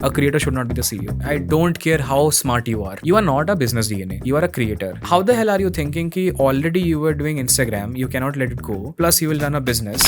A creator should not be the CEO. I don't care how smart you are. You are not a business DNA. You are a creator. How the hell are you thinking ki already you were doing Instagram, you cannot let it go, plus you will run a business?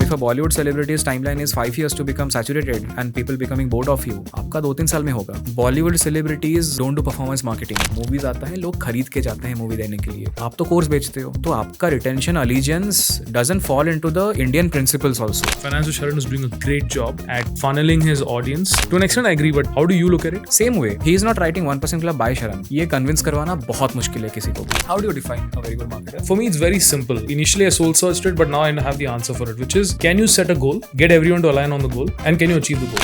If a Bollywood celebrity's timeline is 5 years to become saturated and people becoming bored of you, आपका 2-3 साल में होगा. Bollywood celebrities don't do performance marketing. Movies आता है, लोग खरीद के जाते हैं मूवी देने के लिए. आप तो कोर्स बेचते हो, तो आपका retention allegiance doesn't fall into the Indian principles also. Finance Sharan is doing a great job at funneling his audience. To an extent, I agree, but how do you look at it? Same way, he is not writing 1% Club by Sharan. ये convince करवाना बहुत मुश्किल है किसी को. How do you define a very good marketer? For me, it's very simple. Initially, I soul searched it, but now I have the answer for it, which is, can you set a goal, get everyone to align on the goal, and can you achieve the goal?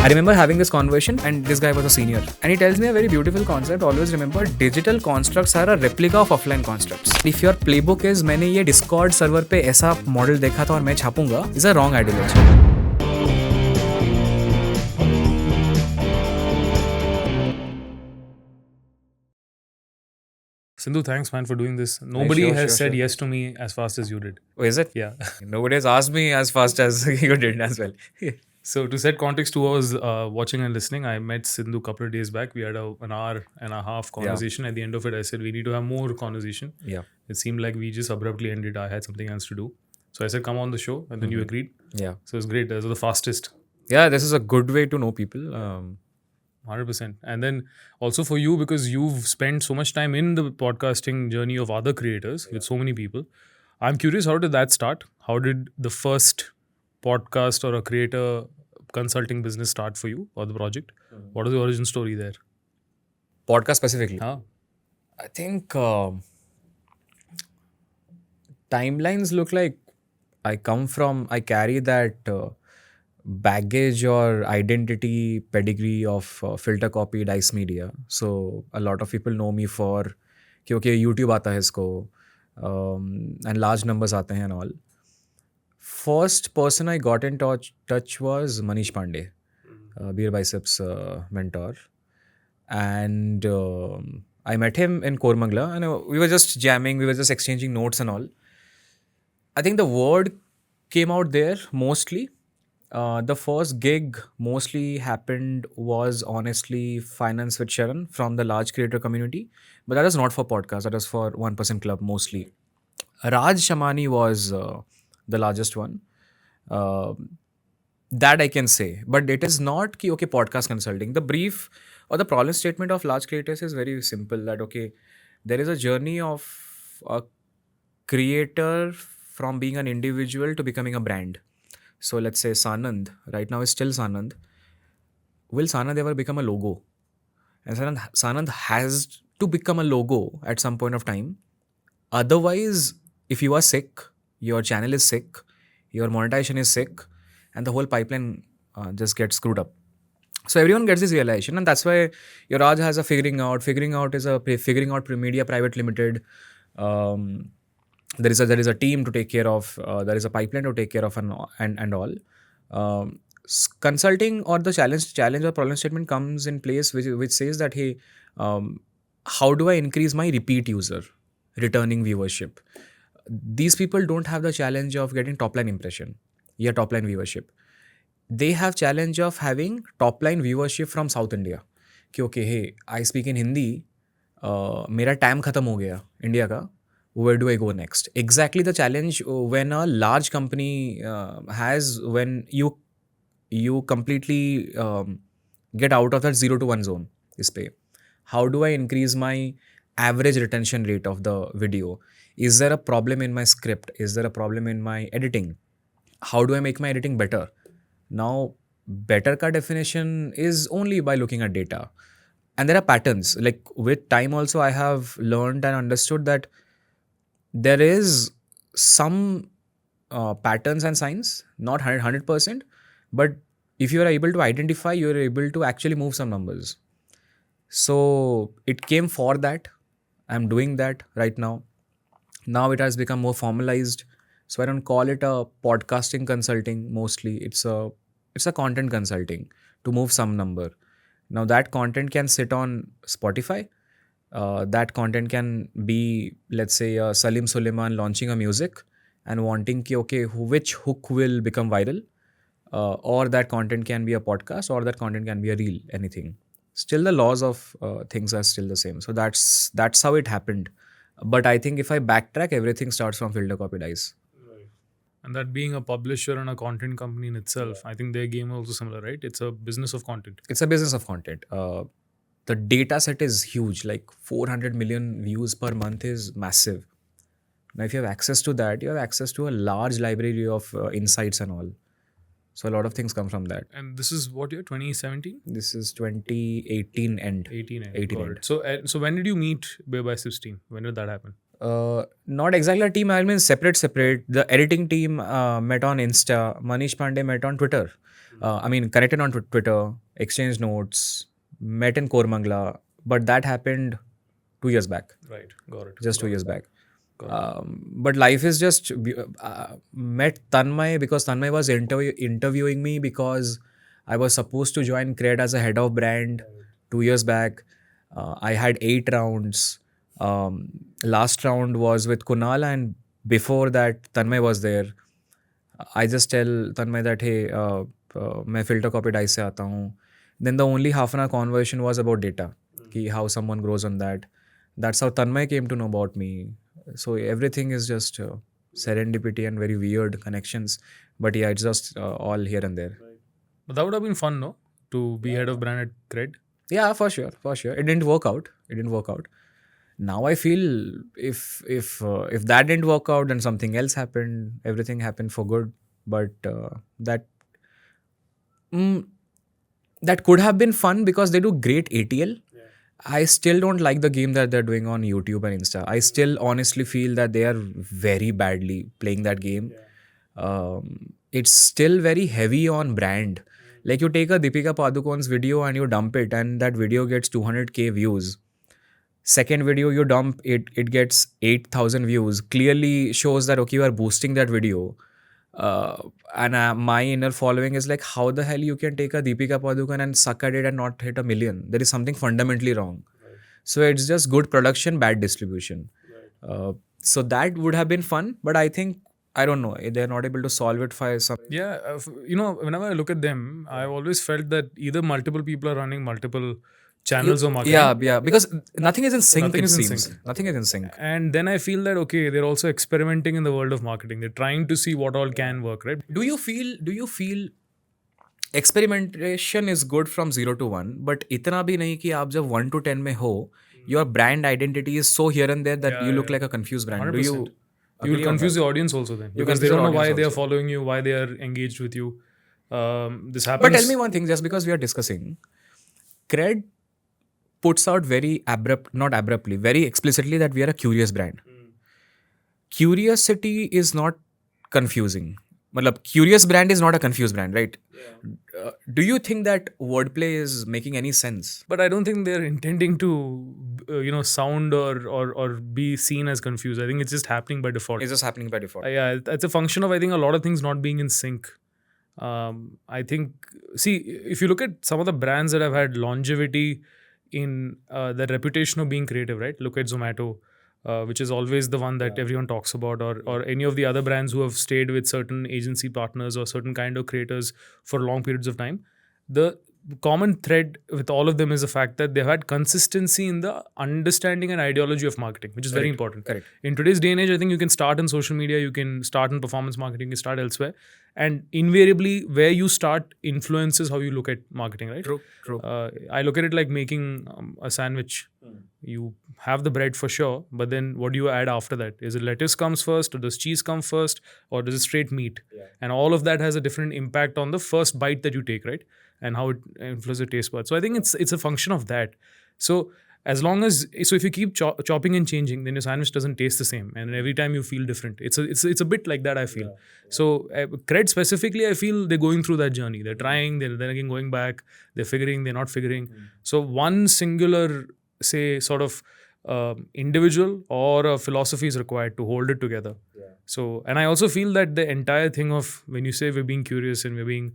I remember having this conversation and this guy was a senior and he tells me a very beautiful concept. Always remember, digital constructs are a replica of offline constructs. If your playbook is मैंने ये Discord server पे ऐसा model देखा था और मैं छापूंगा, is a wrong ideology. Sindhu, thanks man for doing this. Nobody has said yes to me as fast as you did. Oh, is it? Yeah. Nobody has asked me as fast as you did as well. So to set context, who was watching and listening, I met Sindhu a couple of days back. We had an hour and a half conversation. At the end of it, I said, we need to have more conversation. Yeah. It seemed like we just abruptly ended. I had something else to do. So I said, come on the show. And then you agreed. Yeah. So it's great. This was the fastest. Yeah, this is a good way to know people. 100%. And then also for you, because you've spent so much time in the podcasting journey of other creators with so many people. I'm curious, how did that start? How did the first podcast or a creator consulting business start for you or the project? What is the origin story there? Podcast specifically? I think timelines look like I carry that baggage or identity pedigree of filter copy Dice Media. So a lot of people know me for कि okay, YouTube आता है इसको and large numbers आते हैं and all. First person I got in touch was Manish Pandey, Beer Biceps mentor. And I met him in Kormangla and we were just jamming, we were just exchanging notes and all. I think the word came out there mostly. The first gig mostly happened was honestly Finance with Sharan from the large creator community. But that was not for podcast, that was for 1% Club mostly. Raj Shamani was the largest one. That I can say. But it is not ki, okay, podcast consulting. The brief or the problem statement of large creators is very simple. That, okay, there is a journey of a creator from being an individual to becoming a brand. So let's say Sanand, right now is still Sanand. Will Sanand ever become a logo? And Sanand has to become a logo at some point of time. Otherwise, if you are sick, your channel is sick, your monetization is sick, and the whole pipeline just gets screwed up. So everyone gets this realization, and that's why your Raj has a figuring out. Figuring out Media Private Limited. There is a team to take care of. There is a pipeline to take care of, and all. Consulting or the challenge or problem statement comes in place, which says that, hey, how do I increase my repeat user, returning viewership? These people don't have the challenge of getting top line impression, top line viewership. They have challenge of having top line viewership from South India. कि okay, hey, I speak in Hindi. मेरा time खत्म हो गया India का. Where do I go next? Exactly the challenge when a large company has, when you completely get out of that 0 to 1 zone. How do I increase my average retention rate of the video? Is there a problem in my script? Is there a problem in my editing? How do I make my editing better? Now, better ka definition is only by looking at data. And there are patterns. Like with time also, I have learned and understood that there is some patterns and signs, not 100%, but if you are able to identify, you are able to actually move some numbers. So it came for that. I'm doing that right now. Now it has become more formalized. So I don't call it a podcasting consulting mostly. It's a content consulting to move some number. Now that content can sit on Spotify. That content can be, let's say, Salim Suleiman launching a music and wanting ki, okay, which hook will become viral. or that content can be a podcast, or that content can be a reel, anything. Still, the laws of things are still the same. So that's how it happened. But I think if I backtrack, everything starts from filter copy dice. And that being a publisher and a content company in itself, I think their game is also similar, right? It's a business of content. It's a business of content. The data set is huge, like 400 million views per month is massive. Now, if you have access to that, you have access to a large library of insights and all. So a lot of things come from that. And this is what year? 2017? This is 2018 end. 18. 18 Got end. it. So when did you meet by 16? When did that happen? Not exactly a team. I mean, separate. The editing team met on Insta. Manish Pandey met on Twitter. I mean, connected on Twitter, exchanged notes, met in Kormangla. But that happened 2 years back. Right. Got it. Just 2 years back. Got it. But life is just met Tanmay because Tanmay was interviewing me because I was supposed to join CRED as a head of brand 2 years back. I had 8 rounds. Last round was with Kunal, and before that Tanmay was there. I just tell Tanmay that hey, मैं filter copy dice से आता हूँ. Then the only half an hour conversation was about data, कि how someone grows on that. That's how Tanmay came to know about me. So everything is just serendipity and very weird connections. But yeah, it's just all here and there. But that would have been fun, no? To be head of brand at CRED. Yeah, for sure. It didn't work out. Now I feel if that didn't work out, then something else happened. Everything happened for good. But that could have been fun because they do great ATL. I still don't like the game that they're doing on YouTube and Insta. I still honestly feel that they are very badly playing that game. It's still very heavy on brand. Like you take a Deepika Padukone's video and you dump it, and that video gets 200k views. Second video you dump it, it gets 8,000 views. Clearly shows that okay, you are boosting that video. And my inner following is like, how the hell you can take a Deepika Padukone and suck at it and not hit 1 million? There is something fundamentally wrong. So it's just good production, bad distribution. So that would have been fun, but I think, I don't know, they're not able to solve it for some. Yeah, whenever I look at them, I've always felt that either multiple people are running multiple channels or marketing. Yeah, because nothing is in sync. Nothing It is in seems sync. nothing is in sync. And then I feel that okay, they're also experimenting in the world of marketing. They're trying to see what all can work, right? Do you feel experimentation is good from 0 to 1, but इतना भी नहीं कि आप जब 1 to 10 में हो, your brand identity is so here and there that you look like a confused brand. 100%. Do you? You will confuse the audience also then, because confuse they the don't know why audience they are also. following you, why they are engaged with you. This happens. But tell me one thing, just because we are discussing, CRED puts out very not abruptly, very explicitly that we are a curious brand. Curiosity is not confusing. Matlab, curious brand is not a confused brand, right? Do you think that wordplay is making any sense? But I don't think they're intending to, sound or be seen as confused. I think it's just happening by default. It's just happening by default. Yeah, it's a function of, I think, a lot of things not being in sync. I think, see, if you look at some of the brands that have had longevity in the reputation of being creative, right? Look at Zomato, which is always the one that everyone talks about, or any of the other brands who have stayed with certain agency partners or certain kind of creators for long periods of time. The common thread with all of them is the fact that they've had consistency in the understanding and ideology of marketing, which is very important. Correct. In today's day and age, I think you can start in social media, you can start in performance marketing, you can start elsewhere. And invariably, where you start influences how you look at marketing, right? True. I look at it like making a sandwich. You have the bread for sure, but then what do you add after that? Is it lettuce comes first, or does cheese come first, or does it straight meat? And all of that has a different impact on the first bite that you take, right? And how it influences the taste buds. So I think it's a function of that. So if you keep chopping and changing, then your sandwich doesn't taste the same, and every time you feel different. It's a bit like that, I feel. So CRED specifically, I feel they're going through that journey. They're trying, they're then again going back, they're figuring, they're not figuring. So one singular, say, sort of individual or a philosophy is required to hold it together. So, and I also feel that the entire thing of when you say we're being curious and we're being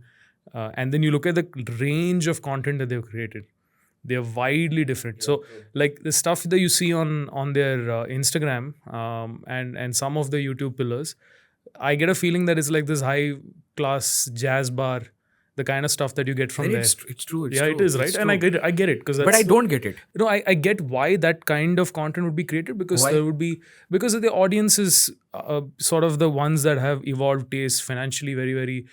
and then you look at the range of content that they've created, they're widely different. So like the stuff that you see on their Instagram and some of the YouTube pillars, I get a feeling that it's like this high class jazz bar, the kind of stuff that you get from And there. it's true. It's Yeah, true. it is, right? It's And I true. get it because that's. But I don't get it. I get why that kind of content would be created, because Why? there would be, because the audience is sort of the ones that have evolved tastes, financially very, very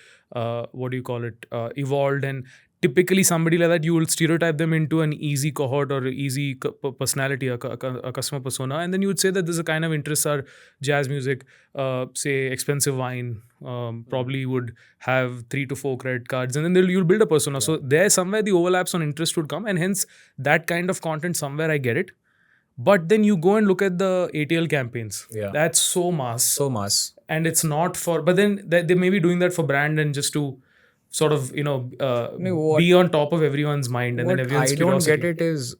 what do you call it, evolved. And typically somebody like that, you will stereotype them into an easy cohort or easy personality, a customer persona, and then you would say that there's a kind of interests are jazz music, say expensive wine, probably would have 3 to 4 credit cards, and then you'll build a persona. So there somewhere the overlaps on interest would come, and hence that kind of content somewhere I get it. But then you go and look at the ATL campaigns. Yeah. That's so mass. So mass. And it's not for, but then they may be doing that for brand and just to sort of, be on top of everyone's mind, and then What everyone's I don't curiosity. get it is,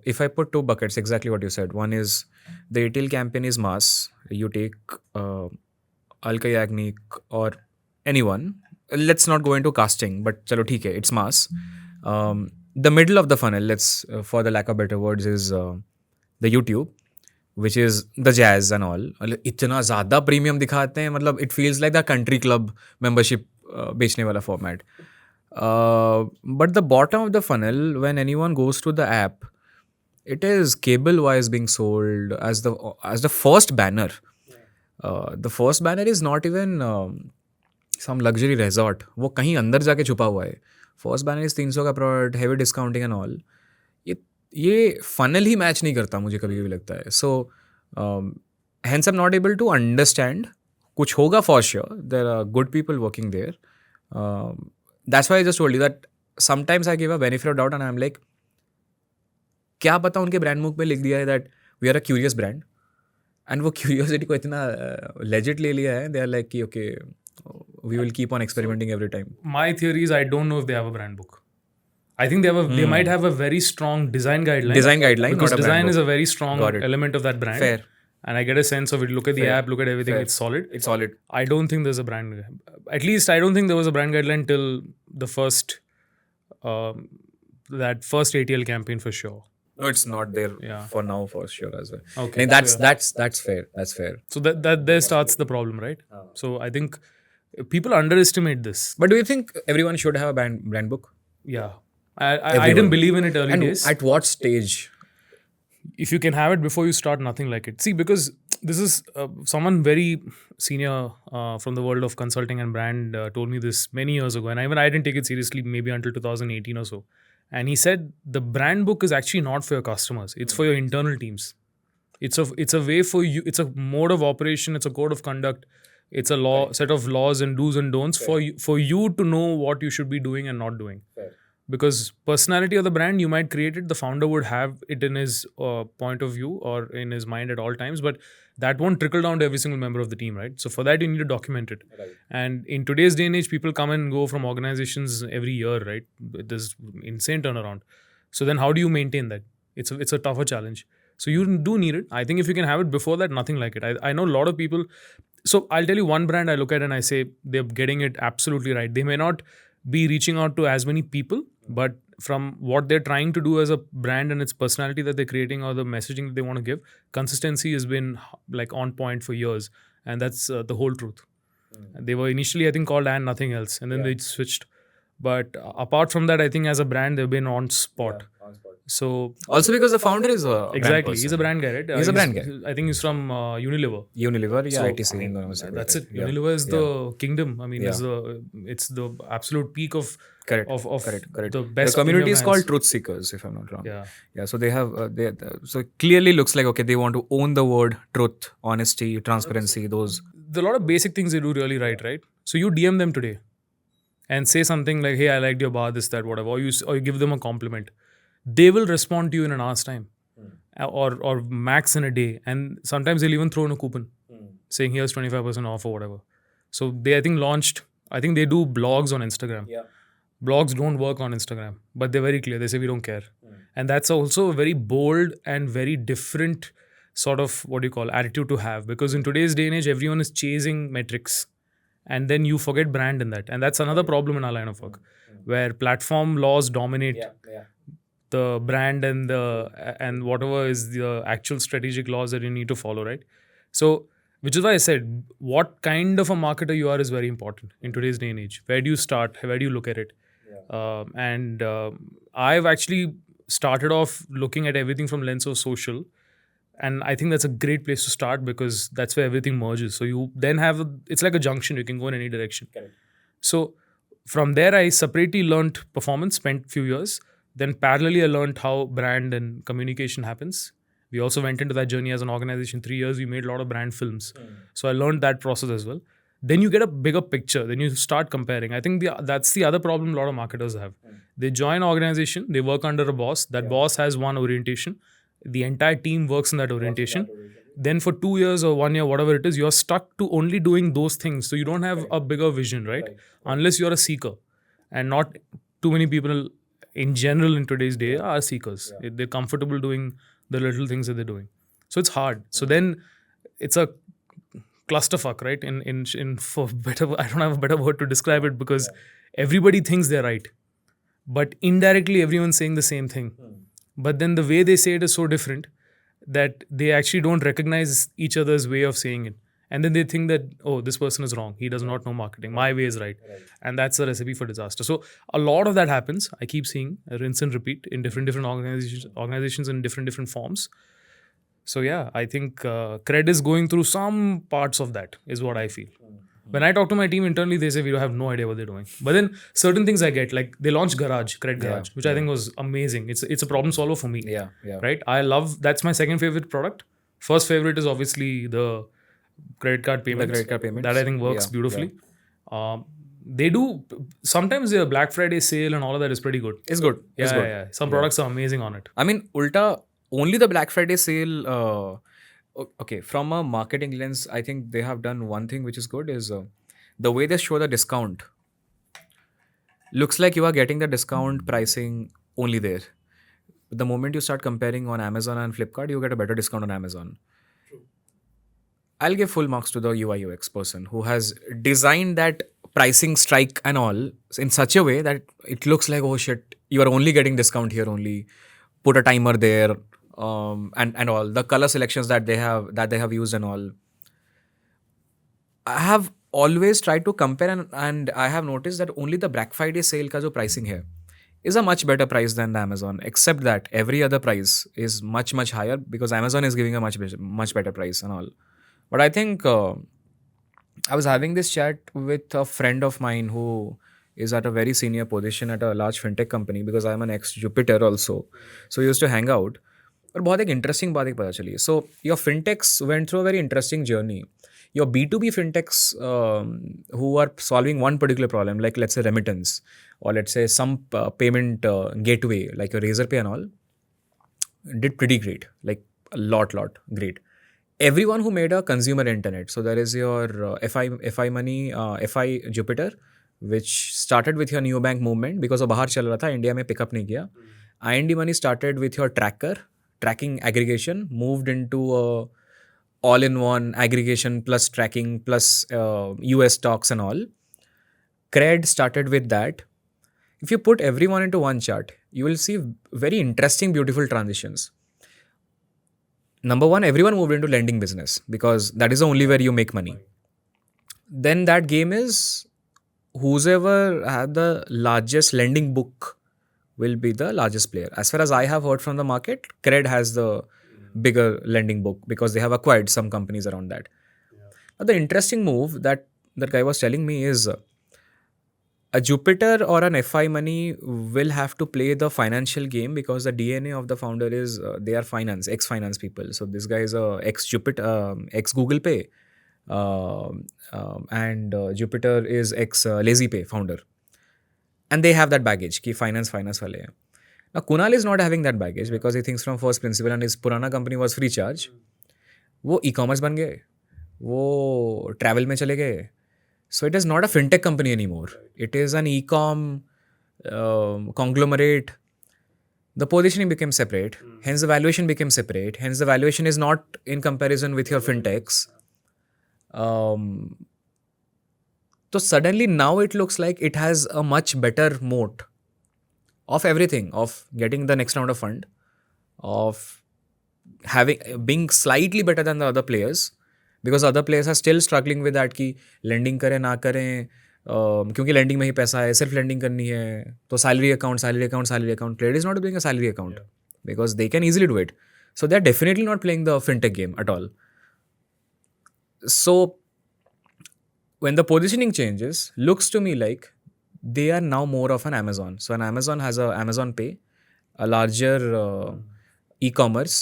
if I put two buckets, exactly what you said. One is the retail campaign is mass. You take Alka Yagnik or anyone. Let's not go into casting, but chalo theek hai, it's mass. The middle of the funnel, let's for the lack of better words, is the YouTube, which is the jazz and all. इतना ज़्यादा premium दिखाते हैं, मतलब it feels like the country club membership बेचने वाला format. But the bottom of the funnel, when anyone goes to the app, it is cable wise being sold as the first banner. The first banner is not even some luxury resort. वो कहीं अंदर जाके छुपा हुआ है. First banner is 300 का product, heavy discounting and all. ये funnel ही match नहीं करता मुझे कभी भी लगता है. So hence I'm not able to understand. कुछ होगा for sure. There are good people working there. That's why I just told you that sometimes I give a benefit of doubt and I'm like, क्या पता उनके brand move पे लिख दिया है that we are a curious brand, and वो curiosity को इतना लेजिट ले लिया है, दे आर लाइक कि okay we will keep on experimenting every time. My theory is I don't know if they have a brand book. I think they might have a very strong design guideline. Design guideline, because not a brand design is book. a very strong Got it. element of that brand. Fair. And I get a sense of it. Look at the Fair. app, look at everything. Fair. It's solid. It's solid. I don't think there's a brand. At least I don't think there was a brand guideline till the first, that first ATL campaign for sure. No, it's not there Yeah. for now for sure as well. Okay. And that's fair. That's fair. So that there starts the problem, right? So I think people underestimate this. But do you think everyone should have a brand book? Yeah. I didn't believe in it early And days. at what stage? If you can have it before you start, nothing like it. See, because this is someone very senior from the world of consulting and brand told me this many years ago, and even I didn't take it seriously maybe until 2018 or so. And he said the brand book is actually not for your customers; it's for your internal teams. It's a way for you. It's a mode of operation. It's a code of conduct. It's a set of laws and do's and don'ts for you to know what you should be doing and not doing. Because personality of the brand, you might create it, the founder would have it in his point of view or in his mind at all times, but that won't trickle down to every single member of the team, right? So for that you need to document it. Right. And in today's day and age, people come and go from organizations every year, right? There's insane turnaround. So then how do you maintain that? It's a tougher challenge. So you do need it. I think if you can have it before that, nothing like it. I know a lot of people. So I'll tell you one brand I look at and I say they're getting it absolutely right. They may not be reaching out to as many people, but from what they're trying to do as a brand and its personality that they're creating or the messaging that they want to give, consistency has been like on point for years, and that's the whole truth. They were initially, I think, called and nothing else, and then they switched. But apart from that, I think as a brand they've been on spot. So Also because the founder is a brand exactly, person. he's a brand guy, right? He's a brand guy. I think he's from Unilever. Unilever, yeah, So, ITC. That's it. Yeah. Unilever is the kingdom. I mean, Yeah. it's the absolute peak of Correct. of Correct. the best. The community premium is called brands. truth seekers, if I'm not wrong. Yeah. Yeah. So they have so it clearly looks like okay, they want to own the word truth, honesty, transparency. Those. There are a lot of basic things they do really right? So you DM them today and say something like, "Hey, I liked your bar, this, that, whatever," or you give them a compliment. They will respond to you in an hour's time, or max in a day, and sometimes they'll even throw in a coupon saying here's 25% off or whatever. So they, I think they do blogs on Instagram. Yeah. Blogs don't work on Instagram, but they're very clear. They say we don't care. And that's also a very bold and very different sort of attitude to have, because in today's day and age, everyone is chasing metrics, and then you forget brand in that. And that's another problem in our line of work, where platform laws dominate the brand and whatever is the actual strategic laws that you need to follow, right? So Which is why I said, what kind of a marketer you are is very important in today's day and age. Where do you start? Where do you look at it? And I've actually started off looking at everything from lens of social, and I think that's a great place to start because that's where everything merges. So you then have it's like a junction. You can go in any direction. Correct. So from there, I separately learned performance, spent few years. Then parallelly, I learned how brand and communication happens. We also went into that journey as an organization. 3 years, we made a lot of brand films. So I learned that process as well. Then you get a bigger picture. Then you start comparing. I think that's the other problem a lot of marketers have. They join an organization, they work under a boss. That boss has one orientation. The entire team works in that orientation. Then for 2 years or 1 year, whatever it is, you're stuck to only doing those things. So you don't have a bigger vision, right? Unless you're a seeker. And not too many people in general in today's day are seekers. They're comfortable doing the little things that they're doing. So it's hard. So then it's a clusterfuck, right? In for better, I don't have a better word to describe it because everybody thinks they're right, but indirectly everyone's saying the same thing. But then the way they say it is so different that they actually don't recognize each other's way of saying it. And then they think that, oh, this person is wrong. He does not know marketing. My way is right. And that's a recipe for disaster. So a lot of that happens. I keep seeing rinse and repeat in different organizations in different forms. So yeah, I think CRED is going through some parts of that, is what I feel. When I talk to my team internally, they say we don't have no idea what they're doing. But then certain things I get, like they launched CRED Garage, which I think was amazing. It's a problem solver for me. Yeah. Right? That's my second favorite product. First favorite is obviously the credit card payments. The credit card payments. That I think works beautifully. They do, sometimes their Black Friday sale and all of that is pretty good. It's good. It's good. Yeah. Some products are amazing on it. I mean, Ulta, only the Black Friday sale. Okay, from a marketing lens, I think they have done one thing which is good is the way they show the discount. Looks like you are getting the discount pricing only there. The moment you start comparing on Amazon and Flipkart, you get a better discount on Amazon. I'll give full marks to the UI UX person who has designed that pricing strike and all in such a way that it looks like, oh shit, you are only getting discount here only. Put a timer there, and all the color selections that they have used and all. I have always tried to compare and I have noticed that only the Black Friday sale ka jo pricing hai is a much better price than the Amazon, except that every other price is much higher because Amazon is giving a much better price and all. But I think I was having this chat with a friend of mine who is at a very senior position at a large fintech company because I am an ex-Jupiter also. So we used to hang out. और बहुत एक interesting बात एक पता चली. So your fintechs went through a very interesting journey. Your B2B fintechs who are solving one particular problem, like let's say remittance or let's say some payment gateway like your Razorpay and all, did pretty great, like a lot great. Everyone who made a consumer internet, so there is your FI Money, FI Jupiter, which started with your neobank movement because वो बाहर चल रहा था, India में pickup नहीं किया. IND Money started with your tracking aggregation, moved into all-in-one aggregation plus tracking plus US stocks and all. CRED started with that. If you put everyone into one chart, you will see very interesting, beautiful transitions. Number one, everyone moved into lending business because that is the only where you make money. Then that game is whoever had the largest lending book will be the largest player. As far as I have heard from the market, CRED has the bigger lending book because they have acquired some companies around that. But the interesting move that guy was telling me is a Jupiter or an FI Money will have to play the financial game because the DNA of the founder is they are ex-finance people. So this guy is a ex-Jupiter, ex-Google Pay, and Jupiter is ex-Lazy Pay founder. And they have that baggage ki finance wale hai. Now Kunal is not having that baggage because he thinks from first principle and his purana company was free charge. वो e-commerce बन गए, वो travel में चले गए. So it is not a fintech company anymore. It is an e-com conglomerate. The positioning became separate. Hence the valuation became separate. Hence the valuation is not in comparison with your fintechs. So suddenly now it looks like it has a much better moat of everything, of getting the next round of fund, of being slightly better than the other players, because other players are still struggling with that कि lending करें ना करें, क्योंकि lending में ही पैसा है, सिर्फ lending करनी है तो salary account salary account salary account, credit is not doing a salary account because they can easily do it. So they're definitely not playing the fintech game at all. So when the positioning changes, looks to me like they are now more of an Amazon. So an Amazon has a Amazon Pay, a larger e-commerce.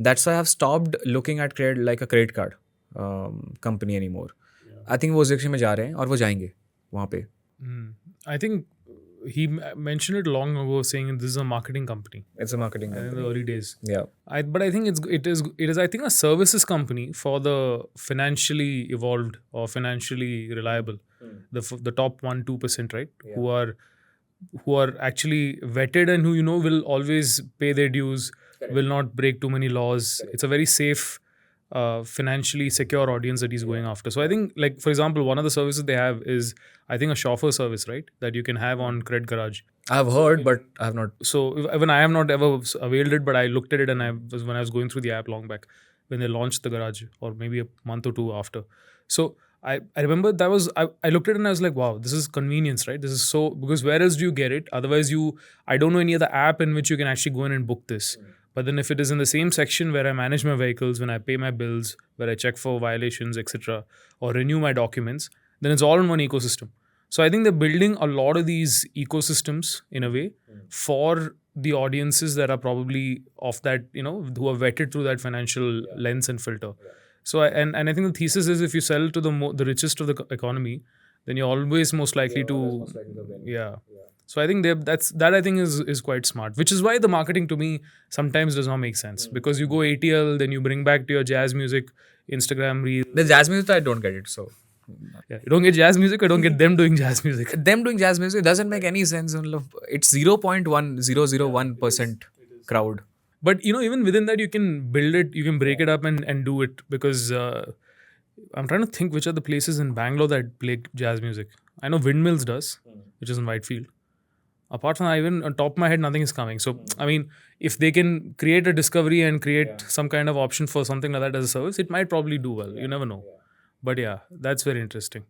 That's why I've stopped looking at credit like a credit card company anymore. I think वो उस direction में जा रहे हैं और वो जाएंगे वहाँ पे. I think he mentioned it long ago, saying this is a marketing company. It's a marketing In the company. early days. Yeah. But I think it is I think a services company for the financially evolved or financially reliable, the top 1-2%, right? Yeah. Who are actually vetted and who will always pay their dues, will not break too many laws. It's a very safe, financially secure audience that he's going after. So I think, like, for example, one of the services they have is, I think, a chauffeur service, right, that you can have on CRED Garage. I've heard, but I have not. So even I have not ever availed it, but I looked at it and when I was going through the app long back when they launched the Garage, or maybe a month or two after. So I remember that was I looked at it and I was like, wow, this is convenience, right? This is so, because where else do you get it? Otherwise, I don't know any other app in which you can actually go in and book this. But then if it is in the same section where I manage my vehicles, when I pay my bills, where I check for violations, etc., or renew my documents, then it's all in one ecosystem. So I think they're building a lot of these ecosystems in a way for the audiences that are probably of that, who are vetted through that financial lens and filter. So and I think the thesis is, if you sell to the richest of the economy, then you're always most likely to yeah. So I think that I think is quite smart, which is why the marketing to me sometimes does not make sense, because you go ATL, then you bring back to your jazz music Instagram reel. The jazz music, I don't get it. So Yeah, you don't get jazz music, I don't get them doing jazz music. them doing jazz music doesn't make any sense. It's 0.1001% crowd. But even within that, you can build it, you can break it up and do it, because I'm trying to think which are the places in Bangalore that play jazz music. I know Windmills does, which is in Whitefield. Apart from that, even on top of my head, nothing is coming. So I mean, if they can create a discovery and create some kind of option for something like that as a service, it might probably do well. You never know. But yeah, that's very interesting.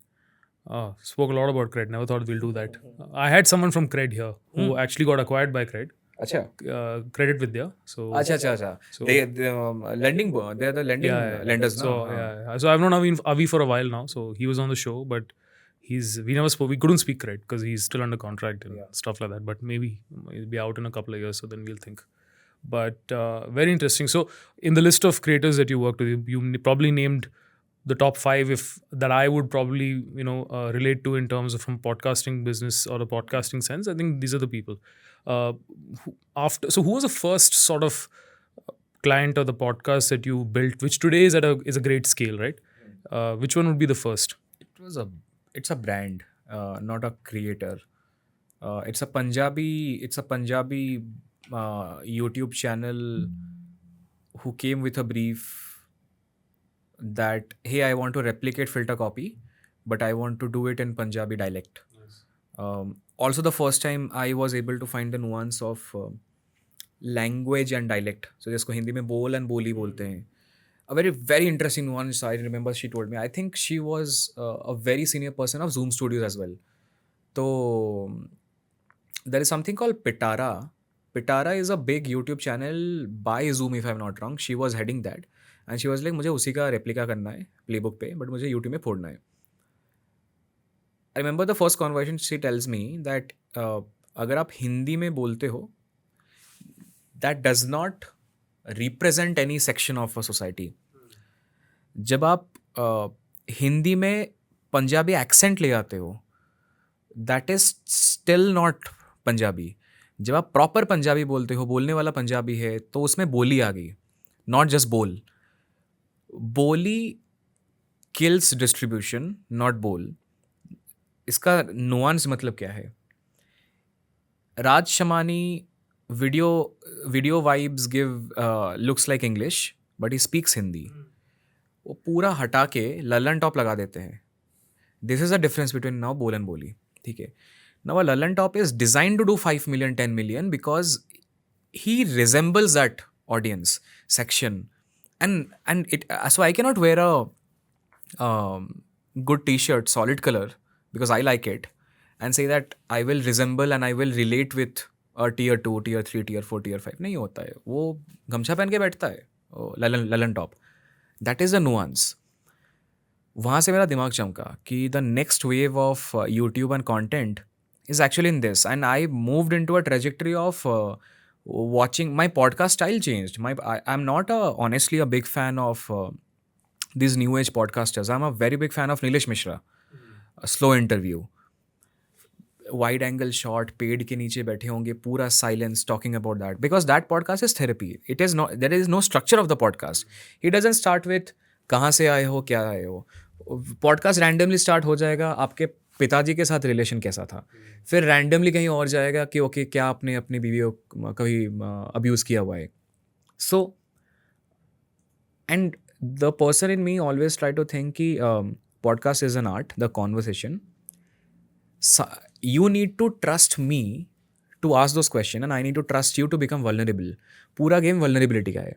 Spoke a lot about CRED. Never thought we'll do that. I had someone from CRED here who actually got acquired by CRED. Acha. Credit Vidya. So Acha. So Lending, they're the lending lenders now. So so I've known Avi for a while now. So he was on the show, but we never spoke. We couldn't speak CRED because he's still under contract and stuff like that. But maybe he'll be out in a couple of years, so then we'll think. But very interesting. So in the list of creators that you worked with, you probably named the top 5 that I would probably relate to in terms of from podcasting business or the podcasting sense. I think these are the people. So who was the first sort of client or the podcast that you built, which today is is a great scale, right? Which one would be the first? It's a brand, not a creator. It's a Punjabi YouTube channel who came with a brief that, hey, I want to replicate filter copy, but I want to do it in Punjabi dialect. Also the first time I was able to find the nuance of language and dialect. So जिसको हिंदी में बोल and बोली बोलते हैं. A very interesting nuance. I remember she told me. I think she was a very senior person of Zoom Studios as well. So there is something called Pitara. Pitara is a big YouTube channel by Zoom, if I'm not wrong. She was heading that. And she was like, मुझे उसी का replica करना है playbook पे, but मुझे YouTube में फोड़ना है. I remember the first conversation she tells me that अगर आप हिंदी में बोलते हो, that does not represent any section of a society. जब आप हिंदी में पंजाबी एक्सेंट ले आते हो, that is still not Punjabi. जब आप प्रॉपर पंजाबी बोलते हो, बोलने वाला पंजाबी है, तो उसमें बोली आ गई, नॉट जस्ट बोल. बोली किल्स डिस्ट्रीब्यूशन, नॉट बोल. इसका नुआंस मतलब क्या है? Raj Shamani video vibes give looks like English but he speaks Hindi. वो पूरा हटा के ललन टॉप लगा देते हैं. This is a difference between now बोल एंड बोली. ठीक है. Now a Lallantop is design to do 5 million 10 million because he resembles that audience section, and it, so I cannot wear a good t-shirt, solid color, because I like it, and say that I will resemble and I will relate with a tier 2, tier 3, tier 4, tier 5. नहीं होता है वो. गमछा पहन के बैठता है, Lalan Lalan top. That is the nuance. वहाँ से मेरा दिमाग चमका कि the next wave of YouTube and content is actually in this, and I moved into a trajectory of watching. My podcast style changed. I'm not honestly a big fan of these new age podcasters. I'm a very big fan of Nilesh Mishra. A slow interview, wide angle shot, पेड़ के नीचे बैठे होंगे, पूरा silence talking about that, because that podcast is therapy. It is not, there is no structure of the podcast. He doesn't start with कहाँ से आए हो, क्या आए हो. पॉडकास्ट रैंडमली स्टार्ट हो जाएगा, आपके पिताजी के साथ रिलेशन कैसा था, फिर रैंडमली कहीं और जाएगा कि ओके क्या आपने अपनी बीवी को कभी अब्यूज़ किया हुआ है. So and the person in me always try to think कि podcast is an art, the conversation. You need to trust me to ask those questions, and I need to trust you to become vulnerable. पूरा game vulnerability का है.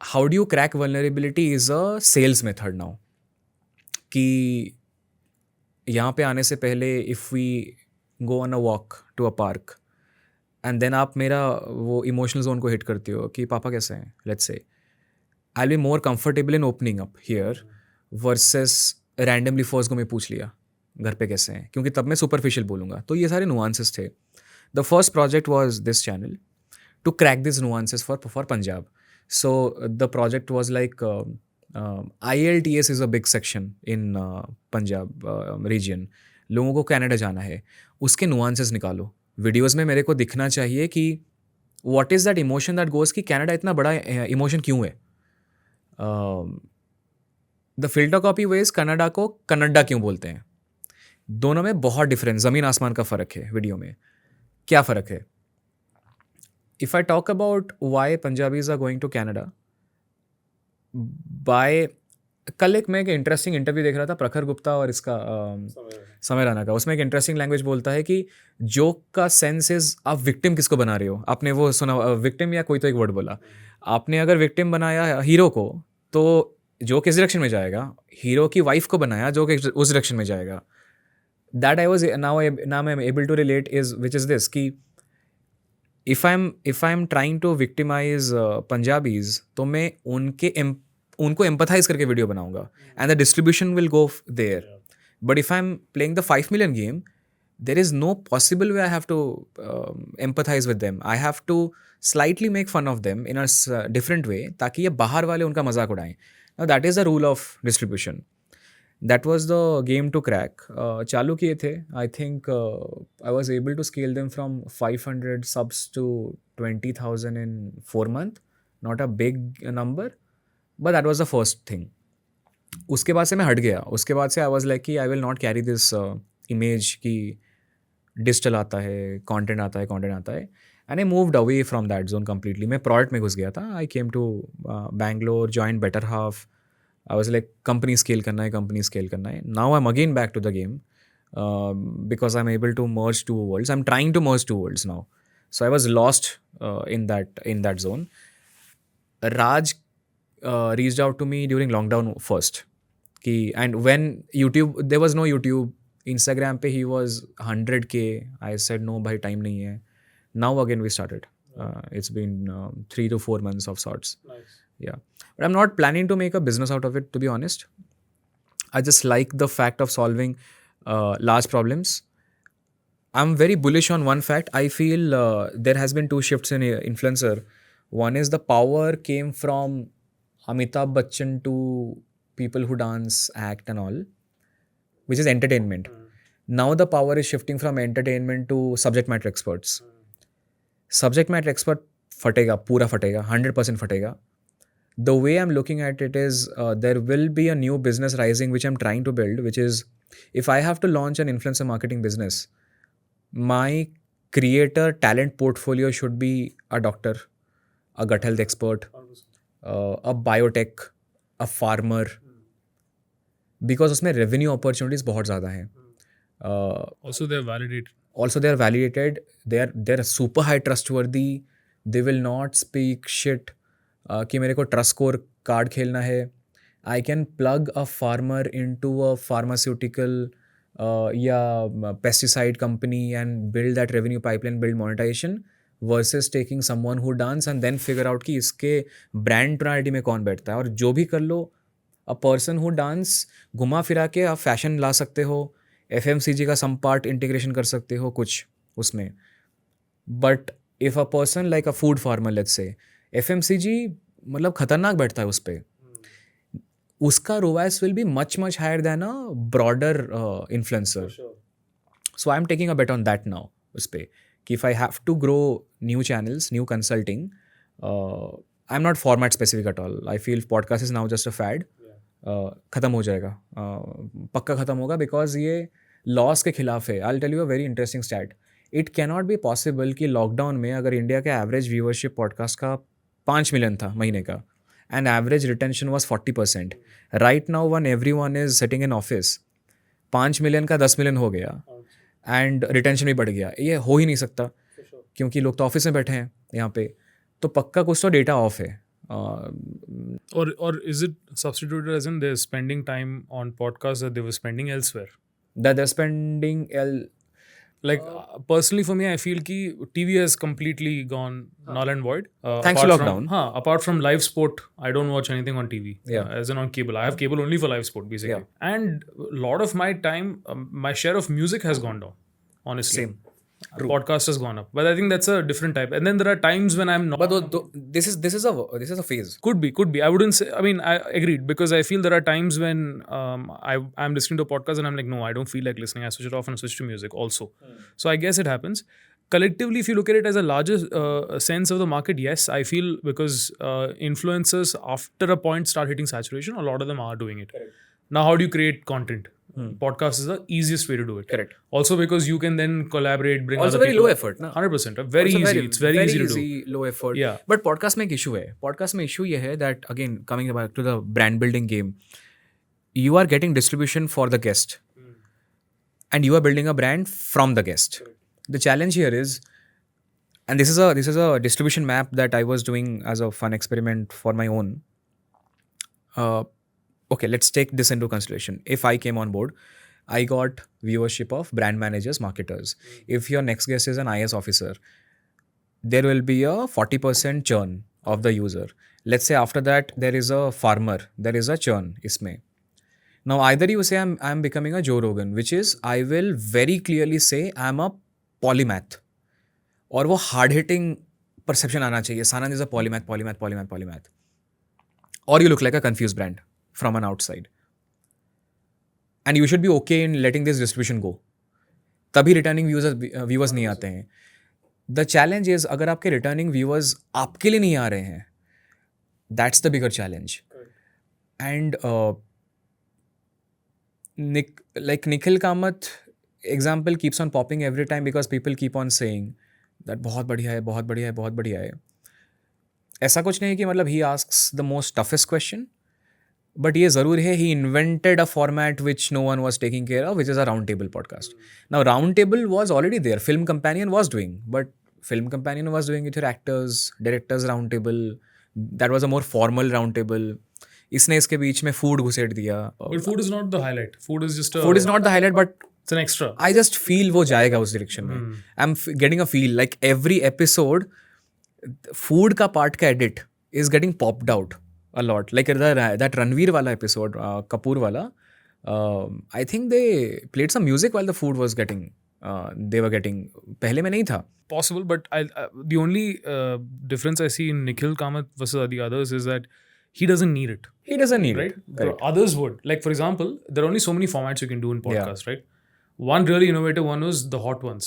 How do you crack vulnerability is a sales method now. कि यहाँ पे आने से पहले if we go on a walk to a park and then आप मेरा वो emotional zone को hit करते हो कि पापा कैसे हैं, let's say, I'll be more comfortable in opening up here versus randomly first को मैं पूछ लिया घर पे कैसे हैं, क्योंकि तब मैं सुपरफिशियल बोलूँगा. तो ये सारे नुआंसेस थे. The first project was this channel to crack this nuances for Punjab. So the project was like IELTS is a big section in Punjab region. लोगों को कनाडा जाना है, उसके नुआंसेस निकालो. वीडियोज़ में मेरे को दिखना चाहिए कि what is that emotion that goes, कि कनाडा इतना बड़ा इमोशन क्यों है. The filter copy was Canada को कन्नडा क्यों बोलते हैं. दोनों में बहुत डिफरेंस, ज़मीन आसमान का फ़र्क है. वीडियो में क्या फ़र्क है. If I talk about why Punjabis are going to Canada, by कल मैं एक इंटरेस्टिंग इंटरव्यू देख रहा था प्रखर गुप्ता और इसका समय राणा का. उसमें एक इंटरेस्टिंग लैंग्वेज बोलता है कि जोक का सेंस इज आप विक्टिम किसको बना रहे हो. आपने वो सुना विक्टिम, या कोई तो एक वर्ड बोला. आपने अगर विक्टिम बनाया हीरो को तो जोक इस डायरेक्शन में जाएगा. हीरो की वाइफ को बनाया, जोक उस डायरेक्शन में जाएगा. That I was now I'm able to relate is, which is this, कि if I'm trying to victimize Punjabis, तो मैं उनको empathize करके वीडियो बनाऊंगा, and the distribution will go there. But if I'm playing the 5 million game, there is no possible way I have to empathize with them. I have to slightly make fun of them in a different way, ताकि ये बाहर वाले उनका मजाक उड़ाएं. Now that is the rule of distribution. That was the game to crack. चालू किए थे. I think I was able to scale them from 500 subs to 20,000 in 4 months. Not a big number, but that was the first thing. उसके बाद से मैं हट गया. उसके बाद से I was like कि I will not carry this image कि digital आता है, content आता है. And I moved away from that zone completely. मैं product में घुस गया था. I came to Bangalore, joined Better Half. I was like company scale करना है. Now I'm again back to the game because I'm able to merge two worlds. I'm trying to merge two worlds now. So I was lost in that zone. Raj reached out to me during lockdown first. And when YouTube, there was no YouTube. Instagram पे he was 100K. I said no भाई time नहीं है. Now again we started. It's been 3 to 4 months of sorts. Nice. Yeah. But I'm not planning to make a business out of it, to be honest. I just like the fact of solving large problems. I'm very bullish on one fact. I feel there has been two shifts in influencer. One is the power came from Amitabh Bachchan to people who dance, act and all, which is entertainment. Now the power is shifting from entertainment to subject matter experts. Subject matter expert फटेगा, पूरा फटेगा, 100% फटेगा. The way I'm looking at it is there will be a new business rising which I'm trying to build, which is if I have to launch an influencer marketing business, my creator talent portfolio should be a doctor, a gut health expert, a biotech, a farmer, because उसमें revenue opportunities बहुत ज़्यादा हैं. Also they're validated. They are validated. They're super high trustworthy. They will not speak shit. कि मेरे को trust score card खेलना है. I can plug a farmer into a pharmaceutical pesticide company and build that revenue pipeline, build monetization, versus taking someone who dance and then figure out कि इसके brand tonality में कौन बैठता है. और जो भी कर लो, a person who dance, घुमा फिरा के आप फैशन ला सकते हो, FMCG का some part इंटीग्रेशन कर सकते हो कुछ उसमें. But if a person like a food farmer let's say, FMCG मतलब खतरनाक बैठता है उस पर. उसका ROAS will be much much higher than a broader influencer. So I am taking a bet on that now उस पर कि if I have to grow new channels, new consulting, I am not format specific at all. I feel podcast is now just a fad. ख़त्म हो जाएगा, पक्का ख़त्म होगा, because ये लॉस के खिलाफ है. I will tell you a very interesting stat. It cannot be possible कि लॉकडाउन में अगर इंडिया का एवरेज व्यूअरशिप पॉडकास्ट का 5 मिलियन था महीने का, and average retention was 40%. Right now one every one is sitting in office, 5 million का 10 million हो गया एंड रिटेंशन भी बढ़ गया. ये हो ही नहीं सकता क्योंकि लोग तो ऑफिस में बैठे हैं यहाँ पे. तो पक्का कुछ तो डेटा ऑफ है. Or is it substituted as in they're spending time on podcasts that they were spending elsewhere? that they're spending Like personally for me, I feel कि TV has completely gone null and void. Thanks to apart lockdown. Apart from live sport, I don't watch anything on TV. Yeah. As in on cable. I have cable only for live sport basically. Yeah. And a lot of my time, my share of music has gone down. Honestly. Same. Podcast has gone up, but I think that's a different type. And then there are times when I'm not. But this is a phase. Could be. I wouldn't say. I mean, I agreed because I feel there are times when I'm listening to a podcast and I'm like, no, I don't feel like listening. I switch it off and switch to music also. So I guess it happens. Collectively, if you look at it as a larger sense of the market, yes, I feel because influencers after a point start hitting saturation. A lot of them are doing it. Correct. Now, how do you create content? Podcast is the easiest way to do it. Correct. Also because you can then collaborate, bring also other very people. low effort, na? 100%. Very easy. It's very easy to do. Low effort. Yeah. But podcast में एक issue है. Podcast में issue ये है that again coming back to the brand building game, you are getting distribution for the guest, and you are building a brand from the guest. The challenge here is, and this is a distribution map that I was doing as a fun experiment for my own. Okay, let's take this into consideration. If I came on board, I got viewership of brand managers, marketers. If your next guest is an IS officer, there will be a 40% churn of the user. Let's say after that, there is a farmer, there is a churn isme. Now, either you say I'm becoming a Joe Rogan, which is I will very clearly say I'm a polymath. और वो hard hitting perception आना चाहिए. Sanand is a polymath. Or you look like a confused brand from an outside. And you should be okay in letting this distribution go. तभी returning viewers नहीं आते हैं. The challenge is अगर आपके returning viewers आपके लिए नहीं आ रहे हैं, that's the bigger challenge. And Nikhil Kamath example keeps on popping every time because people keep on saying that बहुत बढ़िया है. ऐसा कुछ नहीं है कि मतलब he asks the most toughest question, but ये ज़रूर है he invented a format which no one was taking care of, which is a round table podcast. Now round table was already there, Film Companion was doing, but film Companion was doing with your actors, directors round table. That was a more formal round table. इसने इसके बीच में food घुसेट दिया. But food is not the highlight. Food is just a. Food is not the highlight, but It's an extra. I just feel वो जाएगा उस direction में. I am getting a feel like every episode food का part का edit is getting popped out a lot. Like that Ranveer वाला episode, Kapoor वाला, I think they played some music while the food was getting, they were getting. पहले में नहीं था. Possible, but the only difference I see in Nikhil Kamath versus the others is that he doesn't need it. He doesn't need Right? it. Correct. Others would. Like, for example, there are only so many formats you can do in podcasts, right? One really innovative one was the hot ones.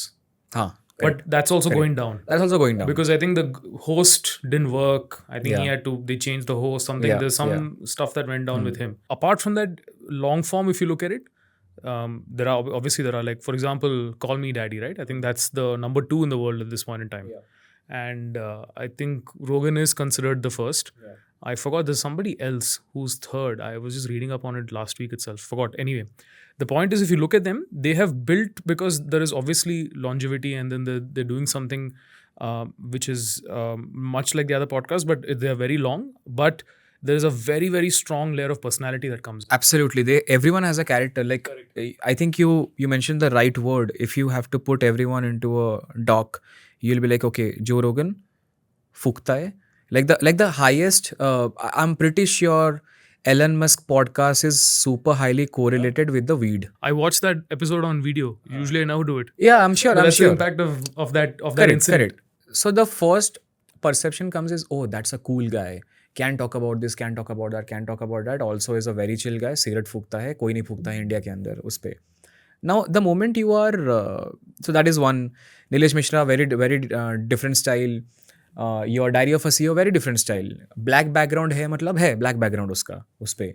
हाँ. But that's also going down. That's also going down. Because I think the host didn't work. I think he had to, they changed the host, something. Yeah, There's some stuff that went down with him. Apart from that, long form, if you look at it, there are like, for example, Call Me Daddy, right? I think that's the number 2 in the world at this point in time. And I think Rogan is considered the first. I forgot there's somebody else who's third. I was just reading up on it last week itself. Forgot. Anyway, the point is, if you look at them, they have built, because there is obviously longevity, and then they're doing something which is much like the other podcasts, but they are very long. But there is a very, very strong layer of personality that comes. Absolutely, everyone has a character. Like I think you mentioned the right word. If you have to put everyone into a dock, you'll be like, okay, Joe Rogan, फूकता है. Like the highest. I'm pretty sure Elon Musk podcast is super highly correlated with the weed. I watched that episode on video. Usually, I never do it. Yeah, I'm sure. But I'm that's the sure. impact of that Correct, incident. correct. So the first perception comes is, oh, that's a cool guy. Can talk about this, can talk about that, can talk about that. Also is a very chill guy. Cigarette फूकता है, कोई नहीं फूकता है India के अंदर उस पे. Now the moment you are, so that is one. Nilesh Mishra, very different style. Your Diary of a CEO, very different style. Black background है, मतलब है black background उसका उस पे.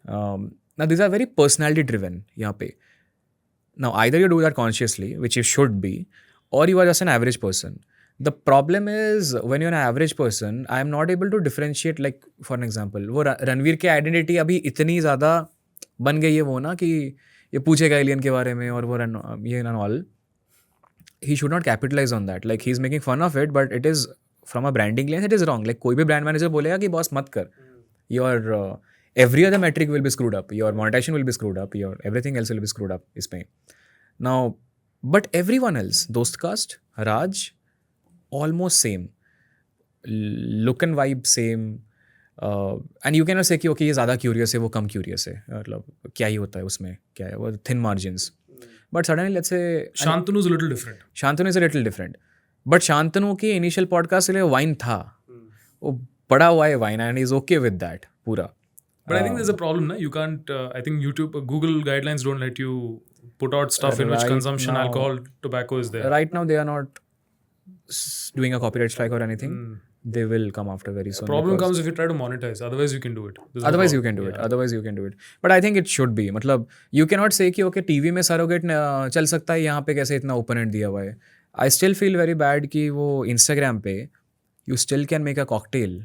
Now these are very personality driven यहाँ पे. Now either you do that consciously, which you should be, or you are just an average person. The problem is when you're an average person, I am not able to differentiate. Like for an example, वो रणवीर की identity अभी इतनी ज़्यादा बन गई है वो ना कि ये पूछेगा एलियन के बारे में और वो ये and all. He should not capitalize on that. Like he's making fun of it, but it is from a branding lens, it is wrong. Like कोई भी brand manager बोलेगा कि बॉस मत कर. Your every other metric will be screwed up. Your monetization will be screwed up. Your everything else will be screwed up इसमें. Now, but everyone else, Dostcast, Raj, almost same. Look and vibe same. And you cannot say कि okay ये ज़्यादा curious है वो कम curious है. मतलब क्या ही होता है उसमें क्या है वो thin margins. But suddenly let's say Shantanu is a little different. Shantanu is a little different. But Shantanu के initial podcast के लिए wine था. वो पड़ा हुआ है wine and he's okay with that पूरा. But I think there's a problem, na? You can't. I think YouTube, Google guidelines don't let you put out stuff in which Right consumption, now- alcohol, tobacco is there. Right now they are not doing a copyright strike or anything. They will come after very soon. Problem because- comes if you try to monetize. Otherwise, you can do it. There's no Otherwise you problem. can do it. Otherwise you can do it. But I think it should be. मतलब you cannot say कि okay TV में surrogate चल सकता है यहाँ पे कैसे इतना open end दिया हुआ है. I still feel very bad कि वो Instagram पे you still can make a cocktail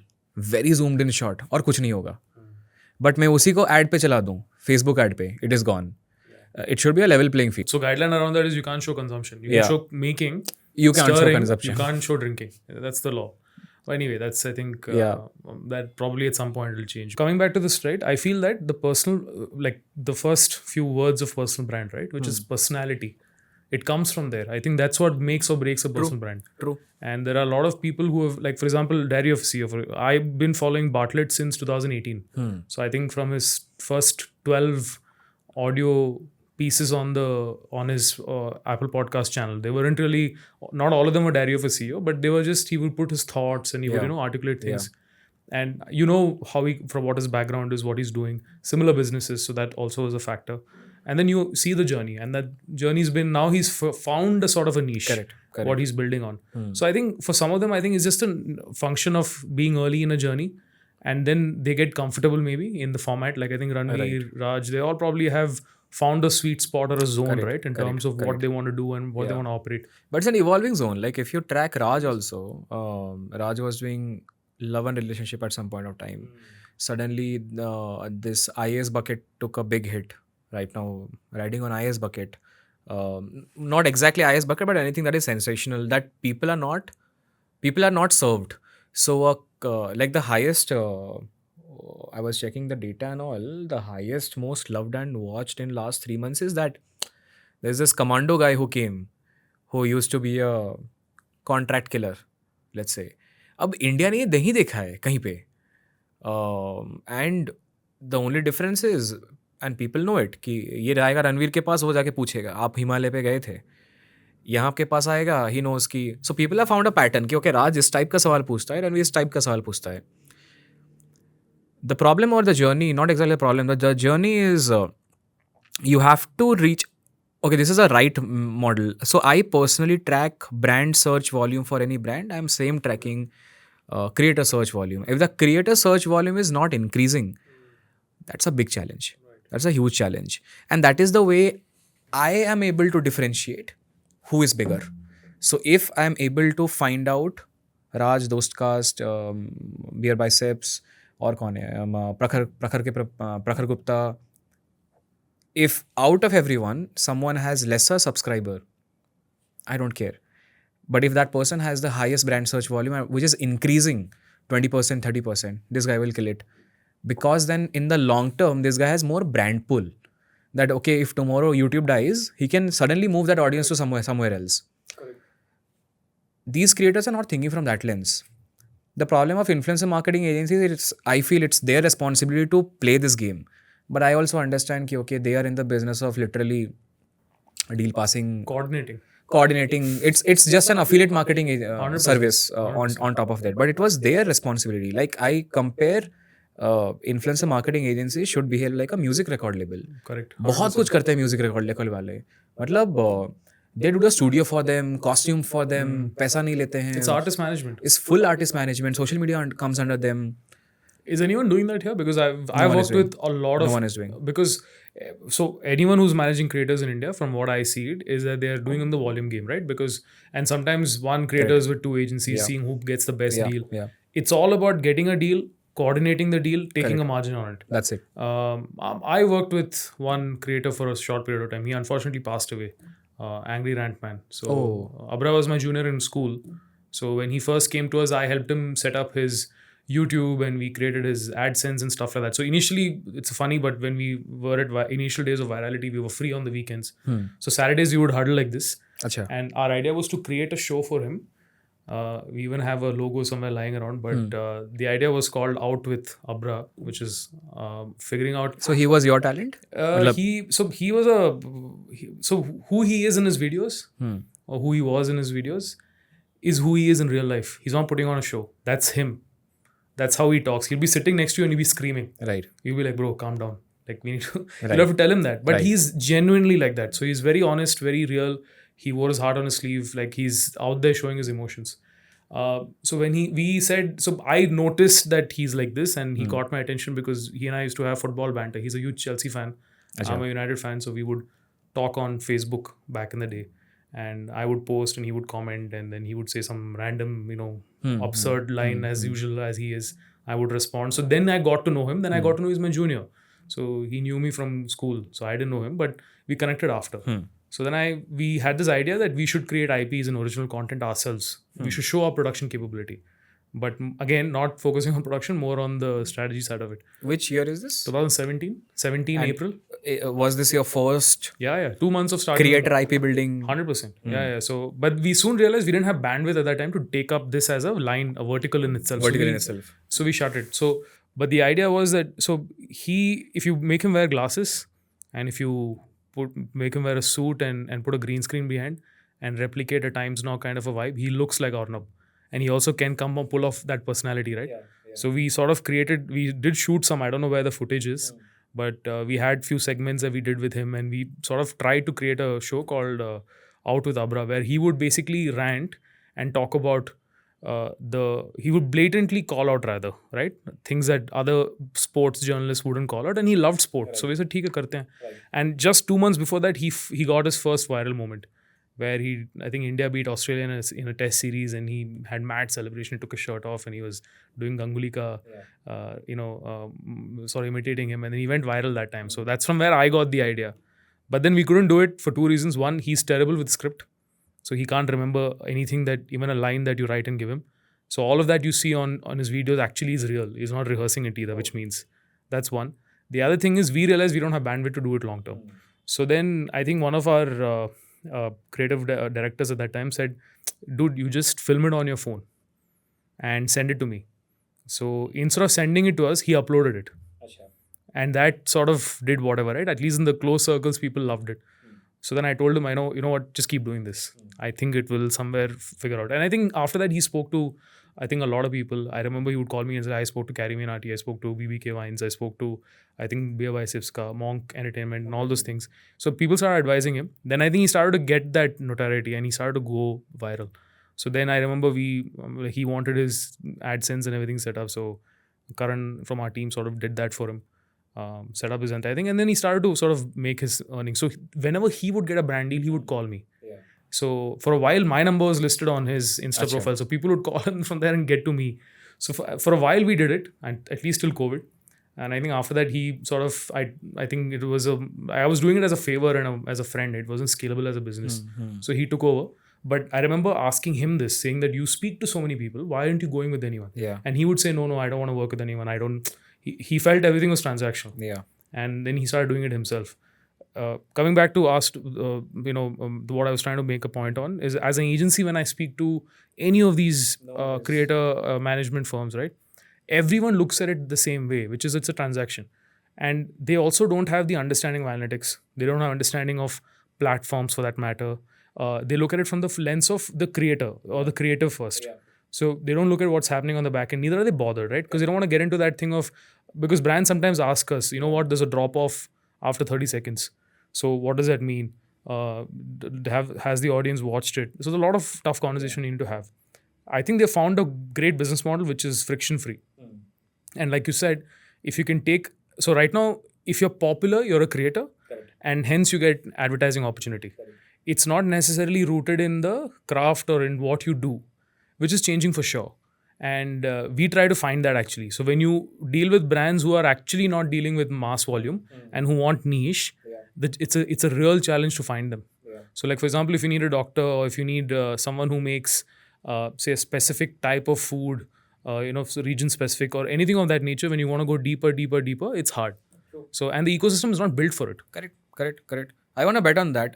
very zoomed in shot और कुछ नहीं होगा. But मैं उसी को ad पे चला दूँ Facebook ad पे it is gone. It should be a level playing field. So guideline around that is you can't show consumption. You can show making. You can't show stirring, consumption. You can't show drinking. That's the law. But anyway, that's I think that probably at some point will change. Coming back to this, right? I feel that the personal, like the first few words of personal brand, right, which is personality, it comes from there. I think that's what makes or breaks a personal brand. True. And there are a lot of people who have, like for example, Diary of a CEO. I've been following Bartlett since 2018. So I think from his first 12 audio pieces on his Apple podcast channel, they weren't really, not all of them were Diary of a CEO, but they were just, he would put his thoughts and he would articulate things. And you know how he, from what his background is, what he's doing, similar businesses, so that also is a factor. And then you see the journey, and that journey's been, now he's found a sort of a niche. Correct. What he's building on. So I think for some of them, I think it's just a function of being early in a journey, and then they get comfortable maybe in the format. Like I think Ranveer, Raj, they all probably have found a sweet spot or a zone, right, in terms of what they want to do and what they want to operate. But it's an evolving zone. Like if you track Raj also, Raj was doing love and relationship at some point of time. Suddenly this IAS bucket took a big hit. Right now, riding on IAS bucket. Not exactly IAS bucket, but anything that is sensational, that people are not served. So like the highest, I was checking the data and all, the highest, most loved and watched in last 3 months is that there's this commando guy who came, who used to be a contract killer, let's say. अब India ने ये नहीं देखा है कहीं पे. And the only difference is, and people know it, कि ये आएगा रणवीर के पास, वो जाके पूछेगा आप हिमालय पे गए थे, यहाँ आपके पास आएगा, ही नोज की. So people have found a pattern कि ओके राज इस टाइप का सवाल पूछता है, रणवीर इस टाइप का सवाल पूछता है. द प्रॉब्लम और the journey, not exactly problem, the journey is you have to reach, okay, this is a right model. So I personally track brand search volume for any brand. I'm same tracking creator search volume. If the creator search volume is not increasing, that's a big challenge. That's a huge challenge. And that is the way I am able to differentiate who is bigger. So if I am able to find out Raj, Dostcast, Beer Biceps, और कौन है, प्रखर Gupta, if out of everyone someone has lesser subscriber, I don't care. But if that person has the highest brand search volume which is increasing 20%, 30%, this guy will kill it. because then in the long term, this guy has more brand pull. That okay, if tomorrow YouTube dies, he can suddenly move that audience to somewhere else. These creators are not thinking from that lens. The problem of influencer marketing agencies is I feel it's their responsibility to play this game. But I also understand that okay, they are in the business of literally deal passing, coordinating. It's just an affiliate marketing 100%. service on top of that. But it was their responsibility. Like I compare influencer marketing agency should behave like a music record label. Correct. बहुत कुछ करते हैं music record label वाले. मतलब they do the studio for them, costume for them, पैसा नहीं लेते हैं. It's artist management. It's full artist management. Social media comes under them. Is anyone doing that here? Because I've one is worked with a lot of... No one is doing. Because, so anyone who's managing creators in India, from what I see it, is that they're doing on the volume game, right? Because, and sometimes one creator is with two agencies, seeing who gets the best deal. Yeah. It's all about getting a deal, coordinating the deal, taking a margin on it. That's it. I worked with one creator for a short period of time. He unfortunately passed away. Angry Rantman. So Abhra was my junior in school. So when he first came to us, I helped him set up his YouTube and we created his AdSense and stuff like that. So initially, it's funny, but when we were at initial days of virality, we were free on the weekends. So Saturdays we would huddle like this. Achha. And our idea was to create a show for him. We even have a logo somewhere lying around, but the idea was called Out with Abhra, which is figuring out. So he was your talent? Who he is in his videos, or who he was in his videos, is who he is in real life. He's not putting on a show. That's him. That's how he talks. He'll be sitting next to you and he'll be screaming. Right. You'll be like, bro, calm down. Like, we need to... You'll have to tell him that. But he's genuinely like that. So he's very honest, very real. He wore his heart on his sleeve. Like, he's out there showing his emotions. So when we said... So I noticed that he's like this and he caught my attention because he and I used to have football banter. He's a huge Chelsea fan. I'm a United fan. So we would talk on Facebook back in the day. And I would post and he would comment and then he would say some random, absurd line as usual as he is. I would respond. So then I got to know him. Then I got to know he's my junior. So he knew me from school. So I didn't know him, but we connected after. So then we had this idea that we should create IPs and original content ourselves. We should show our production capability. But again, not focusing on production, more on the strategy side of it. Which year is this? 17 April. Was this your first 2 months of starting? Creator IP building? 100%. Yeah. So, but we soon realized we didn't have bandwidth at that time to take up this as a line, a vertical in itself. So we shut it. So, but the idea was that, if you make him wear glasses and if you make him wear a suit and put a green screen behind and replicate a Times Now kind of a vibe, he looks like Arnab. And he also can come and pull off that personality, right? Yeah. So we sort of we did shoot some, I don't know where the footage is, but we had few segments that we did with him and we sort of tried to create a show called Out with Abhra, where he would basically rant and talk about he would blatantly call out rather, right? Things that other sports journalists wouldn't call out, and he loved sports. Right. So we said, "Theek hai, karte hain." Right. And just 2 months before that, he got his first viral moment, where I think India beat Australia in a test series and he had mad celebration, he took his shirt off and he was doing Ganguly ka, sort of imitating him, and then he went viral that time. So that's from where I got the idea. But then we couldn't do it for 2 reasons. One, he's terrible with script. So he can't remember anything, that even a line that you write and give him. So all of that you see on his videos actually is real. He's not rehearsing it either, which means that's one. The other thing is we realized we don't have bandwidth to do it long term. So then I think one of our creative directors at that time said, dude, you just film it on your phone and send it to me. So instead of sending it to us, he uploaded it. And that sort of did whatever, right? At least in the close circles, people loved it. So then I told him, you know what, just keep doing this. I think it will somewhere figure out. And I think after that, he spoke to, I think, a lot of people. I remember he would call me and say, I spoke to Carry Me Nati, I spoke to BBK Wines, I spoke to, I think, Beer by Sivska, Monk Entertainment, and all those things. So people started advising him. Then I think he started to get that notoriety and he started to go viral. So then I remember he wanted his AdSense and everything set up. So Karan from our team sort of did that for him. Set up his entire thing, and then he started to sort of make his earnings. So whenever he would get a brand deal, he would call me. Yeah. So for a while, my number was listed on his Insta profile. So people would call him from there and get to me. So for a while we did it, and at least till COVID. And I think after that, he sort of, I think it was I was doing it as a favor and as a friend. It wasn't scalable as a business. Mm-hmm. So he took over. But I remember asking him this, saying that you speak to so many people, why aren't you going with anyone? Yeah. And he would say, no, I don't want to work with anyone. he felt everything was transactional, Yeah. and then he started doing it himself. Coming back to asked, what I was trying to make a point on is, as an agency, when I speak to any of these creator management firms, right, everyone looks at it the same way, which is it's a transaction, and they also don't have the understanding of analytics. They don't have understanding of platforms, for that matter. They look at it from the lens of the creator or the creative first. So they don't look at what's happening on the back end. Neither are they bothered, right? Because they don't want to get into that thing of, because brands sometimes ask us, what, there's a drop off after 30 seconds. So what does that mean? Has the audience watched it? So there's a lot of tough conversation you need to have. I think they found a great business model which is friction free. And like you said, if you can take, so right now, if you're popular, you're a creator, and hence you get advertising opportunity. It's not necessarily rooted in the craft or in what you do, which is changing for sure. And we try to find that actually. So when you deal with brands who are actually not dealing with mass volume and who want niche, it's a real challenge to find them. So like, for example, if you need a doctor, or if you need someone who makes say a specific type of food, so region specific or anything of that nature, when you want to go deeper, it's hard. So, and the ecosystem is not built for it. Correct. I want to bet on that.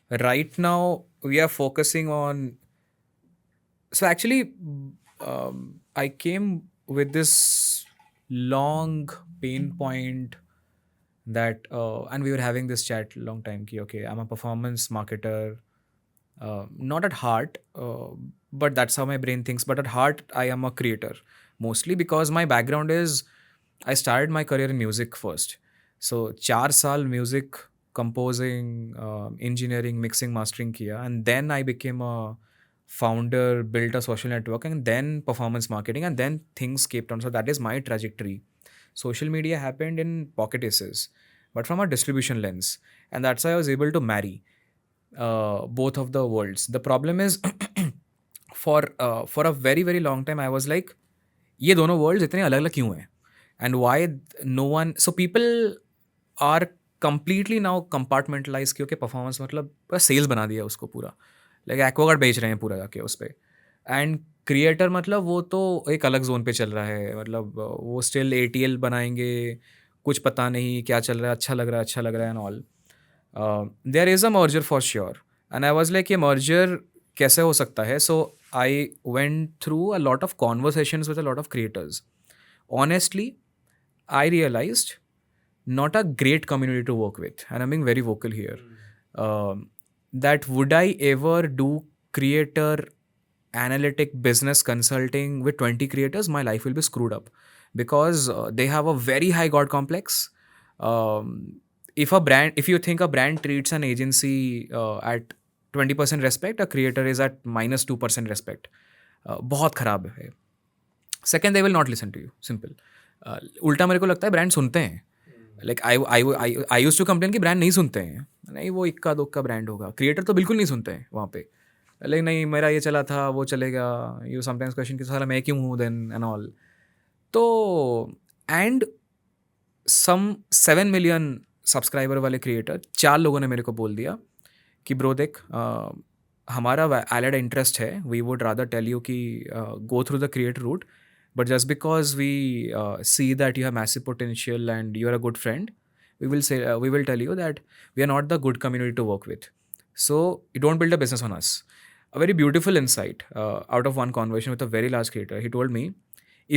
Right now we are focusing on. So actually, I came with this long pain point that, and we were having this chat long time. Ki, okay, I'm a performance marketer, not at heart, but that's how my brain thinks. But at heart, I am a creator, mostly because my background is, I started my career in music first. So 4 saal music composing, engineering, mixing, mastering kiya, and then I became a founder, built a social network, and then performance marketing, and then things kept on. So that is my trajectory. Social media happened in pocket aces, but from a distribution lens, and that's why I was able to marry both of the worlds. The problem is, for a very very long time I was like, ये दोनों worlds इतने अलग अलग क्यों हैं? And why no one? So people are completely now compartmentalized कि okay, performance मतलब पूरा sales बना दिया उसको पूरा, लाइक एक्वागार्ड बेच रहे हैं पूरा जाके उस पर. एंड क्रिएटर मतलब वो तो एक अलग जोन पे चल रहा है, मतलब वो स्टिल ATL बनाएंगे, कुछ पता नहीं क्या चल रहा है, अच्छा लग रहा है and all. There is a merger for sure, and I was like ये मर्जर कैसे हो सकता है. So I went through a lot of conversations with a lot of creators. Honestly I realized not a great community to work with, and I'm being very vocal here. That would I ever do creator analytic business consulting with 20 creators? My life will be screwed up because they have a very high god complex. If you think a brand treats an agency at 20% respect, a creator is at -2% respect. बहुत खराब है. Second, they will not listen to you. Simple. उल्टा मेरे को लगता है brand सुनते हैं. Like I used to complain कि ब्रांड नहीं सुनते हैं. नहीं, वो इक्का दुक्का ब्रांड होगा. क्रिएटर तो बिल्कुल नहीं सुनते हैं वहाँ पे. लाइक नहीं, मेरा ये चला था, वो चलेगा. यू समटाइम्स क्वेश्चन कि साला मैं क्यों हूँ देन एंड ऑल. तो एंड सम 7 मिलियन सब्सक्राइबर वाले क्रिएटर 4 लोगों ने मेरे को बोल दिया कि ब्रो देख, हमारा एलिड इंटरेस्ट है, we would rather tell you कि go through the creator route. But just because we see that you have massive potential and you are a good friend, we will tell you that we are not the good community to work with. So you don't build a business on us. A very beautiful insight out of one conversation with a very large creator. He told me,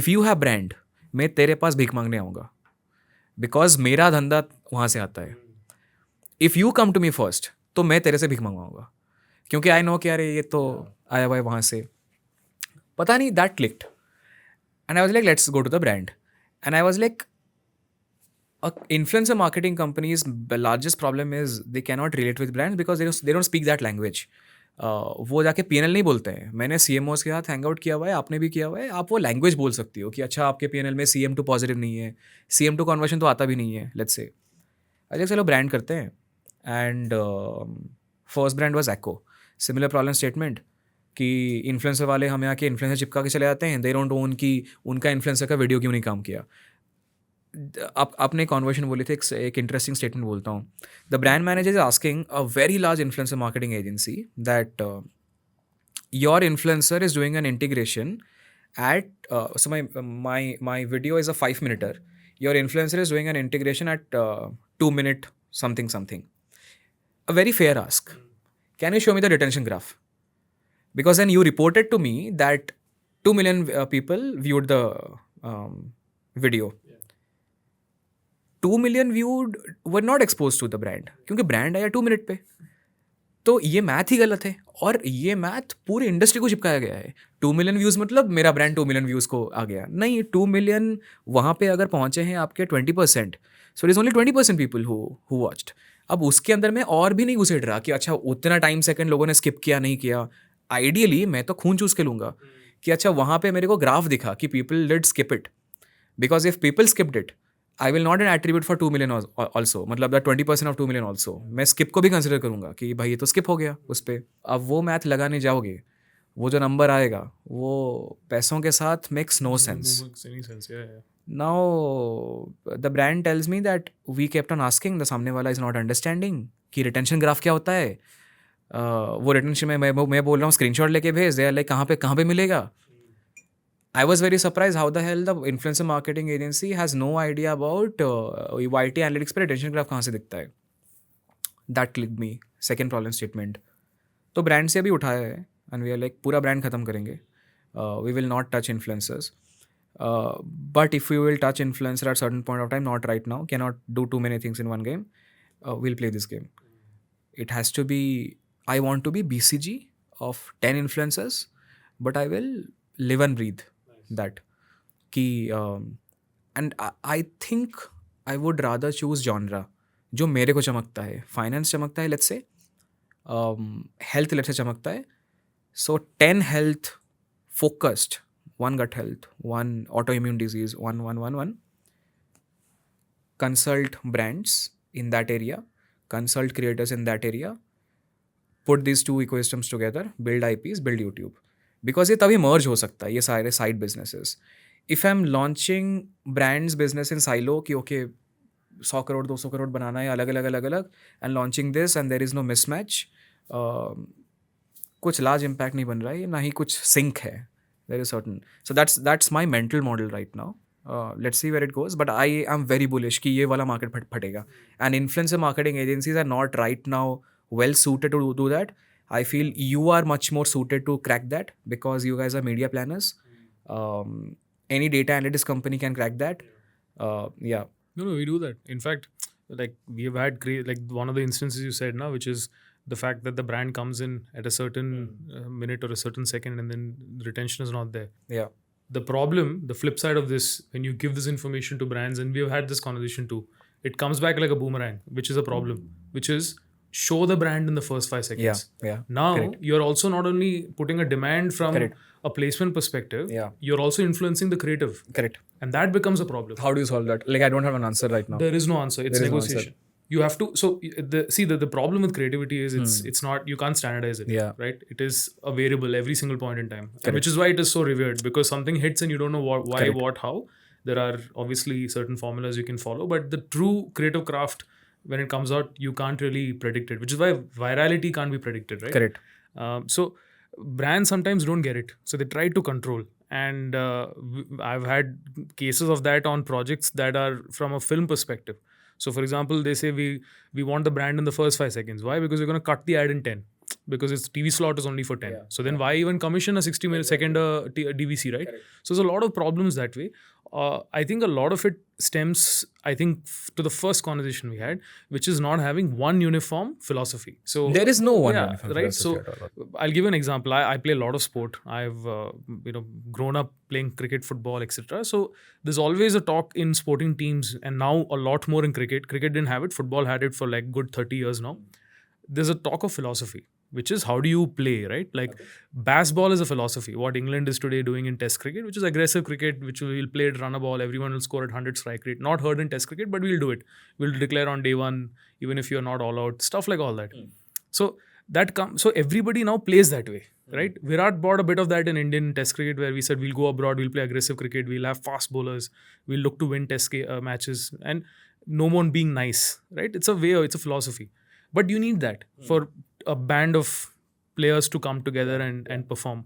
if you have brand, मैं तेरे पास भीख मांगने आऊँगा because मेरा धंधा वहाँ से आता है. If you come to me first, तो मैं तेरे से भीख मांगवाऊँगा क्योंकि I know कि यार ये तो आया हुआ है वहाँ से. पता नहीं, that clicked. And I was like, let's go to the brand. And I was like, influencer marketing companies, the largest problem is they cannot relate with brands because they don't speak that language. वो जाके PNL नहीं बोलते हैं. मैंने CMOs के साथ hang out किया हुआ है, आपने भी किया हुआ है. आप वो लैंग्वेज बोल सकती हो कि अच्छा आपके PNL में CM2 पॉजिटिव नहीं है, CM2 कन्वर्शन तो आता भी नहीं है, लेट्स से. अच्छा चलो ब्रांड करते हैं. And first brand was echo. Similar problem statement कि इन्फ्लुएंसर वाले हमें आके इन्फ्लुएंसर चिपका के चले जाते हैं. दे डोंट ओन कि उनका इन्फ्लुएंसर का वीडियो क्यों नहीं काम किया. आपने कॉन्वर्सेशन बोली थी, एक इंटरेस्टिंग स्टेटमेंट बोलता हूँ. The brand manager is asking a very large influencer marketing agency that your influencer is doing an integration at so my video is a 5 minuter. Your influencer is doing an integration at 2 minute something. A very fair ask. Can you show me the retention graph? Because then you reported to me that 2 million people viewed the video. 2 million viewed were not exposed to the brand क्योंकि brand आया 2 minute पे. तो ये math ही गलत है और ये math पूरी इंडस्ट्री को चिपकाया गया है. 2 मिलियन व्यूज़ मतलब मेरा ब्रांड 2 मिलियन व्यूज़ को आ गया. नहीं, 2 मिलियन वहाँ पे अगर पहुँचे हैं आपके 20%, so it is only 20% people who watched. अब उसके अंदर मैं और भी नहीं घुसेड़ रहा कि अच्छा उतना टाइम सेकंड लोगों ने स्किप किया नहीं किया. आइडियली मैं तो खून चूस के लूँगा कि अच्छा वहाँ पे मेरे को ग्राफ दिखा कि people did skip it. Because if people skipped it, I will not an attribute for 2 million also, मतलब द 20% ऑफ 2 मिलियन ऑल्सो. मैं स्किप को भी कंसिडर करूंगा कि भाई ये तो स्किप हो गया उस पर. अब वो मैथ लगाने जाओगे, वो जो नंबर आएगा वो पैसों के साथ makes no sense. Now the brand tells me that we kept on asking, the सामने वाला इज नॉट अंडरस्टैंडिंग कि रिटेंशन ग्राफ क्या होता है. वो रिटेंशन में मैं बोल रहा हूँ स्क्रीनशॉट लेके भेज दे, लाइक कहाँ पे मिलेगा. I was very surprised how the hell the influencer marketing agency has no idea about YT analytics पे retention graph कहाँ से दिखता है. That clicked me. Second problem statement. तो brand से अभी उठाया है and we are like पूरा brand खत्म करेंगे. We will not touch influencers. But if we will touch influencer at certain point of time, not right now, cannot do too many things in one game. We'll play this game. It has to be, I want to be BCG of 10 influencers, but I will live and breathe that कि and I think I would rather choose genre जो मेरे को चमकता है. Finance चमकता है let's say, health let's say चमकता है. So 10 health focused, 1 gut health, 1 autoimmune disease, one. Consult brands in that area, consult creators in that area, put these two ecosystems together, build IPs, build YouTube. Because ये तभी merge हो सकता है ये सारे side businesses. If I am launching brands business in silo कि okay 100 crore 200 crore बनाना है अलग अलग and launching this and there is no mismatch, कुछ लार्ज इम्पैक्ट नहीं बन रहा है, ना ही कुछ सिंक है. There is certain. So that's my mental model right now. Let's see where it goes, but I M very bullish कि ये वाला मार्केट फटेगा. And influencer marketing agencies are not right now well suited to do that. I feel you are much more suited to crack that because you guys are media planners. Any data analytics company can crack that. Yeah. No, we do that. In fact, like we have had like one of the instances you said now, which is the fact that the brand comes in at a certain minute or a certain second and then retention is not there. Yeah. The problem, the flip side of this, when you give this information to brands, and we have had this conversation too, it comes back like a boomerang, which is a problem, which is show the brand in the first 5 seconds. Yeah. Now Correct. you're also not only putting a demand from Correct. a placement perspective, Yeah. you're also influencing the creative. Correct. And that becomes a problem. How do you solve that? Like I don't have an answer right now. There is no answer. It's There is no negotiation. You have to. So the problem with creativity is it's not, you can't standardize it. Yeah. Right. It is a variable every single point in time, Correct. which is why it is so revered, because something hits and you don't know why, Correct. what, how. There are obviously certain formulas you can follow, but the true creative craft, when it comes out, you can't really predict it, which is why virality can't be predicted, right? Correct. So brands sometimes don't get it, so they try to control. And I've had cases of that on projects that are from a film perspective. So for example, they say we want the brand in the first 5 seconds. Why? Because we're going to cut the ad in 10. Because its TV slot is only for 10. Yeah. So then why even commission a 60-second DVC, right? Correct. So there's a lot of problems that way. I think a lot of it stems, I think, to the first conversation we had, which is not having one uniform philosophy. So There is no one. yeah, uniform right. So philosophy at all. I'll give you an example. I play a lot of sport. I've grown up playing cricket, football, etc. So there's always a talk in sporting teams, and now a lot more in cricket. Cricket didn't have it. Football had it for like good 30 years now. There's a talk of philosophy, which is how do you play, right? Like baseball is a philosophy. What England is today doing in test cricket, which is aggressive cricket, which we'll play it, run a ball, everyone will score at 100 strike rate. Not heard in test cricket, but we'll do it. We'll declare on day one, even if you're not all out, stuff like all that. So so everybody now plays that way, right? Virat brought a bit of that in Indian test cricket, where we said we'll go abroad, we'll play aggressive cricket, we'll have fast bowlers, we'll look to win test matches, and no one being nice, right? It's a way, it's a philosophy. But you need that for a band of players to come together and perform.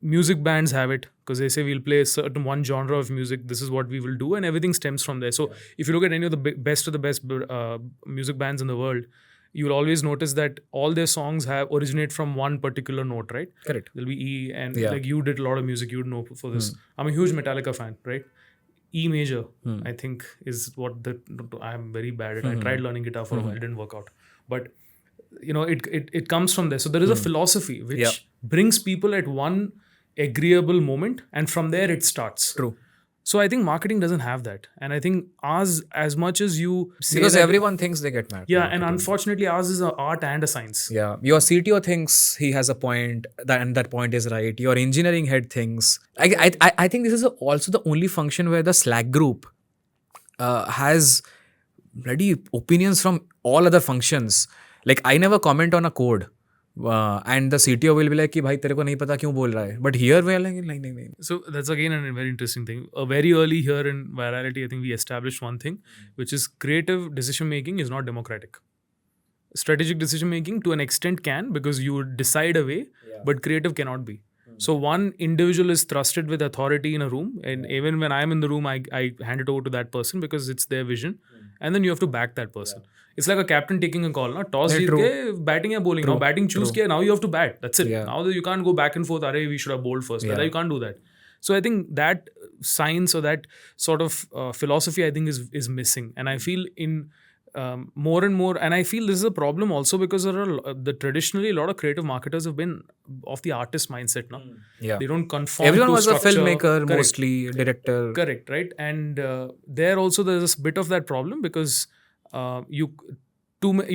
music bands have it because they say we'll play a certain one genre of music. This is what we will do, and everything stems from there. So if you look at any of the best of the best music bands in the world, you will always notice that all their songs have originate from one particular note, right? Correct. There'll be E, and Yeah. like you did a lot of music, you'd know for this. I'm a huge Metallica fan, right? E major, I think, is what I'm very bad at. I tried learning guitar for a while, it didn't work out. But it comes from there. So there is a philosophy which brings people at one agreeable moment, and from there it starts. True. So I think marketing doesn't have that, and I think ours, as much as you say Because that, everyone thinks they get mad. yeah, and unfortunately ours is an art and a science. Yeah, your CTO thinks he has a point, and that point is right. Your engineering head thinks. I think this is also the only function where the Slack group has bloody opinions from all other functions. Like I never comment on a code, and the CTO will be like, "कि भाई तेरे को नहीं पता क्यों बोल रहा है?" But here we are like, नहीं. So that's again a very interesting thing. Very early here in virality, I think we established one thing, which is creative decision making is not democratic. Strategic decision making to an extent can, because you decide a way, but creative cannot be. So one individual is trusted with authority in a room, and even when I'm in the room, I hand it over to that person because it's their vision, and then you have to back that person. It's like a captain taking a call. Na? Toss jeet ke batting या bowling. Now batting choose किया, now you have to bat. That's it. Now you can't go back and forth. Arey, we should have bowled first. You can't do that. So I think that science or that sort of philosophy, I think, is missing. And I feel in more and more, and I feel this is a problem also because there are traditionally a lot of creative marketers have been of the artist mindset now. Yeah. They don't conform. Everyone to was structure. a filmmaker, Correct. mostly director. Correct, right? And there also there's a bit of that problem because you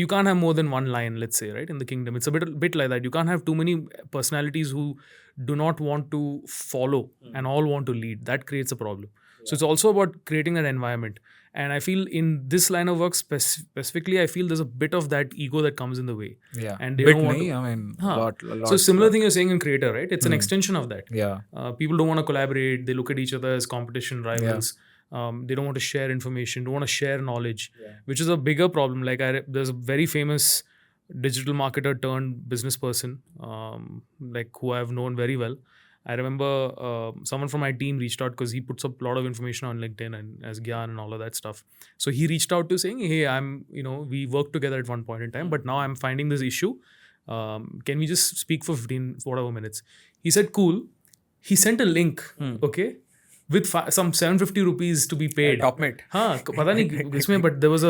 can't have more than one lion, let's say, right? In the kingdom, it's a bit like that. You can't have too many personalities who do not want to follow and all want to lead. That creates a problem. So it's also about creating that environment. And I feel in this line of work specifically, I feel there's a bit of that ego that comes in the way. Yeah. And they Bit don't want nahi, to. I mean, lot. So similar thing you're saying in creator, right? It's an extension of that. Yeah. People don't want to collaborate. They look at each other as competition rivals. They don't want to share information, don't want to share knowledge, which is a bigger problem. Like there's a very famous digital marketer turned business person, like who I've known very well. I remember someone from my team reached out because he puts up a lot of information on LinkedIn and as Gyan and all of that stuff. So he reached out to saying, hey, we worked together at one point in time, but now I'm finding this issue. Can we just speak for 15 whatever minutes? He said, cool. He sent a link, okay, with some 750 rupees to be paid. Top mate. Pata nahi, but there was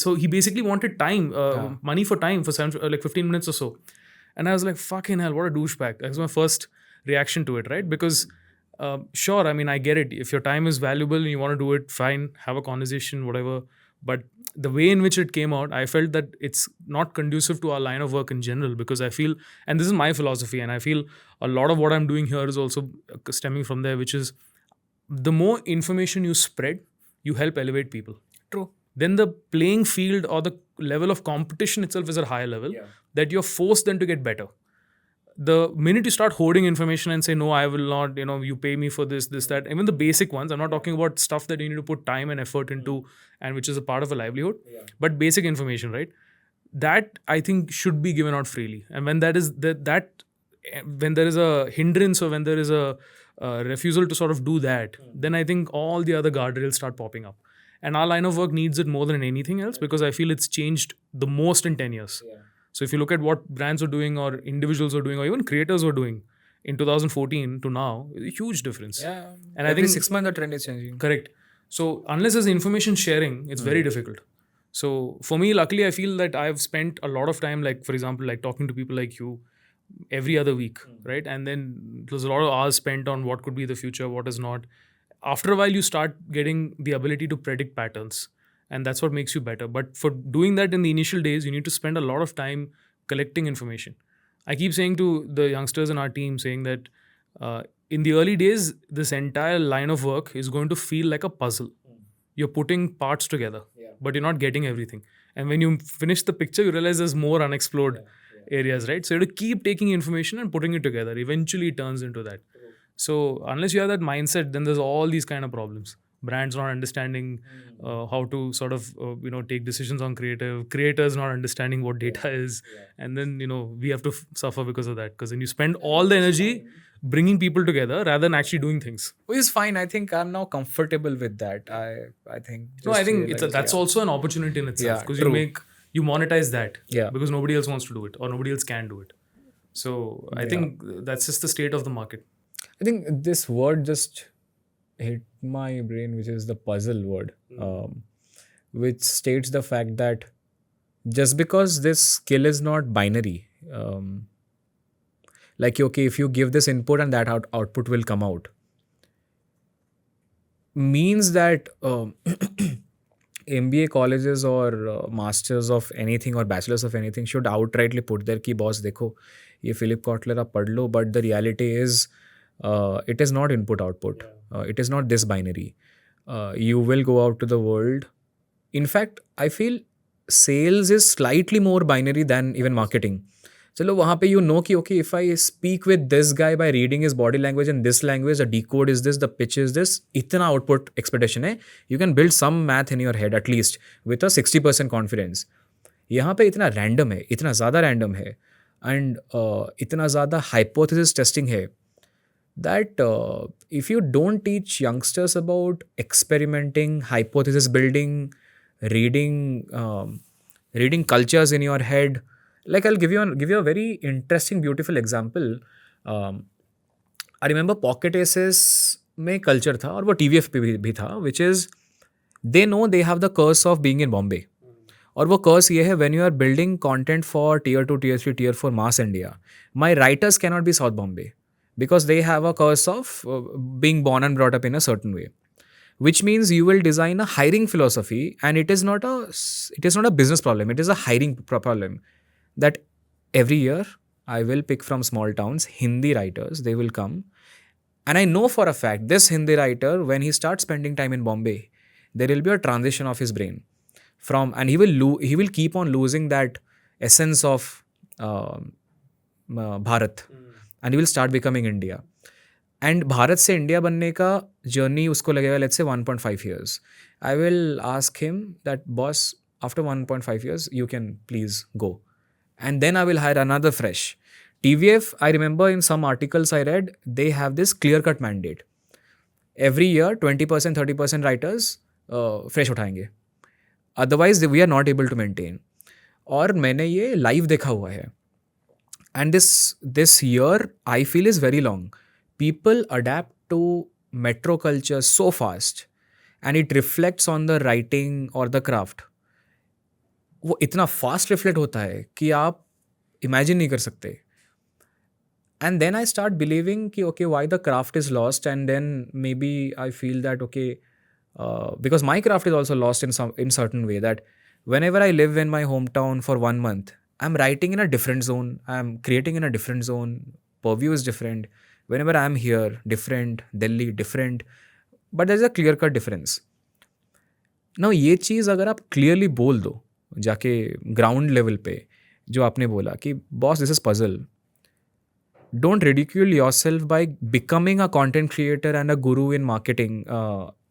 so he basically wanted time, money for time for 15 minutes or so. And I was like, fucking hell, what a douchebag. That was my first reaction to it, right? Because sure, I mean, I get it. If your time is valuable and you want to do it, fine, have a conversation, whatever. But the way in which it came out, I felt that it's not conducive to our line of work in general, because I feel, and this is my philosophy, and I feel a lot of what I'm doing here is also stemming from there, which is the more information you spread, you help elevate people. True. Then the playing field or the level of competition itself is at a higher level that you're forced then to get better. The minute you start hoarding information and say, no, I will not, you pay me for this, that, even the basic ones, I'm not talking about stuff that you need to put time and effort into and which is a part of a livelihood, but basic information, right? That I think should be given out freely. And when that is when there is a hindrance or when there is a refusal to sort of do that, then I think all the other guardrails start popping up. And our line of work needs it more than anything else, because I feel it's changed the most in 10 years. So if you look at what brands are doing or individuals are doing or even creators are doing in 2014 to now, it's a huge difference. Yeah. And Every I think 6 months the trend is changing. Correct. So unless there's information sharing, it's very difficult. So for me, luckily, I feel that I've spent a lot of time, like, for example, like talking to people like you every other week, right? And then there's a lot of hours spent on what could be the future, what is not. After a while, you start getting the ability to predict patterns. And that's what makes you better. But for doing that in the initial days, you need to spend a lot of time collecting information. I keep saying to the youngsters in our team, saying that in the early days, this entire line of work is going to feel like a puzzle. You're putting parts together, but you're not getting everything. And when you finish the picture, you realize there's more unexplored areas, right? So you have to keep taking information and putting it together. Eventually, it turns into that. So unless you have that mindset, then there's all these kind of problems. brands not understanding how to sort of take decisions on creators not understanding what data is, and then we have to suffer because of that, because then you spend all the energy bringing people together rather than actually doing things. Which is fine. I think I'm now comfortable with that. I think No, I just think that's realized, also an opportunity in itself, yeah, because true. you monetize that, Yeah. because nobody else wants to do it or nobody else can do it. So I Yeah. think that's just the state of the market. I think this word just hit my brain, which is the puzzle word, which states the fact that just because this skill is not binary, like okay, if you give this input and that output will come out, means that MBA colleges or masters of anything or bachelors of anything should outrightly put there कि boss देखो ये Philip Kotler आप पढ़ लो, but the reality is it is not input output. It is not this binary. You will go out to the world. In fact, I feel sales is slightly more binary than even marketing. चलो वहाँ पे you know कि okay, if I speak with this guy by reading his body language in this language, the decode is this, the pitch is this, इतना output expectation है, you can build some math in your head at least with a 60% confidence. यहाँ पे इतना random है, इतना ज़्यादा random है, and इतना ज़्यादा hypothesis testing है that if you don't teach youngsters about experimenting, hypothesis building, reading cultures in your head, like I'll give you a very interesting, beautiful example. I remember Pocket Aces में culture था और वो TVF पे भी था, which is they know they have the curse of being in Bombay. और वो कर्स ये है when you are building content for tier 2 tier 3 tier 4 mass India, my writers cannot be south Bombay because they have a curse of being born and brought up in a certain way, which means you will design a hiring philosophy, and it is not a business problem, it is a hiring problem, that every year I will pick from small towns Hindi writers, they will come, and I know for a fact this Hindi writer, when he starts spending time in Bombay, there will be a transition of his brain from, and he will keep on losing that essence of Bharat, and he will start becoming India. And Bharat से India बनने का journey उसको लगेगा let's say 1.5 years. I will ask him that boss, after 1.5 years you can please go, and then I will hire another fresh. TVF, I remember in some articles I read, they have this clear cut mandate. Every year 20% 30% writers fresh उठाएंगे, otherwise we are not able to maintain. और मैंने ये live देखा हुआ है, and this year I feel is very long. People adapt to metro culture so fast, and it reflects on the writing और the craft. वो इतना fast reflect होता है कि आप इमेजिन नहीं कर सकते. And then I start believing कि okay why the craft is lost, and then maybe I feel that okay because my craft is also lost in certain way, that whenever I live in my hometown for 1 month, I'm writing in a different zone, I'm creating in a different zone, purview is different. Whenever I'm here, different, Delhi different, but there's a clear cut difference. Now ये चीज़ अगर आप clearly बोल दो जाके ground level पे, जो आपने बोला कि boss this is puzzle, don't ridicule yourself by becoming a content creator and a guru in marketing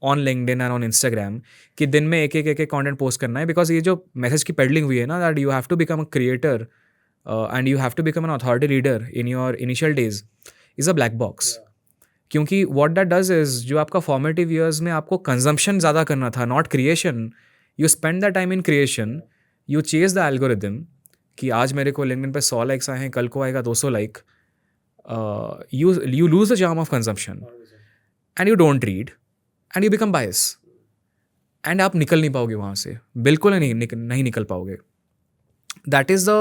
on LinkedIn and on Instagram कि दिन में एक कंटेंट पोस्ट करना है, बिकॉज ये जो मैसेज की पेडलिंग हुई है ना, that you have to become a creator and you have to become an authority leader in your initial days is a black box. क्योंकि वॉट दैट डज इज, जो आपका फॉर्मेटिव ईयर्स में आपको consumption ज़्यादा करना था, not creation, you spend the time in creation, you chase the algorithm कि आज मेरे को लिंक्डइन पे 100 लाइक्स आए हैं, कल को आएगा 200 like. You lose the charm of consumption, and you don't read, and you become biased, and आप निकल नहीं पाओगे वहाँ से, बिल्कुल नहीं निकल पाओगे. That is the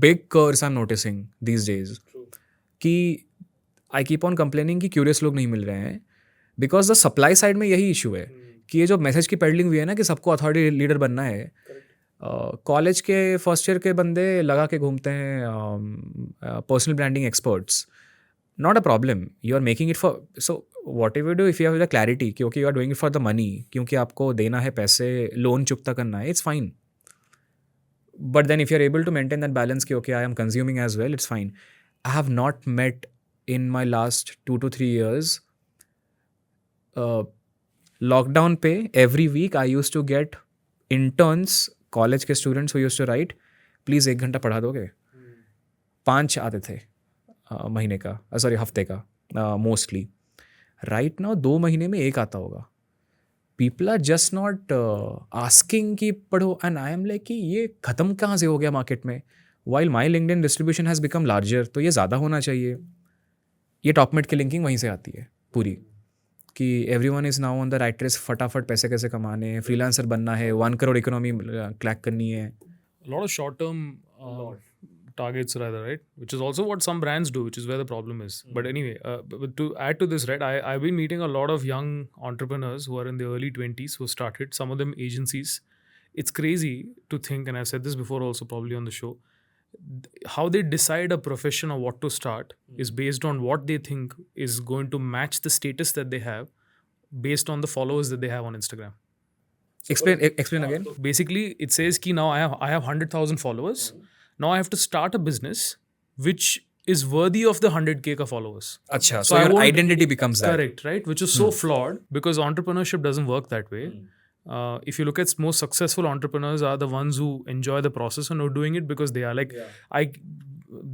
big curse I'm noticing these days. कि I keep on complaining कि curious लोग नहीं मिल रहे हैं, because the supply side में यही issue है कि ये जो मैसेज की पेडलिंग हुई है ना कि सबको अथॉरिटी लीडर बनना है. कॉलेज के फर्स्ट ईयर के बंदे लगा के घूमते हैं personal branding experts. Not a problem. You are making it for, so whatever you do, if you have the clarity कि okay you are doing it for the money, क्योंकि आपको देना है पैसे, लोन चुकता करना है, it's fine. But then if you are able to maintain that balance कि okay I am consuming as well, it's fine. I have not met in my last 2 to 3 years lockdown पे every week I use to get interns, college के students who use to write, please 1 घंटा पढ़ा दोगे? 5 आते थे महीने का, sorry हफ्ते का मोस्टली। राइट नाउ 2 महीने में एक आता होगा। People are just not asking कि पढ़ो, एंड आई एम लाइक कि ये ख़त्म कहाँ से हो गया मार्केट में? While my LinkedIn distribution has become larger, तो ये ज़्यादा होना चाहिए। ये टॉप मिड की लिंकिंग वहीं से आती है पूरी, कि everyone is now on the right race, फटाफट पैसे कैसे कमाने हैं, फ्रीलांसर बनना है, 1 करोड़ इकोनॉमी क्लैक करनी है। A lot of short term targets rather, right, which is also what some brands do, which is where the problem is. But anyway, but to add to this, right, I've been meeting a lot of young entrepreneurs who are in their early 20s who started, some of them agencies. It's crazy to think, and I've said this before also probably on the show, how they decide a profession or what to start is based on what they think is going to match the status that they have based on the followers that they have on Instagram. Explain again. Basically, it says ki now I have 100,000 followers. Now I have to start a business which is worthy of the 100K ka followers. Acha, So so I your won't- identity becomes that. Correct, right? Which is so flawed because entrepreneurship doesn't work that way. If you look at most successful entrepreneurs are the ones who enjoy the process and are doing it because they are like,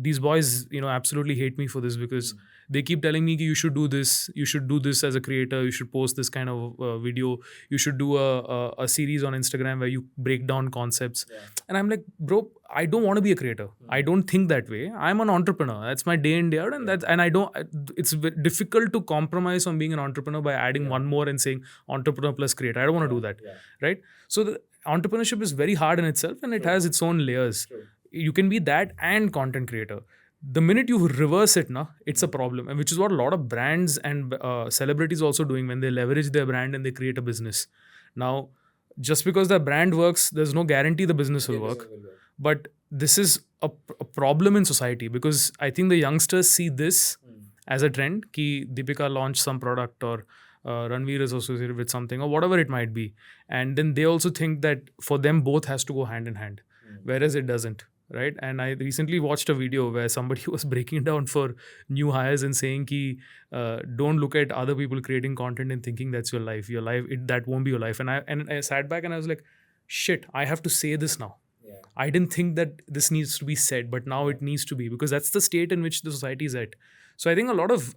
these boys, absolutely hate me for this because they keep telling me ki you should do this as a creator, you should post this kind of video, you should do a series on Instagram where you break down concepts. And I'm like, bro, I don't want to be a creator. I don't think that way. I'm an entrepreneur. That's my day in, day out. And I don't, it's difficult to compromise on being an entrepreneur by adding one more and saying entrepreneur plus creator. I don't want to do that. Right? So the entrepreneurship is very hard in itself and it has its own layers. You can be that and content creator. The minute you reverse it, it's a problem, and which is what a lot of brands and celebrities also doing when they leverage their brand and they create a business. Now, just because the brand works, there's no guarantee the business will work. But this is a problem in society because I think the youngsters see this as a trend. Ki Deepika launched some product or Ranveer is associated with something or whatever it might be, and then they also think that for them both has to go hand in hand, whereas it doesn't. Right. And I recently watched a video where somebody was breaking down for new hires and saying ki don't look at other people creating content and thinking that's your life. Your life, that won't be your life. And I sat back and I was like, shit, I have to say this now. I didn't think that this needs to be said, but now it needs to be because that's the state in which the society is at. So I think a lot of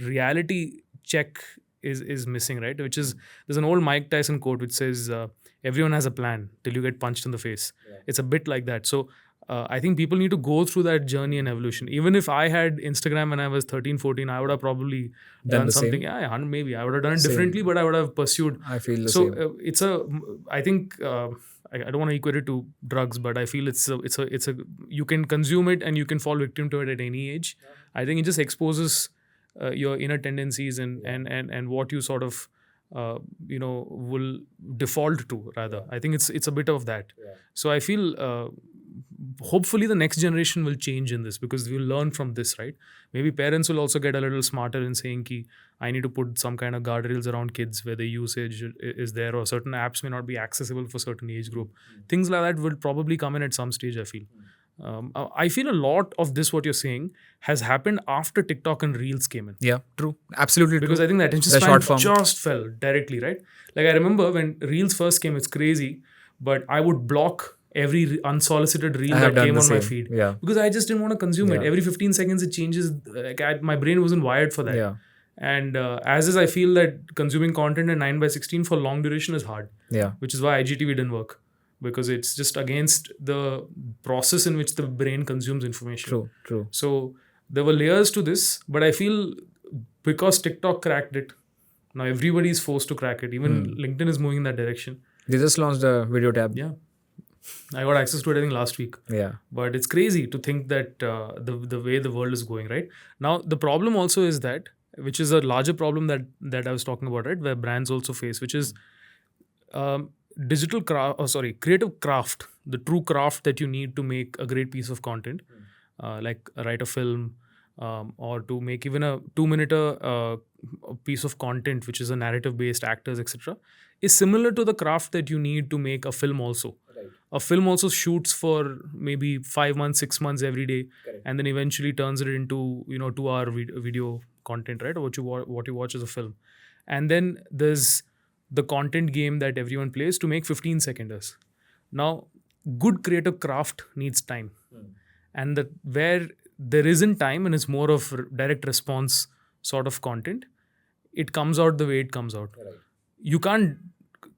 reality check is missing, right? Which is, there's an old Mike Tyson quote which says, everyone has a plan till you get punched in the face. It's a bit like that. So I think people need to go through that journey and evolution. Even if I had Instagram when I was 13, 14, I would have probably done something. Same. Yeah, maybe I would have done it differently, but I would have pursued. I feel the same. It's I think, I don't want to equate it to drugs, but I feel it's a, you can consume it and you can fall victim to it at any age. I think it just exposes your inner tendencies and what you sort of, will default to rather. I think it's a bit of that. So I feel, hopefully the next generation will change in this because we'll learn from this, right? Maybe parents will also get a little smarter in saying ki I need to put some kind of guardrails around kids where the usage is there or certain apps may not be accessible for certain age group. Things like that will probably come in at some stage, I feel. I feel a lot of this, what you're saying, has happened after TikTok and Reels came in. Yeah, true. Absolutely Because true. I think the attention span just fell directly, right? Like I remember when Reels first came, it's crazy, but I would block every unsolicited reel that came on my feed. Yeah. Because I just didn't want to consume it. Every 15 seconds it changes. Like my brain wasn't wired for that. Yeah. And as is, I feel that consuming content in 9:16 for long duration is hard. Yeah. Which is why IGTV didn't work. Because it's just against the process in which the brain consumes information. True. So there were layers to this, but I feel because TikTok cracked it, now everybody is forced to crack it. Even LinkedIn is moving in that direction. They just launched a video tab. Yeah. I got access to it, I think, last week. Yeah. But it's crazy to think that the way the world is going, right? Now, the problem also is that, which is a larger problem that I was talking about, right? Where brands also face, which is creative craft, the true craft that you need to make a great piece of content, like write a film or to make even a 2-minute piece of content, which is a narrative-based actors, etc., is similar to the craft that you need to make a film also. Right. A film also shoots for maybe 5 months, 6 months every day. Correct. And then eventually turns it into 2-hour video content, right? What you watch as a film. And then there's the content game that everyone plays to make 15 seconders. Now, good creative craft needs time. And that where there isn't time and it's more of direct response sort of content, it comes out the way it comes out. You can't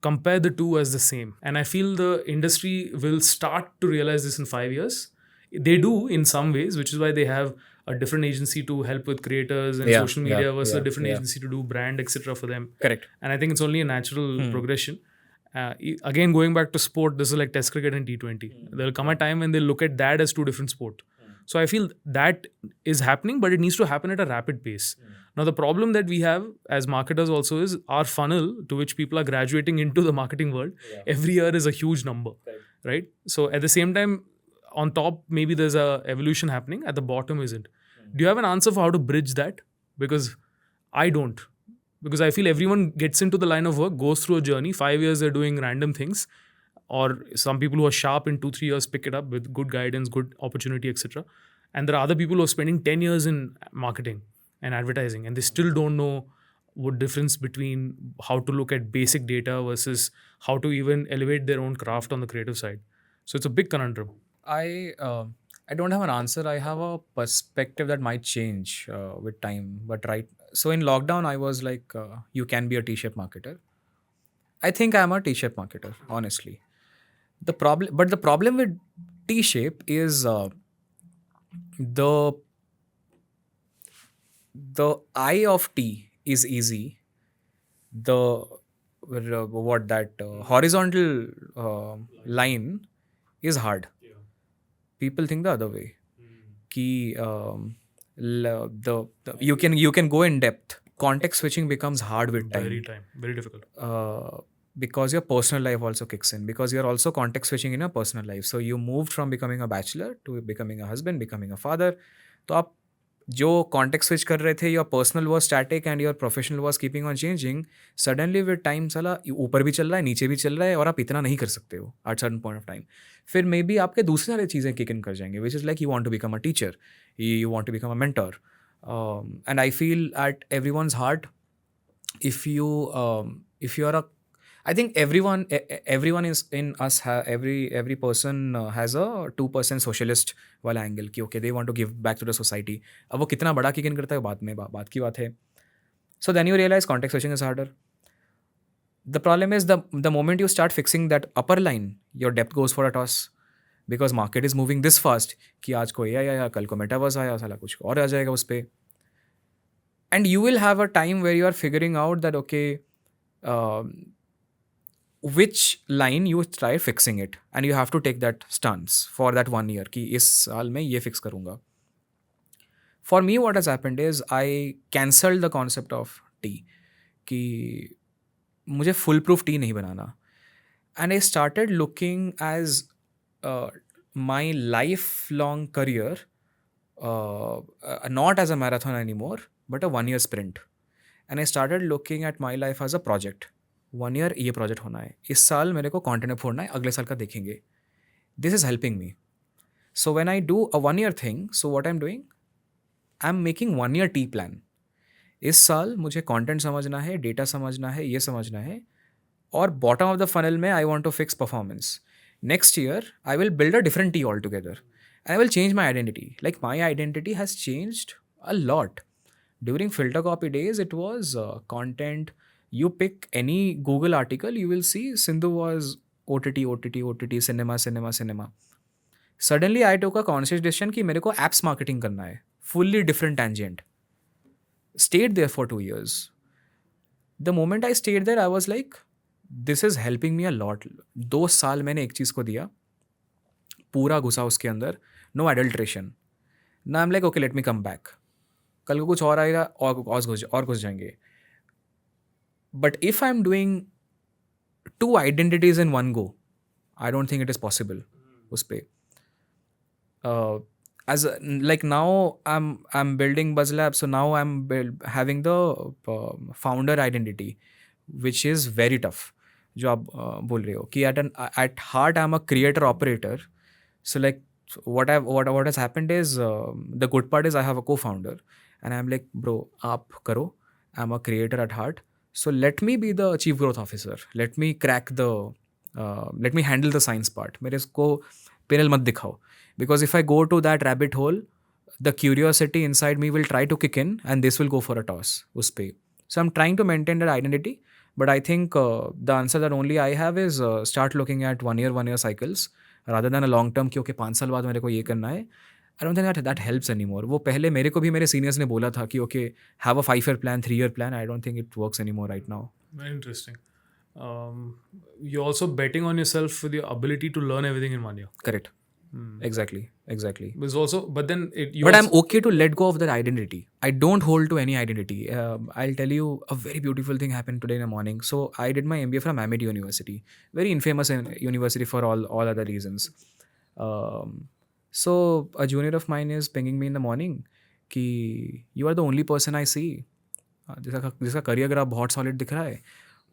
compare the two as the same. And I feel the industry will start to realize this in 5 years. They do in some ways, which is why they have a different agency to help with creators and social media versus a different agency to do brand, etc. for them. Correct. And I think it's only a natural progression. Again, going back to sport, this is like Test cricket and T20. There'll come a time when they'll look at that as two different sports. So I feel that is happening, but it needs to happen at a rapid pace. Now, the problem that we have as marketers also is our funnel to which people are graduating into the marketing world every year is a huge number, right? So at the same time, on top, maybe there's a evolution happening. At the bottom, isn't. Do you have an answer for how to bridge that? Because I don't. Because I feel everyone gets into the line of work, goes through a journey. 5 years they're doing random things, or some people who are sharp in 2-3 years pick it up with good guidance, good opportunity, etc. And there are other people who are spending 10 years in marketing and advertising, and they still don't know what difference between how to look at basic data versus how to even elevate their own craft on the creative side. So it's a big conundrum. I don't have an answer. I have a perspective that might change with time. But so in lockdown, I was like, you can be a T-shaped marketer. I think I'm a T-shaped marketer, honestly. The problem with T-shape is the I of T is easy. The horizontal line is hard. People think the other way. Ki, you can go in depth. Context switching becomes hard with time. Very difficult. Because your personal life also kicks in. Because you're also context switching in your personal life. So you moved from becoming a bachelor to becoming a husband, becoming a father. तो आप जो context switch कर रहे थे, your personal was static and your professional was keeping on changing. Suddenly with time साला ऊपर भी चल रहा है, नीचे भी चल रहा है, और आप इतना नहीं कर सकते हो at certain point of time. फिर मे बी आपके दूसरी सारी चीज़ें kick in कर जाएंगे, which is like you want to become a teacher, you want to become a mentor. And I feel at everyone's heart, if you are a, I think everyone is in us. Every person has a 2% socialist वाला angle कि okay, they want to give back to the society. अब वो कितना बड़ा kick in करता है बात की बात है. So then you realize context switching is harder. The problem is the moment you start fixing that upper line, your depth goes for a toss. Because market is moving this fast कि आज को AI आया, कल को metaverse आया, साला कुछ और आ जाएगा उस पे. And you will have a time where you are figuring out that okay, which line you try fixing it, and you have to take that stance for that 1 year कि इस साल में ये fix करूँगा. For me, what has happened is I cancelled the concept of tea कि मुझे full proof tea नहीं बनाना. And I started looking as my lifelong career not as a marathon anymore, but a 1 year sprint. And I started looking at my life as a project. 1 year ये project होना है, इस साल मेरे को content फोड़ना है, अगले साल का देखेंगे. This is helping me. So when I do a 1 year thing, so what I'm doing, I'm making 1 year T plan. इस साल मुझे content समझना है, data समझना है, ये समझना है, और bottom of the funnel में I want to fix performance. Next year, I will build a different T altogether. And I will change my identity. Like my identity has changed a lot. During filter copy days, it was content. You pick any Google article, you will see Sindhu was OTT, cinema. Suddenly, I took a conscious decision कि मेरे को apps marketing करना है. Fully different tangent. Stayed there for 2 years. The moment I stayed there, I was like, this is helping me a lot. 2 साल मैंने एक चीज़ को दिया, पूरा घुसा उसके अंदर, no adulteration. Now I'm like, okay, let me come back. कल को कुछ और आएगा और घुस जाएंगे. But if I'm doing 2 identities in one go, I don't think it is possible. उस पे as like now I'm building Buzzlab, so now I'm having the founder identity, which is very tough. जो आप बोल रहे हो कि at heart I'm a creator operator. So like what has happened is the good part is I have a co-founder and I'm like, bro, आप करो, I'm a creator at heart, So let me be the chief growth officer. Let me let me handle the science part. मेरे को panel मत दिखाओ. Because if I go to that rabbit hole, the curiosity inside me will try to kick in and this will go for a toss उस पे. So I'm trying to maintain that identity. But I think the answer that only I have is start looking at 1 year cycles rather than a long term कि okay 5 साल बाद मेरे को ये करना है. I don't think that helps anymore. वो पहले मेरे को भी मेरे सीनियर्स ने बोला था कि okay have a 5 year plan, 3 year plan. I don't think it works anymore right now. Very interesting. You're also betting on yourself with your ability to learn everything in 1 year. Correct. Exactly. But also, but then but I'm okay to let go of that identity. I don't hold to any identity. I'll tell you a very beautiful thing happened today in the morning. So I did my MBA from Amity University, very infamous university for all other reasons. So a junior of mine is pinging me in the morning कि you are the only person I see जिसका career graph बहुत solid दिख रहा है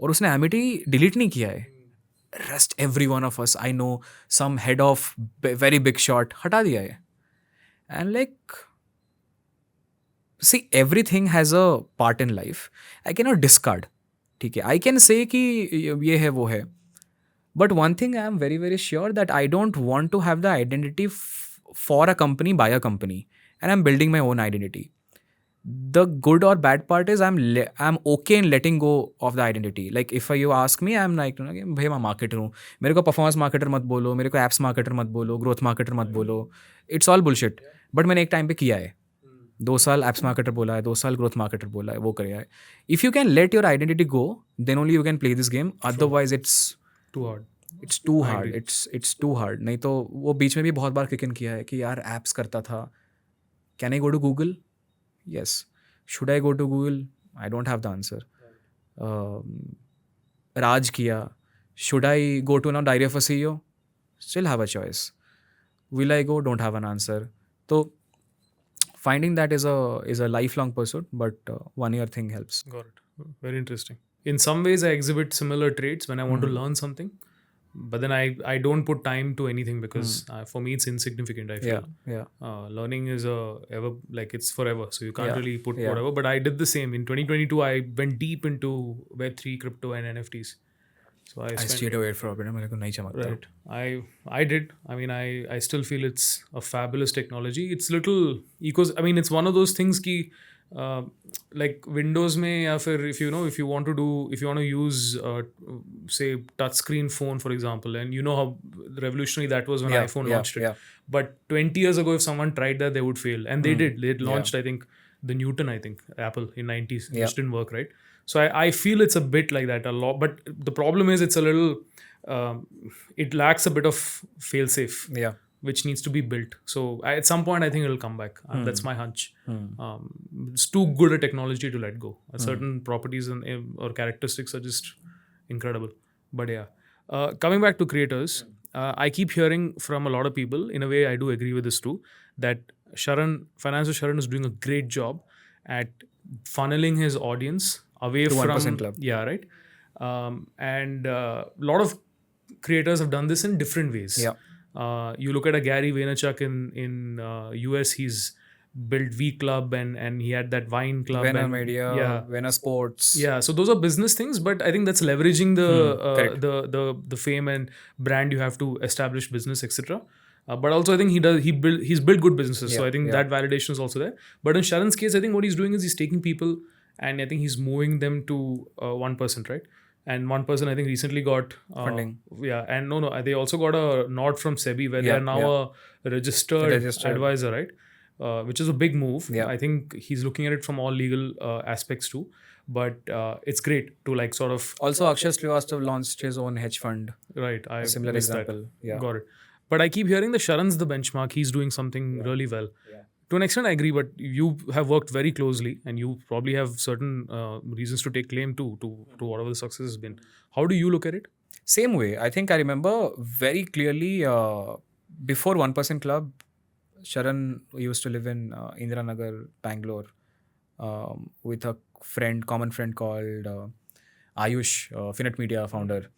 और उसने Amity delete नहीं किया है. Rest every one of us, I know some head of very big shot हटा दिया है. And like, see, everything has a part in life. I cannot discard. ठीक है, I can say कि ये है वो है. But one thing I am very very sure that I don't want to have the identity for a company by a company, and I'm building my own identity. The good or bad part is I'm okay in letting go of the identity. Like if you ask me, I'm like भाई मैं marketer हूँ, मेरे को performance marketer मत बोलो, मेरे को apps marketer मत बोलो, growth marketer मत बोलो. It's all bullshit. But मैंने एक टाइम पे किया है. 2 साल apps marketer बोला है, 2 साल growth marketer बोला है, वो किया है. If you can let your identity go, then only you can play this game. Otherwise it's too hard. It's too hard. It's too hard. नहीं तो वो बीच में भी बहुत बार किक इन किया है कि यार apps करता था. Can I go to Google? Yes. Should I go to Google? I don't have the answer. Raj kiya. Should I go to now Diary of a CEO? Still have a choice. Will I go? Don't have an answer. So finding that is a lifelong pursuit, but 1 year thing helps. Got it. Very interesting. In some ways, I exhibit similar traits when I want to learn something. But then I don't put time to anything because for me it's insignificant. I feel learning is it's forever, so you can't really put whatever. But I did the same in 2022. I went deep into Web3, crypto, and NFTs. So I stayed away for a bit. मेरे को नहीं चमकता. Right. I did. I mean, I still feel it's a fabulous technology. It's little it's one of those things ki like Windows में या फिर if you want to use say touch screen phone for example, and you know how revolutionary that was when iPhone launched it. But 20 years ago if someone tried that they would fail, and they did. They launched I think the Newton, Apple in 90s, which didn't work, right? So I feel it's a bit like that a lot, but the problem is it's a little it lacks a bit of fail safe, which needs to be built. So at some point I think it'll come back. That's my hunch. It's too good a technology to let go. Certain properties or characteristics are just incredible. But coming back to creators, I keep hearing from a lot of people, in a way I do agree with this too, that Financial Sharan is doing a great job at funneling his audience away to from 1% Club. Yeah, right. And a lot of creators have done this in different ways. You look at a Gary Vaynerchuk in US, he's built V Club and he had that Vine Club. Vayner Media, Vayner Sports. Yeah, so those are business things, but I think that's leveraging the fame and brand you have to establish business, etc. But also I think he's built good businesses. So I think that validation is also there. But in Sharan's case, I think what he's doing is he's taking people and I think he's moving them to 1%, right? And 1% I think recently got funding. Yeah, and no, they also got a nod from SEBI where they are now a registered advisor, right? Which is a big move. I think he's looking at it from all legal aspects too. But it's great to like sort of... Also, Akshay Srivastava launched his own hedge fund. Right. A similar example. Yeah. Got it. But I keep hearing that Sharan's the benchmark. He's doing something really well. To an extent, I agree, but you have worked very closely and you probably have certain reasons to take claim to whatever the success has been. How do you look at it? Same way. I think I remember very clearly before 1% Club, Sharan used to live in Indiranagar, Bangalore, with a common friend called Ayush, Finnet Media founder.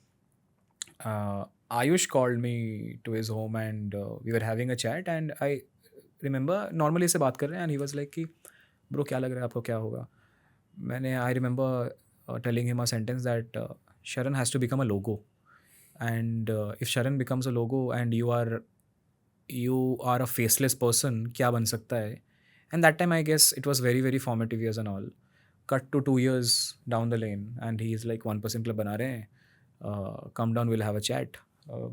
Ayush called me to his home and we were having a chat, and I remember normally से बात कर रहे हैं and he was like कि bro क्या लग रहा है आपको क्या होगा. I remember telling him a sentence that Sharan has to become a logo, and if Sharan becomes a logo and you are a faceless person, क्या बन सकता है? And that time I guess it was very very formative years and all. Cut to 2 years down the lane, and he's like 1% club बना रहे हैं. Come down, we'll have a chat.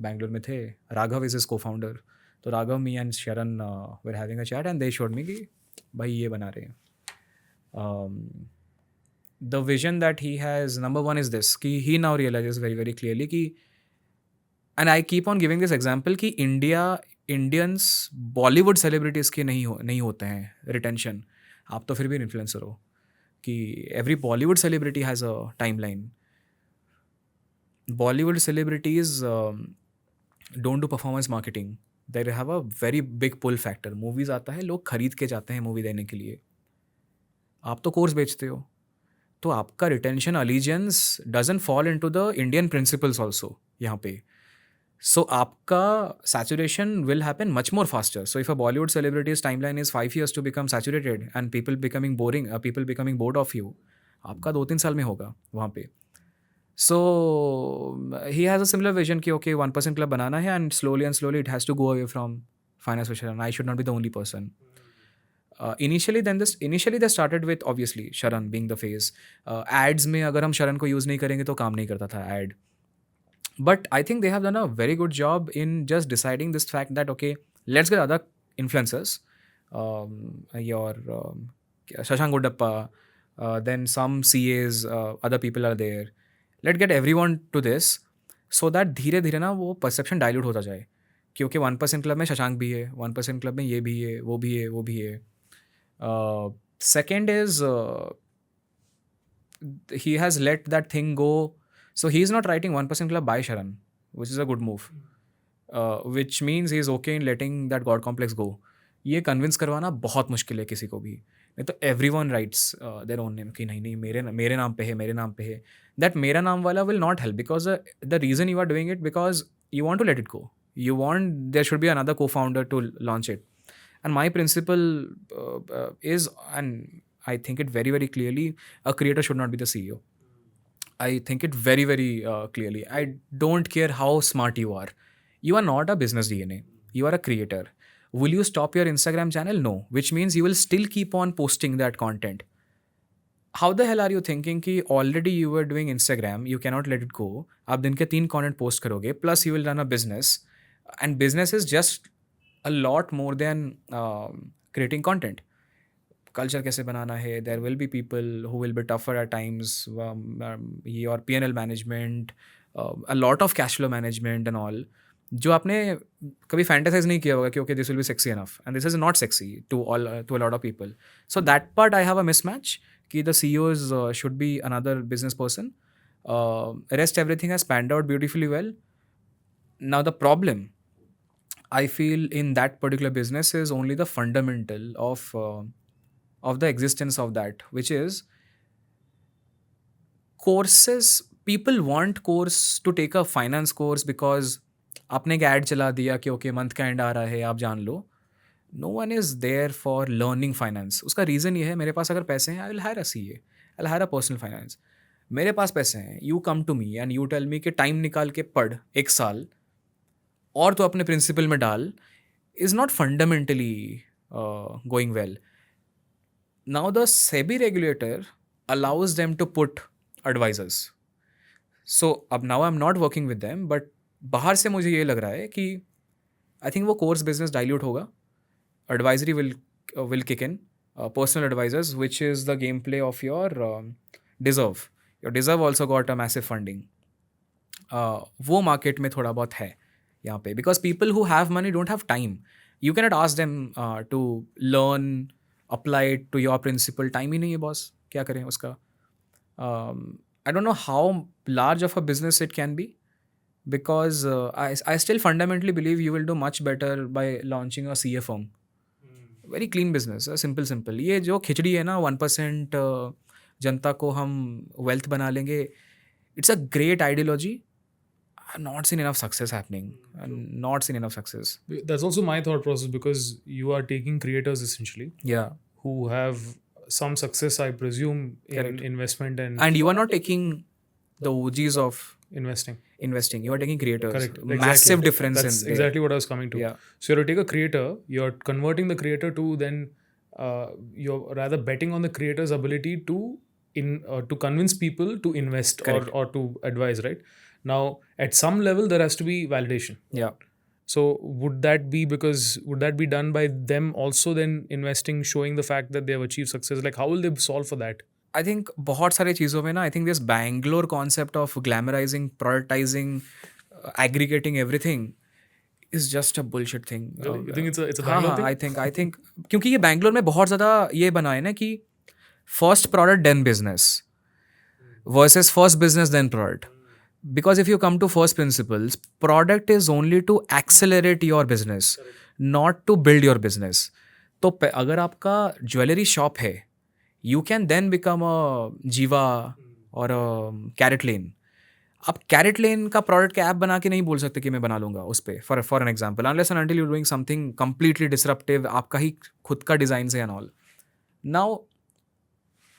Bangalore में थे. Raghav is his co-founder. तो Raghav, me and Sharan were having a chat, and they showed me कि भाई ये बना रहे हैं. The vision that he has, number one is this, कि he now realizes very very clearly कि, and I keep on giving this example कि Indians Bollywood celebrities के नहीं होते हैं रिटेंशन. आप तो फिर भी इन्फ्लुएंसर हो कि every Bollywood celebrity has a timeline. Bollywood celebrities don't do performance marketing. There have a very big pull factor. Movies आता है, लोग खरीद के जाते हैं मूवी देने के लिए. आप तो कोर्स बेचते हो, तो आपका retention allegiance doesn't fall into the Indian principles also यहाँ पे. So आपका saturation will happen much more faster. So if a Bollywood celebrity's timeline is 5 years to become saturated and people becoming boring, people becoming bored of you, आपका 2-3 साल में होगा वहाँ पे. So he has a similar vision कि okay 1% club बनाना है, and slowly it has to go away from finance with Sharan. I should not be the only person. Initially they started with obviously Sharan being the face. Ads में अगर हम Sharan को use नहीं करेंगे तो काम नहीं करता था ad. But I think they have done a very good job in just deciding this fact that okay, let's get other influencers, your Shashank Godappa, then some CAs, other people are there. Let's get everyone to this so that धीरे धीरे ना वो perception dilute होता जाए क्योंकि 1% club में शशांक भी है, 1% क्लब में ये भी है, वो भी है, वो भी है. Second is he has let that thing go. So he's not writing 1% club by Sharan, which is a good move. Which means he's okay in letting that God complex go. ये कन्विंस करवाना बहुत मुश्किल है किसी को भी. नहीं तो everyone writes their own name कि नहीं मेरे नाम पे है. That मेरा नाम वाला will not help because the reason you are doing it because you want to let it go. You want there should be another co-founder to launch it. And my principle is, and I think it very very clearly, a creator should not be the CEO. I think it very, very clearly. I don't care how smart you are. You are not a business DNA. You are a creator. Will you stop your Instagram channel? No. Which means you will still keep on posting that content. How the hell are you thinking कि already you were doing Instagram, you cannot let it go. आप दिन के 3 content post करोगे, plus you will run a business. And business is just a lot more than creating content. Culture कैसे बनाना है, there will be people who will be tougher at times, your P&L management, a lot of cash flow management and all, जो आपने कभी fantasize नहीं किया होगा कि okay this will be sexy enough, and this is not sexy to a lot of people. So that part I have a mismatch कि the CEOs should be another business person. Rest everything has panned out beautifully well. Now the problem I feel in that particular business is only the fundamental of the existence of that, which is courses. People want course to take a finance course because आपने एक ad चला दिया कि okay month का end आ रहा है, आप जान लो. No one is there for learning finance. उसका reason ये है, मेरे पास अगर पैसे हैं I will hire a CA, I'll hire a personal finance. मेरे पास पैसे हैं, you come to me and you tell me कि time निकाल के पढ़ 1 साल और तो अपने principle में डाल, is not fundamentally going well. Now the SEBI regulator allows them to put advisors. So अब now I'm not working with them, but बाहर से मुझे ये लग रहा है कि I think वो course business dilute होगा. Advisory will kick in. Personal advisors, which is the gameplay of your Deserve. Your Deserve also got a massive funding. वो market में थोड़ा बहुत है यहाँ पे because people who have money don't have time. You cannot ask them to learn, apply it to your principle. Time ही नहीं है boss. क्या करें उसका? I don't know how large of a business it can be because I still fundamentally believe you will do much better by launching a CA firm. Very clean business, simple. ये जो खिचड़ी है ना 1% जनता को हम wealth बना लेंगे, it's a great ideology. I've not seen enough success happening. Not seen enough success. That's also my thought process because you are taking creators essentially. Yeah. Who have some success, I presume, in Correct. investment and And you are not taking the OGs of investing. investing. You are taking creators. Correct. Massive Exactly. difference That's in there. exactly what I was coming to. Yeah. So you're to take a creator, you're converting the creator to then you're rather betting on the creator's ability to convince people to invest Correct. or to advise, right? Now, at some level, there has to be validation. Yeah. So would that be done by them also then investing, showing the fact that they have achieved success? Like, how will they solve for that? I think बहुत सारे चीज़ों में ना I think this Bangalore concept of glamorising productising aggregating everything is just a bullshit thing Really? You think it's a हाँ Bangalore हाँ thing? I think क्योंकि ये बैंगलोर में बहुत ज़्यादा ये बना है ना कि first product then business versus first business then product, because if you come to first principles, product is only to accelerate your business, not to build your business. तो अगर आपका ज्वेलरी शॉप है, you can then become a जीवा और carat लेन. आप carat लेन का product का app बना के नहीं बोल सकते कि मैं बना लूंगा उस पर for an example, unless and until you doing something completely disruptive, आपका ही खुद का डिज़ाइन से एंड ऑल. नाउ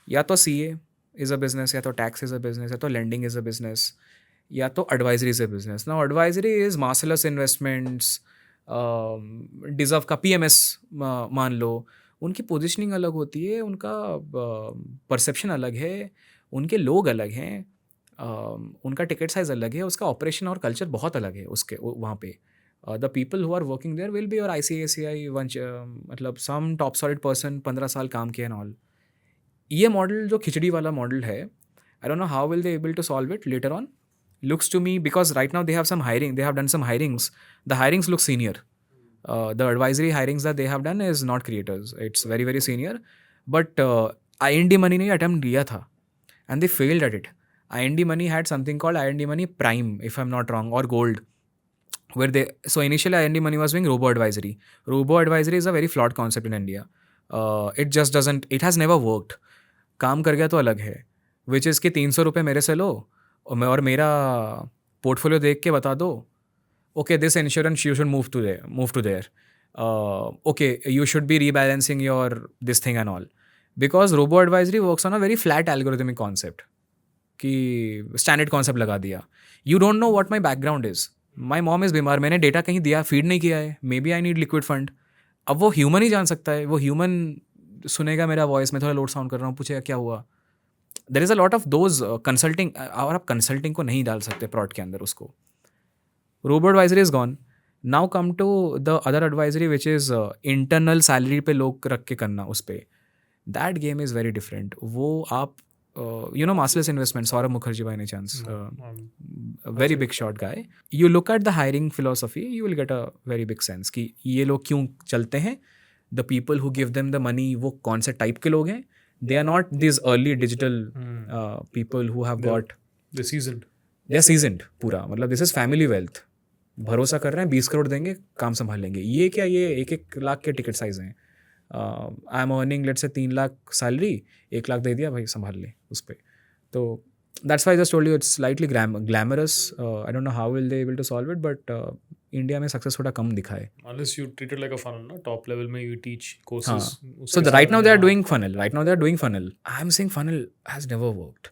या तो सी इज़ अ बिजनेस, या तो टैक्स इज़ अ बिजनेस, या तो लेंडिंग इज़ अ बिजनेस, या तो advisory is a business. Now advisory is मार्सलस investments, deserve का पीएमएस मान लो. उनकी पोजीशनिंग अलग होती है, उनका परसेप्शन अलग है, उनके लोग अलग हैं, उनका टिकट साइज़ अलग है, उसका ऑपरेशन और कल्चर बहुत अलग है उसके वहाँ पे. The people who are working there will be और ICICI वंच, मतलब सम टॉप सॉलिड पर्सन 15 साल काम किया एंड ऑल. ये मॉडल जो खिचड़ी वाला मॉडल है, I don't know how will they able to solve it later on. Looks to me, because right now they have some hiring, they have done some hirings, the hirings look senior. The advisory hirings that they have done is not creators, it's very very senior. But IND money ने attempt दिया था and they failed at it. IND money had something called IND money prime, if I'm not wrong, or gold, where they, so initially IND money was doing robo advisory. Robo advisory is a very flawed concept in India. It just doesn't, it has never worked. काम कर गया तो अलग है, which is कि 300 रुपये मेरे से लो और मेरा पोर्टफोलियो देख के बता दो, okay this insurance you should move to there, okay you should be rebalancing your this thing and all, because robo advisory works on a very flat algorithmic concept कि स्टैंडर्ड कॉन्सेप्ट लगा दिया. You don't know what my background is, my mom is बीमार, मैंने data कहीं दिया, feed नहीं किया है, maybe I need liquid fund. अब वो ह्यूमन ही जान सकता है, वो ह्यूमन सुनेगा मेरा वॉइस, में थोड़ा लोड साउंड कर रहा हूँ, पूछेगा क्या हुआ. There is a lot of those consulting, और आप कंसल्टिंग को नहीं डाल सकते प्रोडक्ट के अंदर उसको. Robo advisory is gone. Now come to the other advisory which is internal salary पे लोग रख के करना उस पर. That game is very different. वो आप you know Marcellus Investment, Saurabh Mukherjee by any chance, a very big shot guy. You look at the hiring philosophy, you will get a very big sense कि ये लोग क्यों चलते हैं. The people who give them the money वो कौन से type के लोग हैं. They are not these early digital people who have got, They're seasoned. they are seasoned पूरा, मतलब this is family wealth. भरोसा कर रहे हैं 20 करोड़ देंगे काम संभाल लेंगे. ये क्या, ये 1-1 लाख के टिकट साइज हैं. I am earning let's say 3 lakh salary, 1 lakh दे दिया भाई संभाल ले उस पर. तो that's why just told you it's slightly glamorous. I don't know how will they able to solve it, but India में सक्सेस थोड़ा कम दिखा है. Unless you treat it like a funnel, ना top level में you teach courses. So right now they are doing funnel. Right now they are doing funnel. I am saying funnel has never worked.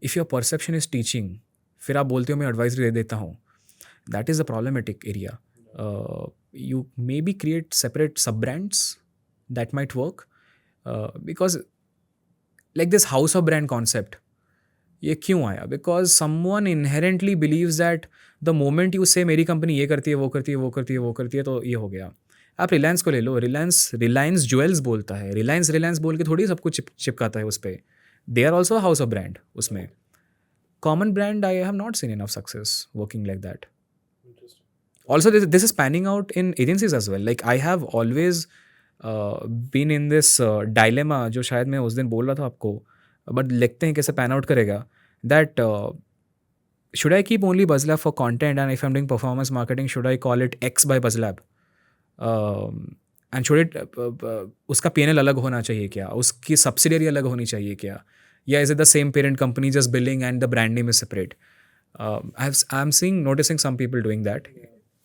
If your perception is teaching, फिर आप बोलते हो मैं advisory दे देता हूँ, that is the problematic area. You maybe create separate sub brands that might work, because like this house of brand concept, ये क्यों आया? Because someone inherently believes that the moment you say मेरी company ये करती है, वो करती है, वो करती है, वो करती है, तो ये हो गया. आप रिलायंस को ले लो, रिलायंस ज्वेल्स बोलता है, रिलायंस बोल के थोड़ी सब कुछ चिपकाता है उस पर. They are also house of brand. उसमें common brand I have not seen enough success working like that. Also this is panning out in agencies as well. Like I have always been in this dilemma, जो शायद मैं उस दिन बोल रहा था आपको, बट देखते हैं कैसे पैन आउट करेगा. That should I keep only Buzzlab for content, and if I'm doing performance marketing, should I call it X by Buzzlab? And should it उसका P&L अलग होना चाहिए क्या, उसकी सब्सिडियरी अलग होनी चाहिए क्या, या is it the same parent company just billing and the brand name is separate? I'm noticing some people doing that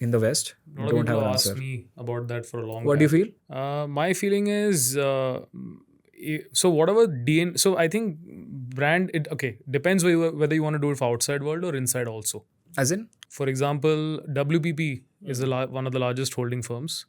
in the West. A lot of Don't have people an ask answer. me about that for a long time. What do you feel? My feeling is So whatever DNA, so I think brand, it okay, depends whether you want to do it for outside world or inside also. As in? For example, WPP is one of the largest holding firms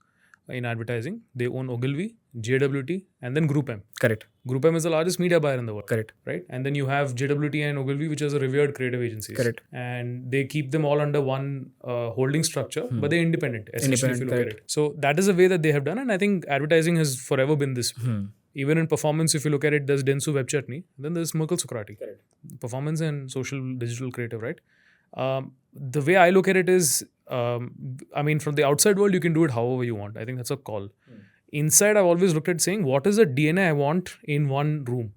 in advertising. They own Ogilvy, JWT, and then Group M. Correct. Group M is the largest media buyer in the world. Correct. Right? And then you have JWT and Ogilvy, which is a revered creative agencies. Correct. And they keep them all under one holding structure, but they're independent, essentially, if you look at it. So that is the way that they have done. And I think advertising has forever been this. Even in performance, if you look at it, there's Densu Web Chutney, then there's Mukul Sokrati. Performance and social digital creative, right? The way I look at it is, I mean, from the outside world, you can do it however you want. I think that's a call. Inside, I've always looked at saying, what is the DNA I want in one room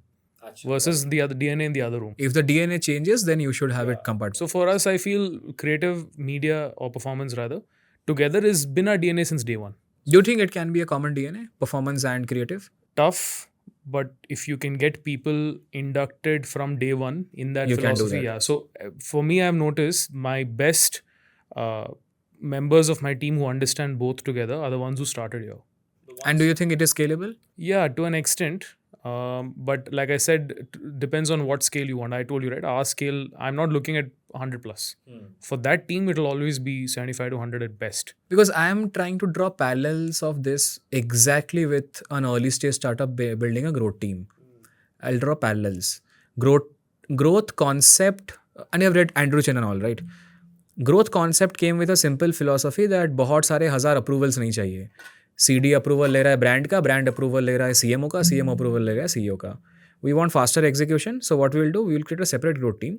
versus the other DNA in the other room. If the DNA changes, then you should have it compartmentalized. So for us, I feel creative media or performance rather, together has been our DNA since day one. Do you think it can be a common DNA, performance and creative? Tough, but if you can get people inducted from day one in that You can do philosophy, that. yeah. So for me, I've noticed my best members of my team who understand both together are the ones who started here. And do you think it is scalable? Yeah, to an extent. But like I said, it depends on what scale you want. I told you, right? Our scale, I'm not looking at 100 plus. For that team, it'll always be 75 to 100 at best. Because I am trying to draw parallels of this exactly with an early stage startup building a growth team. I'll draw parallels. Growth concept, and you have read Andrew Chen and all, right? Growth concept came with a simple philosophy that बहुत सारे हजार approvals नहीं चाहिए. CD approval ले रहा है brand approval ले रहा है CMO का, CMO अप्रूवल ले रहा है CEO का. We want faster execution, so what we will do, we will create a separate growth team.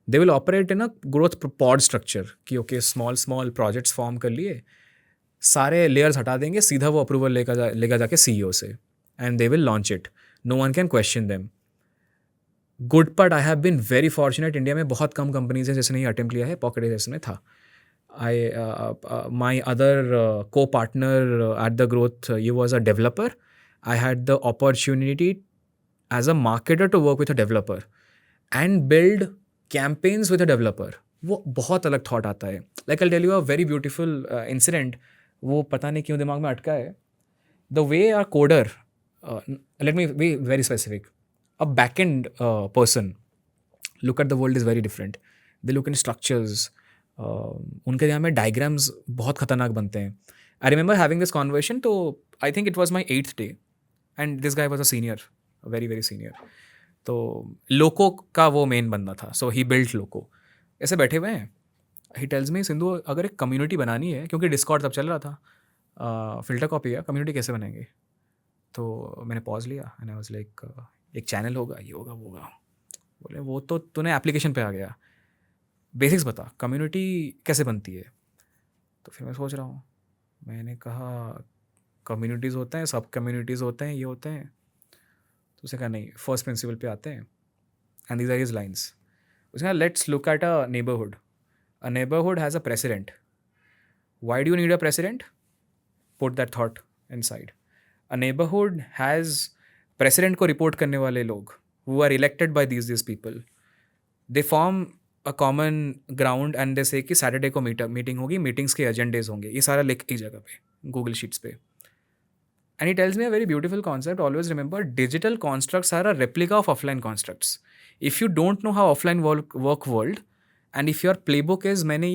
They will operate in a growth pod structure कि okay small projects form कर लिए, सारे layers हटा देंगे, सीधा वो अप्रूवल लेगा जाके CEO से, and they will launch it. No one can question them. Good part, I have been very fortunate. India में बहुत कम कंपनीज हैं जिसने ये अटेम्प्ट लिया है. पॉकेट एज में था. My other co-partner at the growth, he was a developer. I had the opportunity as a marketer to work with a developer and build campaigns with a developer. वो बहुत अलग thought आता है. Like I'll tell you a very beautiful incident. वो पता नहीं क्यों दिमाग में अटका है. The way a coder, let me be very specific. A backend person look at the world is very different. They look in structures. उनके यहाँ में डायग्राम्स बहुत खतरनाक बनते हैं. I remember having this conversation, तो I think it was my 8th day and this guy was a senior, very very senior. तो लोको का वो मेन बंदा था, सो ही बिल्ट लोको. ऐसे बैठे हुए हैं, ही टेल्स मी, सिंधु अगर एक कम्युनिटी बनानी है, क्योंकि डिस्कॉर्ड तब चल रहा था, फिल्टर कॉपी है, कम्युनिटी कैसे बनेंगे. तो मैंने पॉज लिया एंड आई वाज लाइक, एक चैनल होगा, ये होगा, वो होगा. बोले वो तो तूने एप्लीकेशन पे आ गया, बेसिक्स बता, कम्युनिटी कैसे बनती है. तो फिर मैं सोच रहा हूँ, मैंने कहा कम्युनिटीज़ होते हैं, सब कम्युनिटीज़ होते हैं, ये होते हैं. तो उसने कहा नहीं, फर्स्ट प्रिंसिपल पे आते हैं, and these are his lines. उसने कहा let's look at a neighbourhood. A neighbourhood has a president. Why do you need a president? Put that thought inside. A neighbourhood has president को report करने वाले लोग who are elected by these people. They form a common ground and they say कि Saturday को meeting होगी, meetings के एजेंडेज होंगे, ये सारा लिख एक जगह पे गूगल शीट्स पे. And he tells me a very beautiful concept. Always remember, digital constructs are a replica of offline constructs. If you don't know how offline work world, and if your playbook is मैंने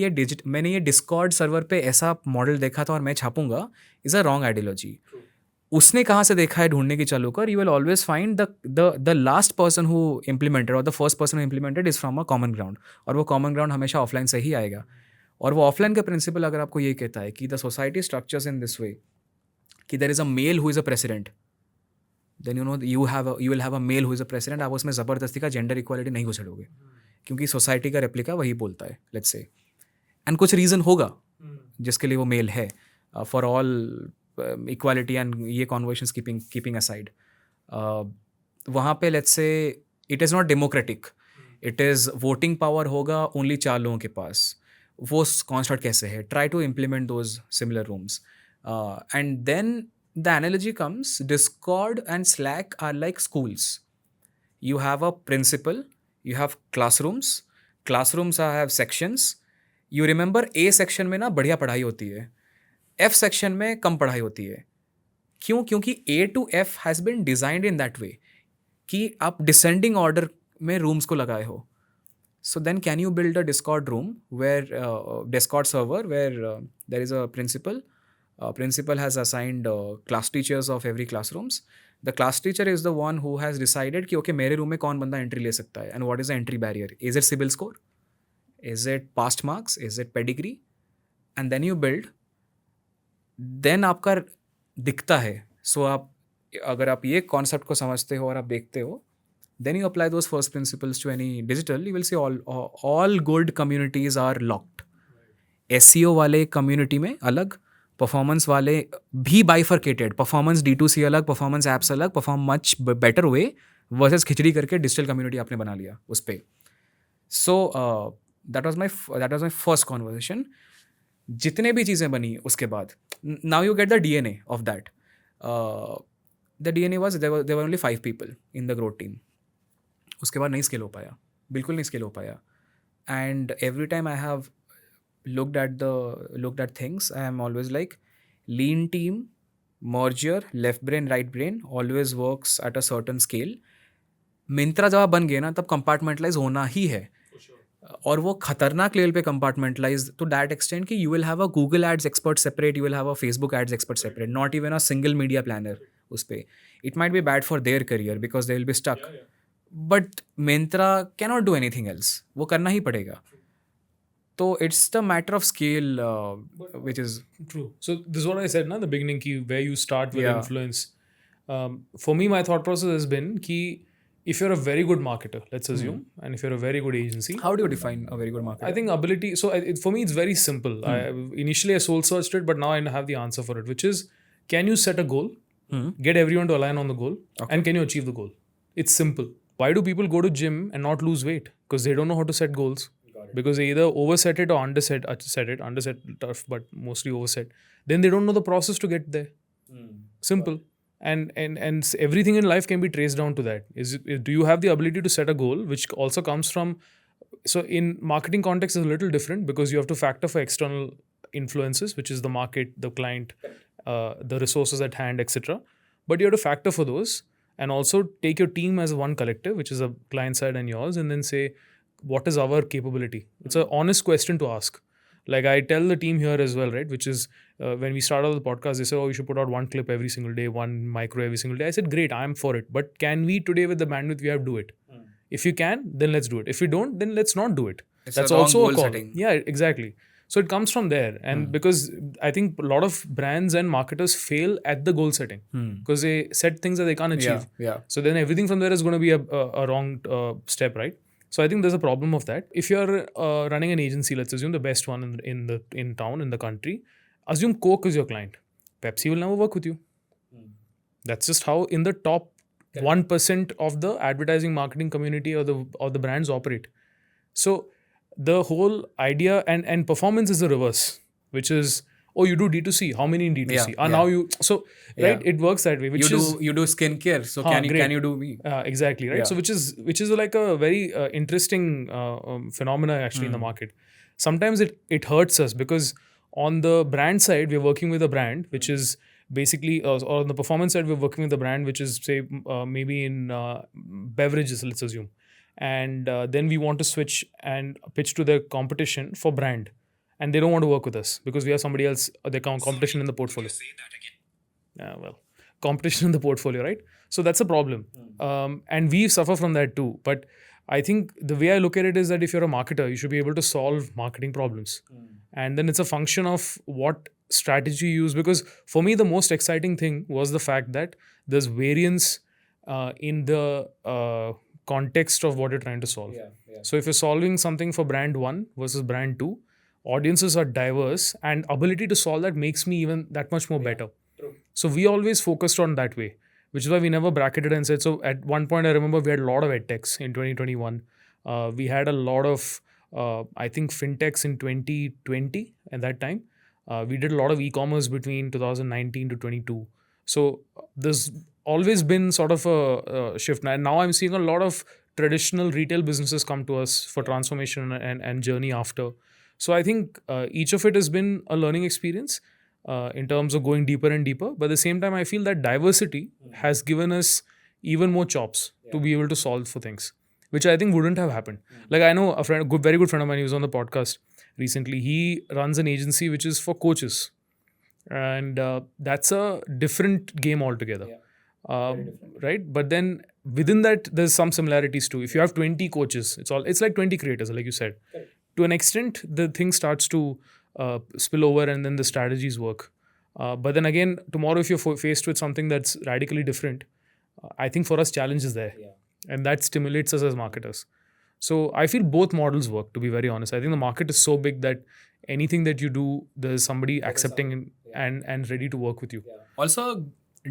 ये Discord server पे ऐसा model देखा था और मैं छापूंगा, is a wrong ideology. उसने कहाँ से देखा है ढूंढने की चालू कर. You will always find the last person who implemented और the first person who implemented is from a common ground. और वो कॉमन ग्राउंड हमेशा ऑफलाइन से ही आएगा. और वो ऑफलाइन का प्रिंसिपल अगर आपको ये कहता है कि the society structures in this way, कि there is a male who is a president, then you know you will have a male who is a president. आप उसमें ज़बरदस्ती का जेंडर इक्वालिटी नहीं घुसेड़ोगे, क्योंकि सोसाइटी का रेप्लिका वही बोलता है, लेट्स से. एंड कुछ रीज़न होगा जिसके लिए वो मेल है, फॉर ऑल इक्वालिटी एंड ये कॉन्वर्सेशंस कीपिंग असाइड. वहाँ पे let's say it is not democratic, it is voting power होगा ओनली 4 लोगों के पास. वो कॉन्स्ट्रक्ट कैसे है? Try to implement those similar rooms. And then the analogy comes, Discord and Slack are like schools. You have a principal, you have classrooms have sections. You remember A section में ना बढ़िया पढ़ाई होती है, F section में कम पढ़ाई होती है. क्यों? क्योंकि A to F has been designed in that way कि आप डिसेंडिंग ऑर्डर में रूम्स को लगाए हो. So then can you build a Discord room where Discord server where there is a principal. Principal has assigned class teachers of every classrooms. The class teacher is the one who has decided कि okay मेरे room में कौन बंदा entry ले सकता है, and what is the entry barrier? Is it CIBIL score? Is it past marks? Is it pedigree? And then you build. Then आपका दिखता है. So आप अगर आप ये कॉन्सेप्ट को समझते हो और आप देखते हो, then you apply those first principles to any digital, you will see all good communities are locked. SEO वाले कम्युनिटी में अलग, परफॉर्मेंस वाले भी बाइफर्केटेड, परफॉर्मेंस D2C अलग, परफॉर्मेंस एप्स अलग, perform much better way versus खिचड़ी करके डिजिटल कम्युनिटी आपने बना लिया उस पर. So that was my first conversation. जितने भी चीज़ें बनी उसके बाद, now you get the DNA of that. The DNA was there were only 5 people in the growth team. उसके बाद नहीं स्केल हो पाया, बिल्कुल नहीं स्केल हो पाया. And every time I have looked at things, I am always like, lean team, merger, left brain, right brain always works at a certain scale. Myntra जब आप बन गए ना, तब कंपार्टमेंटलाइज होना ही है. और वो खतरनाक लेवल पे कंपार्टमेंटलाइज टू दैट एक्सटेंट कि you will have a Google ads expert separate, you will have a Facebook ads expert separate, not even a single media planner उस पर. It might be bad for their career because they will be stuck. But Myntra cannot do anything else, वो करना ही पड़ेगा. So it's the matter of scale, which is true. So this is what I said na the beginning ki where you start with influence. For me, my thought process has been ki if you're a very good marketer, let's assume, and if you're a very good agency, how do you define a very good marketer? I think ability. So for me, it's very simple. Initially I soul searched it, but now I have the answer for it, which is, can you set a goal, get everyone to align on the goal, and can you achieve the goal? It's simple. Why do people go to gym and not lose weight? Because they don't know how to set goals. Because they either overset it or underset it. Underset tough, but mostly overset. Then they don't know the process to get there. Simple. And everything in life can be traced down to that. Do you have the ability to set a goal, which also comes from... So in marketing context is a little different because you have to factor for external influences, which is the market, the client, the resources at hand, etc. But you have to factor for those and also take your team as one collective, which is a client side and yours, and then say, what is our capability? It's an honest question to ask. Like I tell the team here as well, right? Which is when we started the podcast, they said, oh, you should put out one clip every single day, one micro every single day. I said, great, I'm for it. But can we today with the bandwidth we have do it? If you can, then let's do it. If you don't, then let's not do it. That's also a call. Setting. Yeah, exactly. So it comes from there. And because I think a lot of brands and marketers fail at the goal setting because they set things that they can't achieve. Yeah. So then everything from there is going to be a wrong step, right? So I think there's a problem of that. If you're running an agency, let's assume the best one in town, in the country, assume Coke is your client. Pepsi will never work with you. That's just how in the top 1% of the advertising marketing community or the brands operate. So the whole idea and performance is the reverse, which is, oh, you do D2C. How many in D2C? Now you... So, right, it works that way. You do skincare. So can you do me? Exactly, right? So which is like a very interesting phenomena actually in the market. Sometimes it hurts us because on the brand side, we're working with a brand, which is basically, or on the performance side, we're working with a brand, which is, say, maybe in beverages, let's assume. And then we want to switch and pitch to the competition for brand. And they don't want to work with us because we have somebody else, they count competition in the portfolio. Say that again. Yeah, well, competition in the portfolio, right? So that's a problem. And we suffer from that too. But I think the way I look at it is that if you're a marketer, you should be able to solve marketing problems. And then it's a function of what strategy you use. Because for me, the most exciting thing was the fact that there's variance in the context of what you're trying to solve. So if you're solving something for brand 1 versus brand 2, audiences are diverse and ability to solve that makes me even that much more better. True. So we always focused on that way, which is why we never bracketed and said, so at one point I remember we had a lot of edtechs in 2021. We had a lot of, I think, Fintechs in 2020 at that time. We did a lot of e-commerce between 2019 to 22. So there's always been sort of a shift. And now I'm seeing a lot of traditional retail businesses come to us for transformation and journey after. So I think each of it has been a learning experience. in terms of going deeper and deeper. But at the same time, I feel that diversity has given us even more chops to be able to solve for things, which I think wouldn't have happened. Like I know a friend, very good friend of mine, he was on the podcast recently. He runs an agency which is for coaches, and that's a different game altogether. Right, but then within that there's some similarities too. If you have 20 coaches, it's like 20 creators, like you said. To an extent the thing starts to spill over, and then the strategies work. But then again, tomorrow if you're faced with something that's radically different, I think for us challenge is there, and that stimulates us as marketers. So I feel both models work, to be very honest. I think the market is so big that anything that you do, there's somebody accepting and ready to work with you. Also,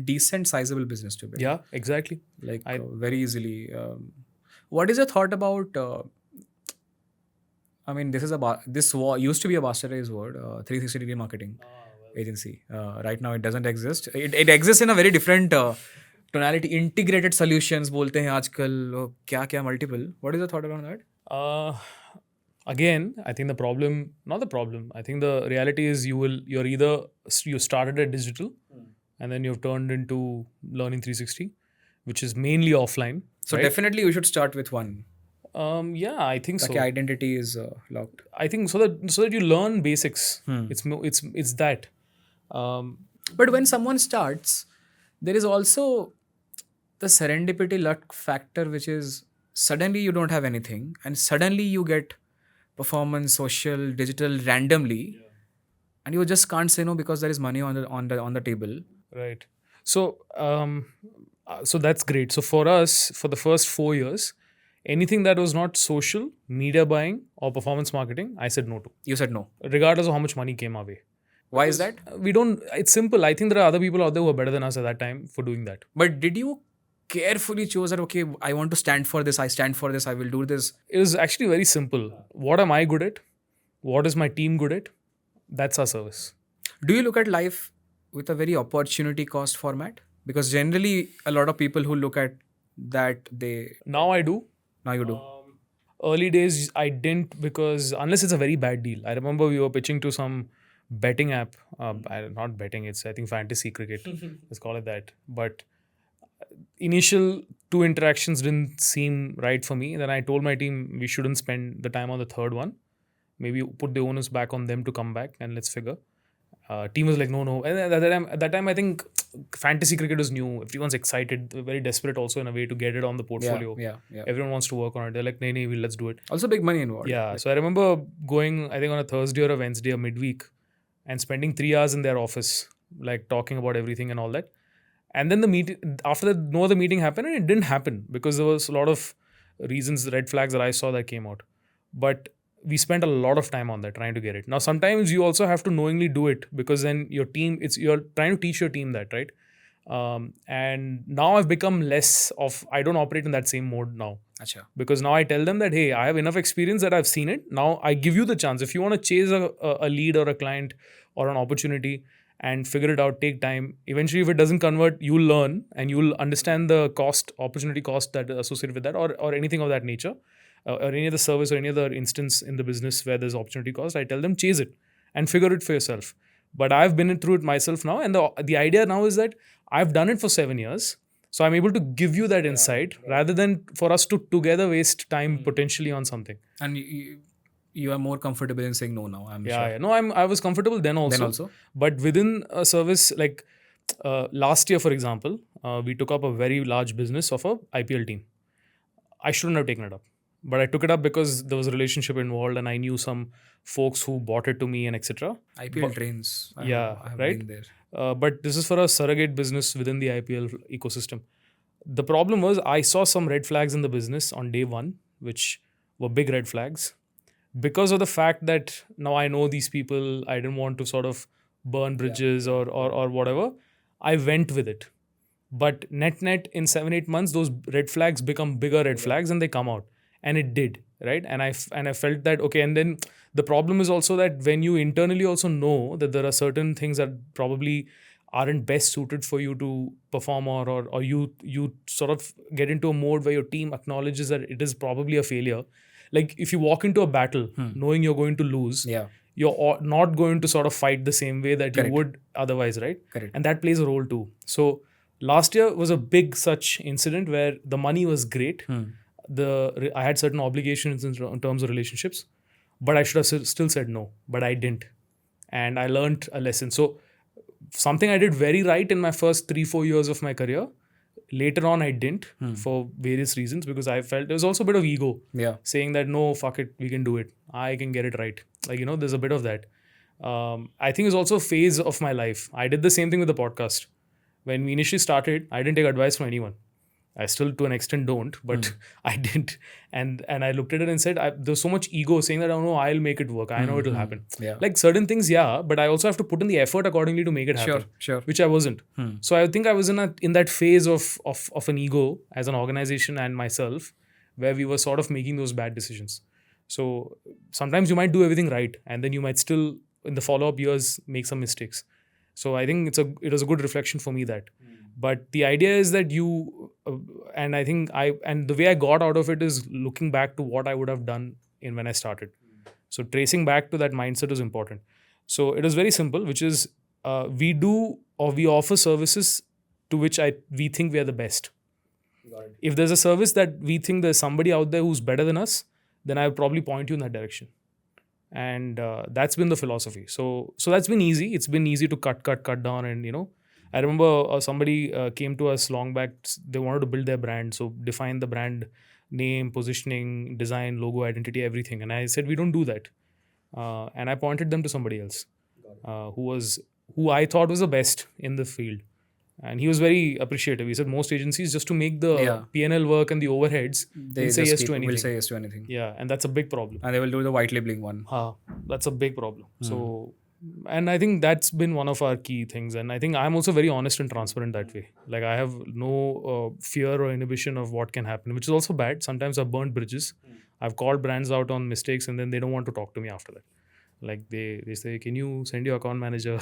decent sizable business to build. Yeah, exactly. Like very easily. What is your thought about? I mean, this used to be a bastardized word. 360-degree marketing agency. Right now, it doesn't exist. It exists in a very different tonality. Integrated solutions बोलते हैं आजकल. क्या multiple. What is your thought around that? Again, I think not the problem. I think the reality is you started at digital, and then you've turned into learning 360, which is mainly offline. So right? Definitely we should start with one. Yeah, I think so. Identity is locked. I think so that you learn basics. It's that. But when someone starts, there is also the serendipity luck factor, which is suddenly you don't have anything, and suddenly you get performance, social, digital randomly, and you just can't say no because there is money on the table. Right. So so that's great. So for us, for the first 4 years, anything that was not social, media buying, or performance marketing, I said no to. You said no, regardless of how much money came our way. Why is that? We don't. It's simple. I think there are other people out there who are better than us at that time for doing that. But did you carefully choose that, okay, I want to stand for this, I stand for this, I will do this? It was actually very simple. What am I good at? What is my team good at? That's our service. Do you look at life with a very opportunity cost format? Because generally a lot of people who look at that, Now I do. Now you do. Early days I didn't, because unless it's a very bad deal. I remember we were pitching to some betting app. Not betting, it's I think fantasy cricket. Let's call it that. But initial 2 interactions didn't seem right for me. Then I told my team we shouldn't spend the time on the third one. Maybe put the onus back on them to come back and let's figure. Team was like, no. And at that time, I think fantasy cricket was new. Everyone's excited, very desperate also in a way to get it on the portfolio. Yeah. Everyone wants to work on it. They're like, nee, let's do it. Also big money involved. Yeah. So I remember going, I think on a Thursday or a Wednesday or midweek, and spending 3 hours in their office, like talking about everything and all that. And then the meeting, after that, no other meeting happened, and it didn't happen because there was a lot of reasons, red flags that I saw that came out. But we spent a lot of time on that, trying to get it. Now, sometimes you also have to knowingly do it, because then your team, you're trying to teach your team that, right? And now I've become less of, I don't operate in that same mode now. Achha. Because now I tell them that, hey, I have enough experience that I've seen it. Now I give you the chance. If you want to chase a lead or a client or an opportunity and figure it out, take time. Eventually, if it doesn't convert, you'll learn and you'll understand the opportunity cost that is associated with that, or anything of that nature, or any other service or any other instance in the business where there's opportunity cost. I tell them, chase it and figure it for yourself. But I've been through it myself now. And the idea now is that I've done it for 7 years. So I'm able to give you that insight rather than for us to together waste time potentially on something. And you are more comfortable in saying no now, I'm sure. Yeah. No, I was comfortable then also. But within a service, like last year, for example, we took up a very large business of a IPL team. I shouldn't have taken it up. But I took it up because there was a relationship involved and I knew some folks who bought it to me and etc. IPL trains. I have right? Been there. But this is for a surrogate business within the IPL ecosystem. The problem was I saw some red flags in the business on day one, which were big red flags. Because of the fact that now I know these people, I didn't want to sort of burn bridges or whatever. I went with it. But net in 7-8 months, those red flags become bigger red flags and they come out. And it did, right? And I felt that, okay, and then the problem is also that when you internally also know that there are certain things that probably aren't best suited for you to perform, or you sort of get into a mode where your team acknowledges that it is probably a failure. Like if you walk into a battle knowing you're going to lose, you're not going to sort of fight the same way that Correct. you would otherwise, right? Correct. And that plays a role too. So last year was a big such incident where the money was great. I had certain obligations in terms of relationships, but I should have still said no, but I didn't. And I learned a lesson. So something I did very right in my first 3-4 years of my career, later on I didn't for various reasons, because I felt there was also a bit of ego saying that no, fuck it, we can do it, I can get it right. Like, there's a bit of that. I think it's also a phase of my life. I did the same thing with the podcast. When we initially started, I didn't take advice from anyone. I still to an extent don't, but I didn't. And I looked at it and said, there's so much ego saying that, oh no, I'll make it work, I know it'll happen. Like certain things, but I also have to put in the effort accordingly to make it happen. Sure. Which I wasn't. So I think I was in that phase of an ego as an organization and myself, where we were sort of making those bad decisions. So sometimes you might do everything right, and then you might still in the follow-up years make some mistakes. So I think it was a good reflection for me that. But the idea is that and I think the way I got out of it is looking back to what I would have done when I started. So tracing back to that mindset is important. So it is very simple, which is we offer services to which we think we are the best. If there's a service that we think there's somebody out there who's better than us, then I would probably point you in that direction. And that's been the philosophy. So that's been easy. It's been easy to cut down. And I remember somebody came to us long back. They wanted to build their brand, so define the brand name, positioning, design, logo, identity, everything. And I said, we don't do that. And I pointed them to somebody else who I thought was the best in the field. And he was very appreciative. He said most agencies, just to make the P&L work and the overheads, will say yes to anything. Yeah, and that's a big problem. And they will do the white labeling one. That's a big problem. So, and I think that's been one of our key things. And I think I'm also very honest and transparent that way. Like I have no fear or inhibition of what can happen, which is also bad. Sometimes I've burnt bridges. I've called brands out on mistakes and then they don't want to talk to me after that. Like they say, can you send your account manager?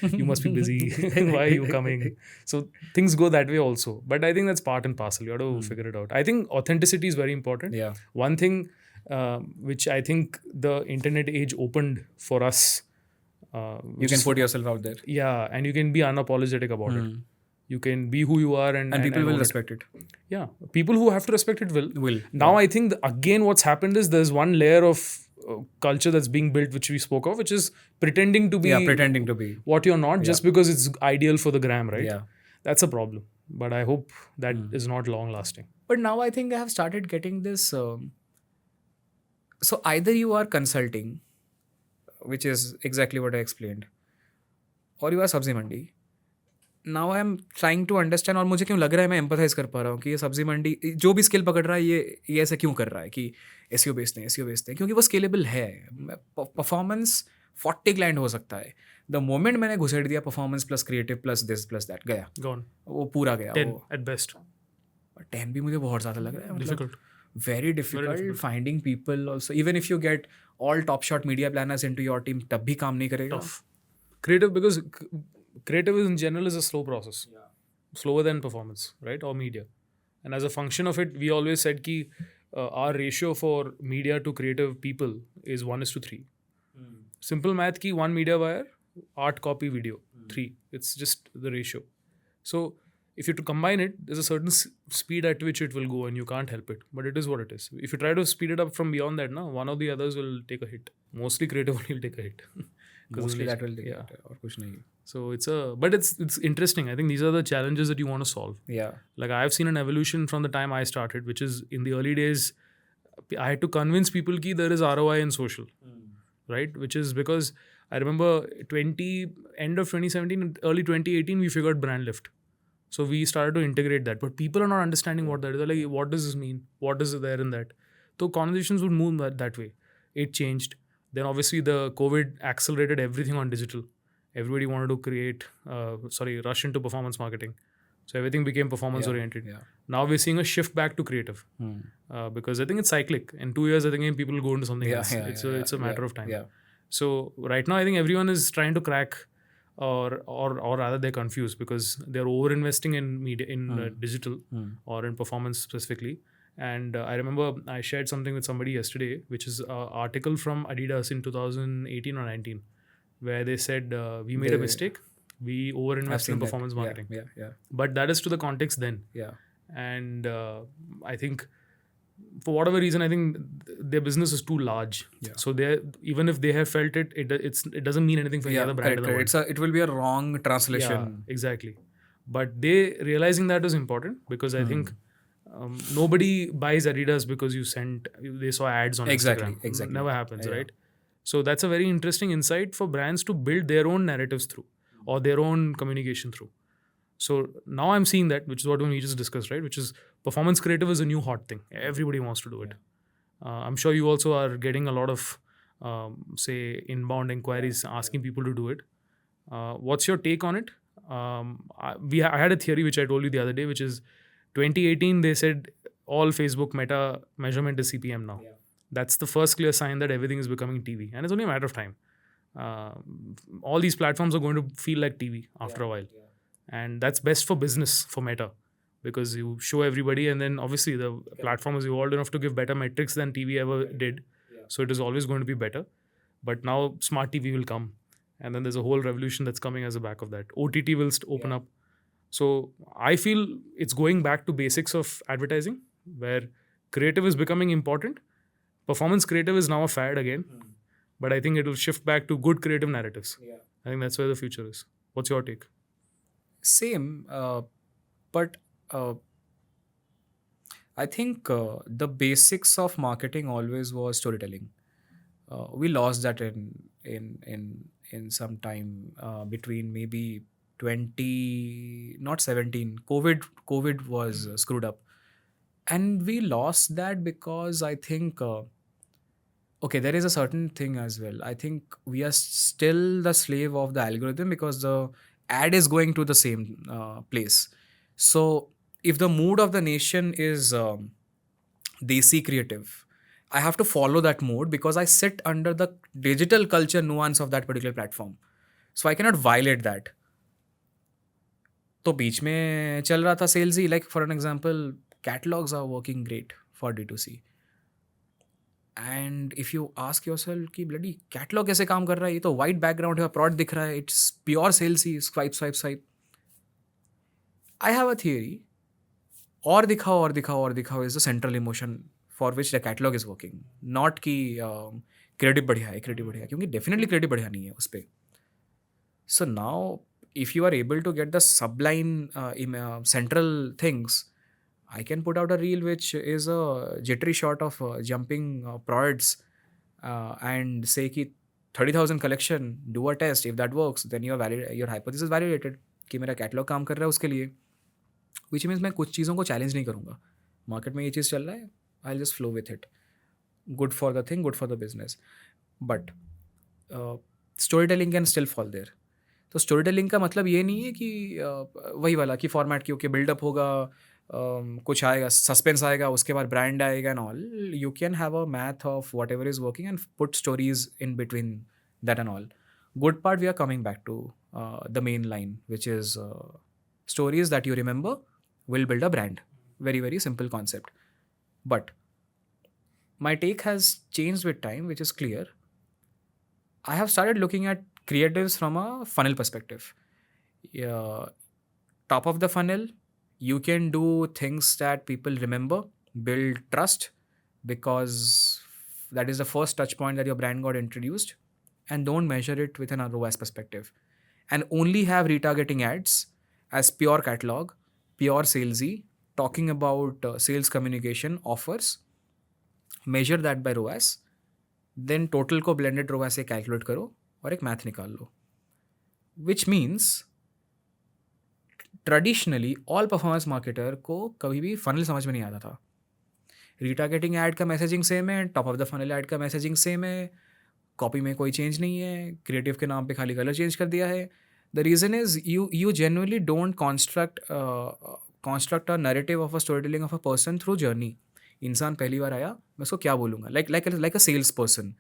You must be busy. Why are you coming? So things go that way also. But I think that's part and parcel. You have to figure it out. I think authenticity is very important. Yeah. One thing which I think the internet age opened for us. You can put yourself out there. Yeah. And you can be unapologetic about it. You can be who you are and people will respect it. Yeah. People who have to respect it will. Now Yeah. I think again what's happened is there's one layer of culture that's being built, which we spoke of, which is pretending to be what you're not, just because it's ideal for the gram, right? Yeah. That's a problem. But I hope that is not long lasting. But now I think I have started getting this. So either you are consulting, which is exactly what I explained, or you are सब्जी मंडी. Now I am trying to understand, और मुझे क्यों लग रहा है मैं empathise कर पा रहा हूँ कि ये सब्जी मंडी जो भी स्किल पकड़ रहा है ये ऐसा क्यों कर रहा है कि एसईओ बेचते हैं क्योंकि वो स्केलेबल है. परफॉर्मेंस 40 क्लाइंट हो सकता है. द मोमेंट मैंने घुसेड़ दिया performance plus creative plus this plus that गया, वो पूरा गया. 10 at best. 10 भी मुझे बहुत ज़्यादा लग रहा है. Difficult. Very difficult finding people also. Even if you get all top shot media planners into your team, तब भी काम नहीं करेगा. Tough. Creative, because creative in general is a slow process. Slower than performance, right? Or media. And as a function of it, we always said ki our ratio for media to creative people is 1:3. Simple math ki 1 media buyer, art copy video, 3. It's just the ratio. So if you to combine it, there's a certain speed at which it will go and you can't help it. But it is what it is. If you try to speed it up from beyond that, one of the others will take a hit. Mostly creative will take a hit. Mostly that will take a hit. Or kuch nahi. So but it's interesting. I think these are the challenges that you want to solve. Yeah. Like I've seen an evolution from the time I started, which is in the early days, I had to convince people ki there is ROI in social, right? Which is because I remember end of 2017, early 2018, we figured brand lift. So we started to integrate that, but people are not understanding what that is. They're like, what does this mean? What is there in that? So conversations would move that way. It changed. Then obviously the COVID accelerated everything on digital. Everybody wanted to rush into performance marketing. So everything became performance oriented. Yeah. Now we're seeing a shift back to creative because I think it's cyclic. In 2 years, I think people will go into something else. It's a matter of time. Yeah. So right now, I think everyone is trying to crack, or rather they're confused because they're over investing in media, in digital or in performance specifically. And I remember I shared something with somebody yesterday, which is an article from Adidas in 2018 or 19, where they said we made a They, mistake, we I've overinvested seen in that. performance Yeah, marketing. yeah, yeah, But that is to the context then. yeah. And I think for whatever reason, I think their business is too large. Yeah. So they, even if they have felt it, it doesn't mean anything for any Yeah, other brand correct, in the world. correct. It will be a wrong Yeah, translation. exactly. But they realizing that is important, because I think nobody buys Adidas because they saw ads on Exactly, Instagram. exactly. Never happens, Yeah. right? So that's a very interesting insight for brands to build their own narratives through, or their own communication through. So now I'm seeing that, which is what we just discussed, right? Which is performance creative is a new hot thing. Everybody wants to do it. I'm sure you also are getting a lot of, say, inbound inquiries asking people to do it. What's your take on it? I had a theory which I told you the other day, which is 2018. They said all Facebook Meta measurement is CPM now. That's the first clear sign that everything is becoming TV, and it's only a matter of time. Uh, all these platforms are going to feel like TV after a while, and that's best for business for Meta, because you show everybody, and then obviously the platform is evolved enough to give better metrics than TV ever did, so it is always going to be better. But now smart TV will come, and then there's a whole revolution that's coming as a back of that. OTT will open up. So I feel it's going back to basics of advertising, where creative is becoming important. Performance creative is now a fad again, but I think it will shift back to good creative narratives. I think that's where the future is. What's your take? Same, but I think the basics of marketing always was storytelling. We lost that in some time between maybe 20, not 17. COVID was screwed up, and we lost that because I think okay, there is a certain thing as well. I think we are still the slave of the algorithm because the ad is going to the same place. So if the mood of the nation is desi creative, I have to follow that mood because I sit under the digital culture nuance of that particular platform. So I cannot violate that. तो बीच में चल रहा था sales he, like for an example, catalogs are working great for D2C. And if you ask yourself कि bloody catalogue कैसे काम कर रहा है, ये तो वाइट बैकग्राउंड है, प्रोडक्ट दिख रहा है, इट्स प्योर सेल्स ही, swipe swipe swipe. I have a theory, और दिखाओ और दिखाओ और दिखाओ is the central emotion for which the catalogue is working. Not कि क्रेडिट बढ़िया है, क्रेडिट बढ़िया है, क्योंकि डेफिनेटली क्रेडिट बढ़िया नहीं है उस पर. So now if you are able to get the subline central things, I can put out a reel which is a jittery shot of jumping prods and say कि 30,000 collection, do a test. If that works, then your hypothesis validated कि मेरा catalogue काम कर रहा है उसके लिए. Which means मैं कुछ चीज़ों को चैलेंज नहीं करूँगा. मार्केट में ये चीज़ चल रहा है, I'll just flow with it. Good for the thing, good for the business. But storytelling can still fall there. तो स्टोरी टेलिंग का मतलब ये नहीं है कि वही वाला कि फॉर्मेट की ओके बिल्डअप होगा, कुछ आएगा, सस्पेंस आएगा, उसके बाद ब्रांड आएगा and all. You can have a math of whatever is working and put stories in between that and all. Good part we are coming back to the main line which is stories that you remember will build a brand. Very, very simple concept. But my take has changed with time, which is clear. I have started looking at creatives from a funnel perspective. Top of the funnel, you can do things that people remember, build trust, because that is the first touch point that your brand got introduced, and don't measure it with an ROAS perspective. And only have retargeting ads as pure catalog, pure salesy, talking about sales communication offers, measure that by ROAS, then total को blended ROAS से calculate करो और एक math निकाल लो. Which means traditionally all performance marketer को कभी भी funnel समझ में नहीं आता था. रीटारगेटिंग ऐड का मैसेजिंग सेम है, top of the funnel add का मैसेजिंग सेम है, कॉपी में कोई चेंज नहीं है, क्रिएटिव के नाम पे खाली कलर चेंज कर दिया है. The reason is you genuinely don't construct a narrative of a story telling of a person through journey. इंसान पहली बार आया, मैं उसको क्या बोलूँगा, like a sales person.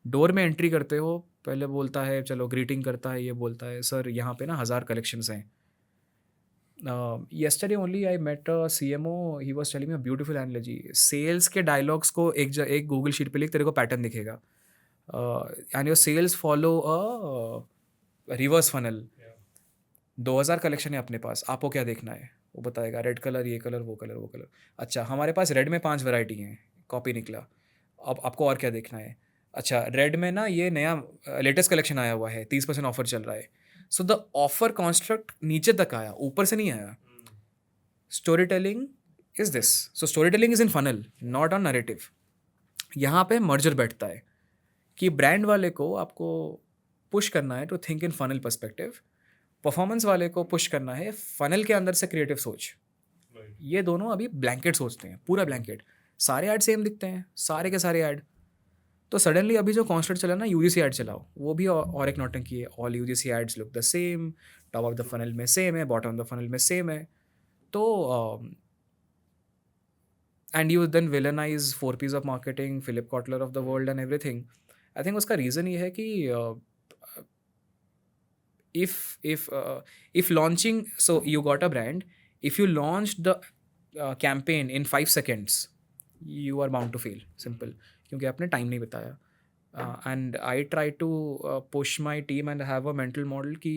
Door में एंट्री करते हो, पहले बोलता है चलो ग्रीटिंग करता है, ये बोलता है सर यहाँ पे ना 1000 कलेक्शंस हैं. Yesterday only I met a CMO. He was telling me a beautiful analogy. Sales के dialogues को एक Google sheet पे लिख, तेरे को pattern दिखेगा. And your sales follow a reverse funnel. 2000 collection है अपने पास, आपको क्या देखना है वो बताएगा. रेड कलर, ये कलर, वो कलर, वो कलर. अच्छा, हमारे पास रेड में 5 वैरायटी हैं, कॉपी निकला. अब आपको और क्या देखना है? अच्छा, रेड में ना ये नया लेटेस्ट कलेक्शन आया हुआ है, 30% ऑफर चल रहा है. सो द ऑफर कॉन्स्ट्रक्ट नीचे तक आया, ऊपर से नहीं आया. Story telling is this. So story telling is in funnel, not on narrative. यहाँ पे मर्जर बैठता है कि ब्रांड वाले को आपको पुश करना है to think in funnel perspective, performance वाले को पुश करना है फनल के अंदर से क्रिएटिव सोच. ये दोनों अभी ब्लैंकेट सोचते हैं, पूरा ब्लैंकेट. सारे ऐड सेम दिखते हैं, सारे के सारे ऐड. तो सडनली अभी जो कॉन्स्टेंट चला ना, यूजीसी ऐड चलाओ, वो भी और एक नौटंकी है. All UGC ads look the same, top of the funnel में सेम है, बॉटम ऑफ द फनल में सेम है. तो and you then villainize 4 Ps of marketing, Philip Kotler of the world and everything. I think उसका reason ये है कि if launching, so you got a brand, if you launch the campaign in 5 seconds, you are bound to fail. Simple. क्योंकि आपने time नहीं बताया. And I try to push my team and have a mental model कि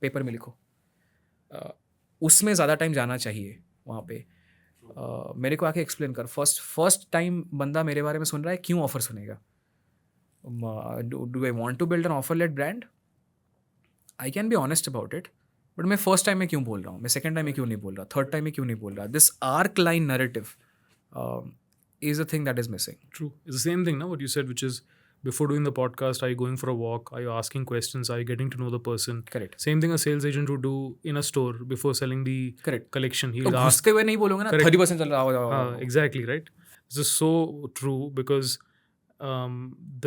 paper में लिखो. उसमें ज़्यादा time जाना चाहिए वहाँ पे. मेरे को आके एक्सप्लेन कर. फर्स्ट टाइम बंदा मेरे बारे में सुन रहा है, क्यों ऑफर सुनेगा? Do I want to build an offer led brand? I can be honest about it, but मैं फर्स्ट टाइम में क्यों बोल रहा हूँ, मैं सेकेंड टाइम में क्यों नहीं बोल रहा, थर्ड टाइम में क्यों नहीं बोल रहा? This arc line narrative is a thing that is missing. True. It's the same thing now, what you said, which is before doing the podcast, are you going for a walk? Are you asking questions? Are you getting to know the person? Correct. Same thing a sales agent would do in a store before selling the Correct. collection. तो He'll घुस ask. के हुए नहीं बोलूँगा ना, 30% चल रहा होगा. Exactly, right? This is so true because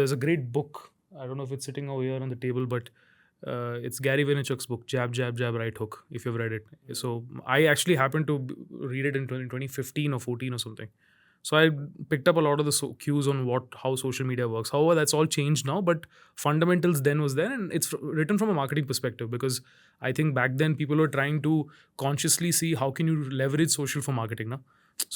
there's a great book. I don't know if it's sitting over here on the table, but it's Gary Vaynerchuk's book, Jab, Jab, Jab, Right Hook, if you've read it. So I actually happened to read it in 2015 or 14 or something. So I picked up a lot of the cues on how social media works. However, that's all changed now, but fundamentals then was there, and it's written from a marketing perspective because I think back then people were trying to consciously see how can you leverage social for marketing now.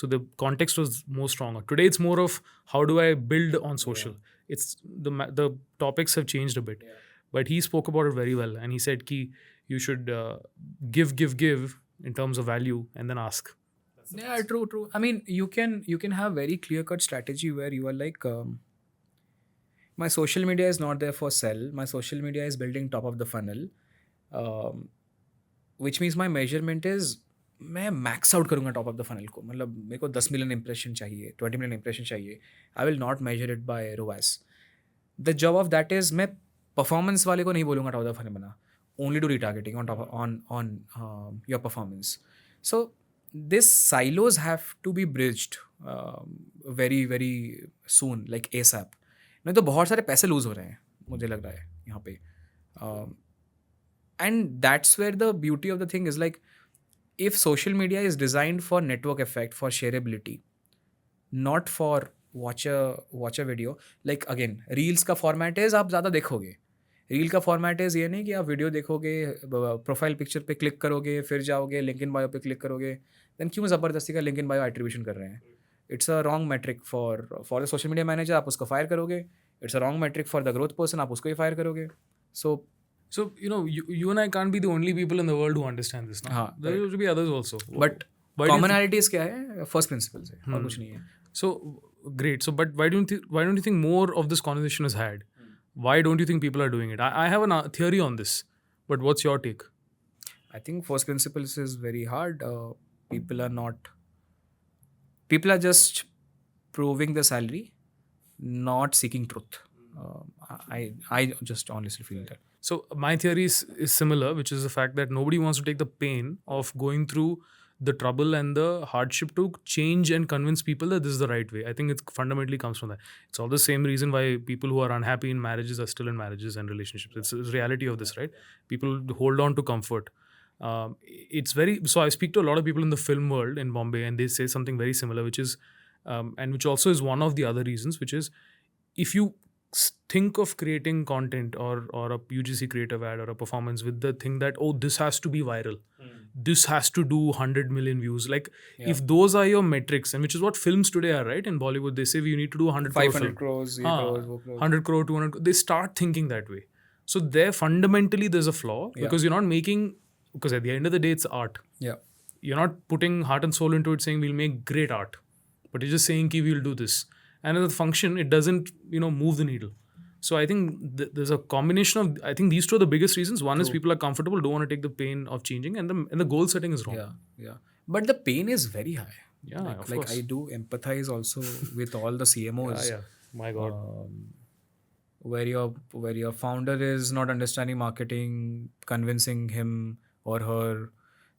So the context was more stronger. Today it's more of how do I build on social. It's the topics have changed a bit, but he spoke about it very well, and he said ki you should give in terms of value and then ask. Yeah, true. I mean, you can have very clear cut strategy where you are like, my social media is not there for sell. My social media is building top of the funnel, which means my measurement is मैं max out करूँगा top of the funnel को. मतलब मेरे को 10 million impression चाहिए, 20 million impression चाहिए. I will not measure it by ROAS. The job of that is, मैं performance वाले को नहीं बोलूँगा टॉप ऑफ द फनल बना. Only do retargeting on top on your performance. So these silos have to be bridged very very soon, like ASAP. नहीं तो बहुत सारे पैसे लूज हो रहे हैं मुझे लग रहा है यहाँ पे. And that's where the beauty of the thing is, like, if social media is designed for network effect, for shareability, not for watch a video. Like again, reels का format is आप ज़्यादा देखोगे. रील का format is ये नहीं कि आप video देखोगे, प्रोफाइल पिक्चर पे क्लिक करोगे, फिर जाओगे लिंक इन बायो पे क्लिक करोगे, देन क्यों ज़बरदस्ती का लिंक इन बायो एट्रीब्यूशन कर रहे हैं? It's a wrong metric for the social media manager, आप उसको फायर करोगे. It's a wrong metric for the growth person, आप उसको ही फायर करोगे. So you and I can't be the only people in the world who understand this now. हाँ, there will be others also. But commonalities क्या है? First principle से और कुछ नहीं है. So great. So but why don't you think more of this conversation is had? Why don't you think people are doing it? I have a theory on this, but what's your take? I think first principles is very hard. People are just proving the salary, not seeking truth. I just honestly feel that. So my theory is similar, which is the fact that nobody wants to take the pain of going through the trouble and the hardship to change and convince people that this is the right way. I think it fundamentally comes from that. It's all the same reason why people who are unhappy in marriages are still in marriages and relationships. It's the reality of this, right? People hold on to comfort. It's very, so I speak to a lot of people in the film world in Bombay, and they say something very similar, which is and which also is one of the other reasons, which is if you think of creating content or a UGC creative ad or a performance with the thing that, oh, this has to be viral, this has to do 100 million views. Like, Yeah. if those are your metrics, and which is what films today are, right? In Bollywood, they say you need to do 100 crore 500 film. crores, ye हाँ, crores, wo crores. 100 crore, 200 crore. They start thinking that way. So there fundamentally there's a flaw, Yeah. because you're not making, because at the end of the day it's art. Yeah. You're not putting heart and soul into it saying we'll make great art, but you're just saying ki we'll do this, and as a function it doesn't move the needle. So I think there's a combination of, I think these two are the biggest reasons. One is people are comfortable, don't want to take the pain of changing, and the goal setting is wrong. Yeah. But the pain is very high. Yeah, like, of like course. I do empathize also with all the CMOs. Yeah, my god. Where your founder is not understanding marketing, convincing him or her,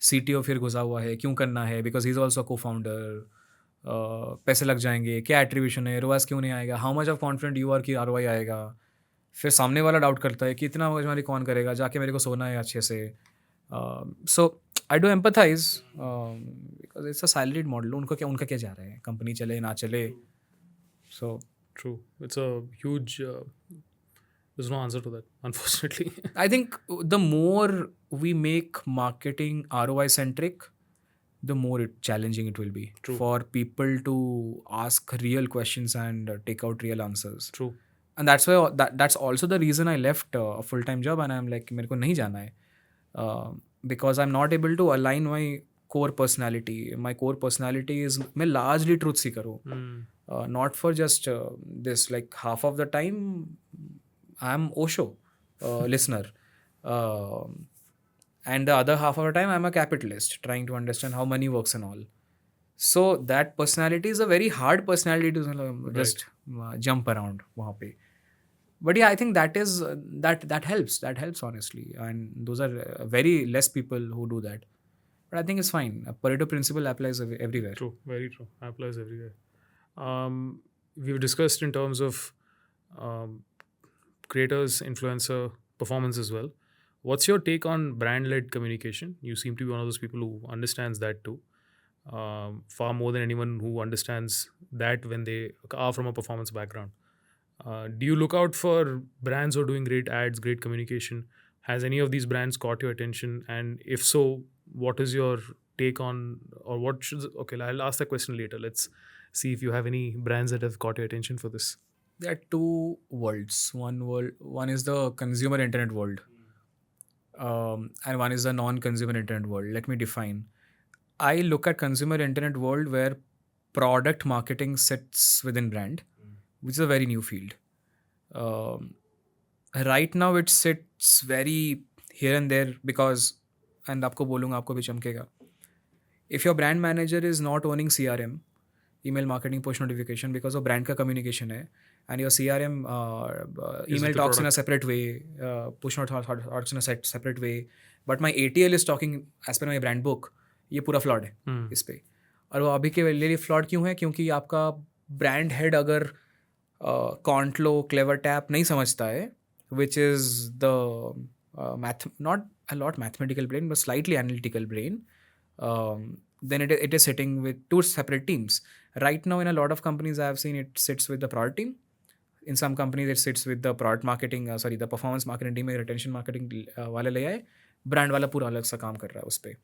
CTO फिर घुसा हुआ है, क्यों करना है, because he's also co-founder, पैसे लग जाएंगे, क्या एट्रीब्यूशन है, ROAS क्यों नहीं आएगा, how much of confident you are कि ROI आएगा. फिर सामने वाला डाउट करता है कि इतना मगजमारी कौन करेगा, जाके मेरे को सोना है अच्छे से. So I do empathize because it's a salaried model. उनका क्या जा रहा है, कंपनी चले ना चले. सो True. It's a huge. There's no answer to that, unfortunately. I think the more we make marketing ROI centric, the more challenging it will be. True. For people to ask real questions and take out real answers. True. And that's why that's also the reason I left a full-time job and I'm like, मेरे को नहीं जाना है, because I'm not able to align my core personality. My core personality is मैं largely truth seeker हूँ. Not for just this. Like half of the time I'm Osho listener, and the other half of the time I'm a capitalist trying to understand how money works and all. So that personality is a very hard personality to just jump around वहाँ पे. But yeah, I think that is that helps honestly, and those are very less people who do that. But I think it's fine. A Pareto principle applies everywhere. True, very true. Applies everywhere. We've discussed in terms of creators, influencer, performance as well. What's your take on brand-led communication? You seem to be one of those people who understands that too, far more than anyone who understands that when they are from a performance background. Do you look out for brands who are doing great ads, great communication? Has any of these brands caught your attention? And if so, what is your take on, or what should, okay, I'll ask that question later. Let's see if you have any brands that have caught your attention for this. There are two worlds. One is the consumer internet world, and one is the non-consumer internet world. Let me define. I look at consumer internet world where product marketing sits within brand, which is a very new field. Right now it sits very here and there because, and आपको बोलूँगा आपको भी चमकेगा. If your brand manager is not owning CRM, email marketing push notification, because of brand का communication है, and your CRM email talks in a separate way, push notifications in a separate way, but my ATL is talking as per my brand book, ये पूरा flawed है इस पे. और वो अभी के लिए फ्लॉड क्यों है? क्योंकि आपका ब्रांड हेड अगर कॉन्टलो क्लेवर टैप नहीं समझता है, which is the not a lot mathematical brain but slightly analytical brain, then it is sitting with two separate teams. Right now in a lot of companies I have seen it sits with the product team. In some companies it sits with the product marketing, the performance marketing team, retention marketing वाले ले आए, brand वाला पूरा अलग सा काम कर रहा है उस पे.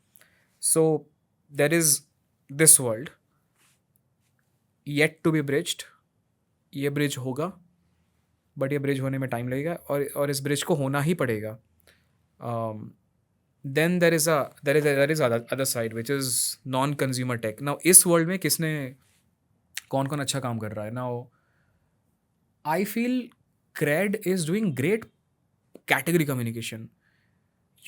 So there is this world yet to be bridged. ये ब्रिज होगा, बट ये ब्रिज होने में टाइम लगेगा, और इस ब्रिज को होना ही पड़ेगा. Then there is other side which is non consumer tech. Now इस वर्ल्ड में किसने कौन कौन अच्छा काम कर रहा है? Now I feel CRED is doing great category communication.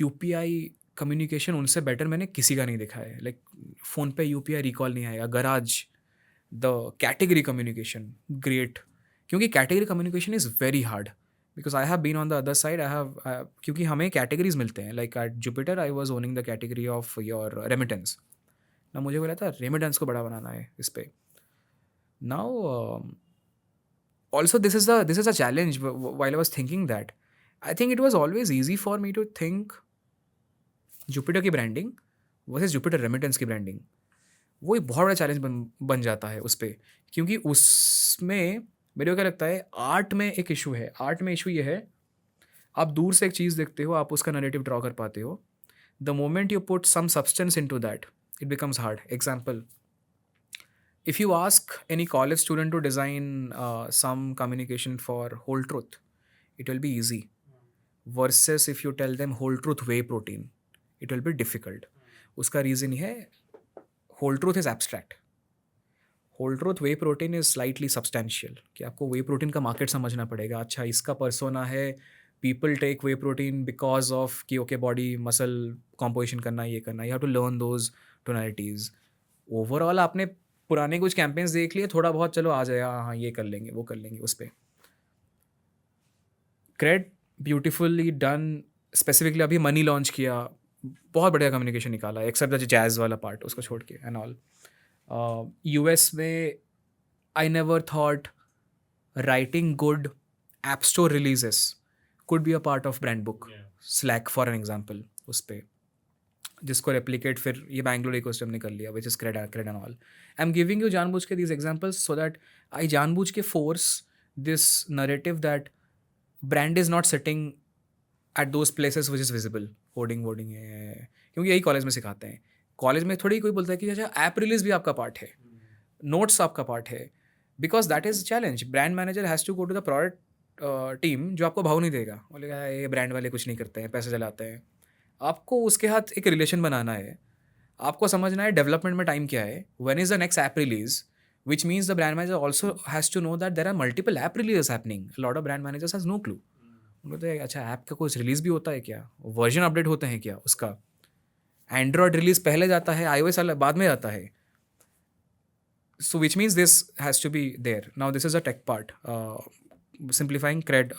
UPI communication उनसे बेटर मैंने किसी का नहीं देखा है. Like PhonePe UPI recall नहीं आएगा. गराज the category communication great, क्योंकि category communication is very hard because I have been on the other side. क्योंकि हमें categories मिलते हैं. Like at Jupiter I was owning the category of your remittance. ना मुझे बोला था remittance को बड़ा बनाना है इस पे. Now also this is a challenge. While I was thinking that, I think it was always easy for me to think Jupiter की branding versus Jupiter remittance की branding. वो एक बहुत बड़ा चैलेंज बन जाता है उस पर, क्योंकि उसमें मेरे को क्या लगता है, आर्ट में एक इशू है. आर्ट में इशू ये है, आप दूर से एक चीज़ देखते हो, आप उसका नरेटिव ड्रॉ कर पाते हो. The moment you put some substance into that, it becomes hard. Example, if you ask any college student to design some communication for whole truth, it will be easy. Versus if you tell them whole truth whey protein, it will be difficult. उसका reason है, whole truth is abstract. Whole truth whey protein is slightly substantial, कि आपको वे protein का market समझना पड़ेगा. अच्छा, इसका persona है, people take whey protein because of कि ओके बॉडी मसल कॉम्पोजिशन करना, ये करना, you have to learn those tonalities. Overall आपने पुराने कुछ कैंपेन्स देख लिए, थोड़ा बहुत चलो आ जाएगा, हाँ ये कर लेंगे वो कर लेंगे. उस पर क्रेड ब्यूटिफुली डन. स्पेसिफिकली अभी मनी लॉन्च किया, बहुत बढ़िया कम्युनिकेशन निकाला, एक्सेप्ट द जैज़ वाला पार्ट उसको छोड़ के एंड ऑल. US में I never thought writing good app store releases could be a part of brand book. Slack for an example, उस पे जिसको replicate फिर ये बैंगलोर इकोसिस्टम ने कर लिया, which is CRED and all. I'm giving you जानबूझ के these examples so that I जानबूझ के force this narrative that brand is not sitting at those places which is visible. Hoarding है, क्योंकि यही कॉलेज में सिखाते हैं. कॉलेज में थोड़ी कोई बोलता है कि अच्छा ऐप रिलीज भी आपका पार्ट है, नोट्स आपका पार्ट है, because that is challenge. Brand manager has to go to the product team जो आपको भाव नहीं देगा, बोलेगा ये ब्रांड वाले कुछ नहीं करते हैं, पैसे चलाते हैं. आपको उसके हाथ एक रिलेशन बनाना है, आपको समझना है डेवलपमेंट में टाइम क्या है, when is the next app release, which means the brand manager also has to know that there are multiple app release happening. Lot of brand managers has no clue. उनको तो अच्छा app का कोई release भी होता है क्या, version update होते हैं क्या, उसका एंड्रॉयड रिलीज पहले जाता है, iOS बाद में जाता है. So which means this has to be there. Now this is a tech part. Simplifying CRED,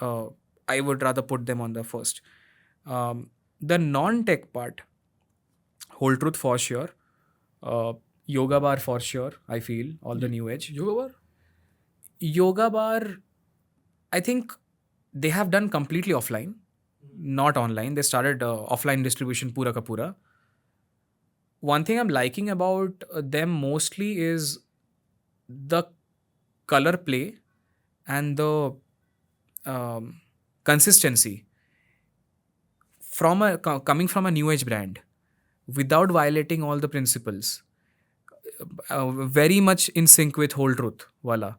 I would rather put them on the first. The non-tech part, whole truth for sure. Yoga bar for sure, I feel, all the new age. Yoga bar, I think they have done completely offline, not online. They started offline distribution pura ka pura. One thing I'm liking about them mostly is the color play and the consistency from coming from a new age brand without violating all the principles, very much in sync with whole truth wala.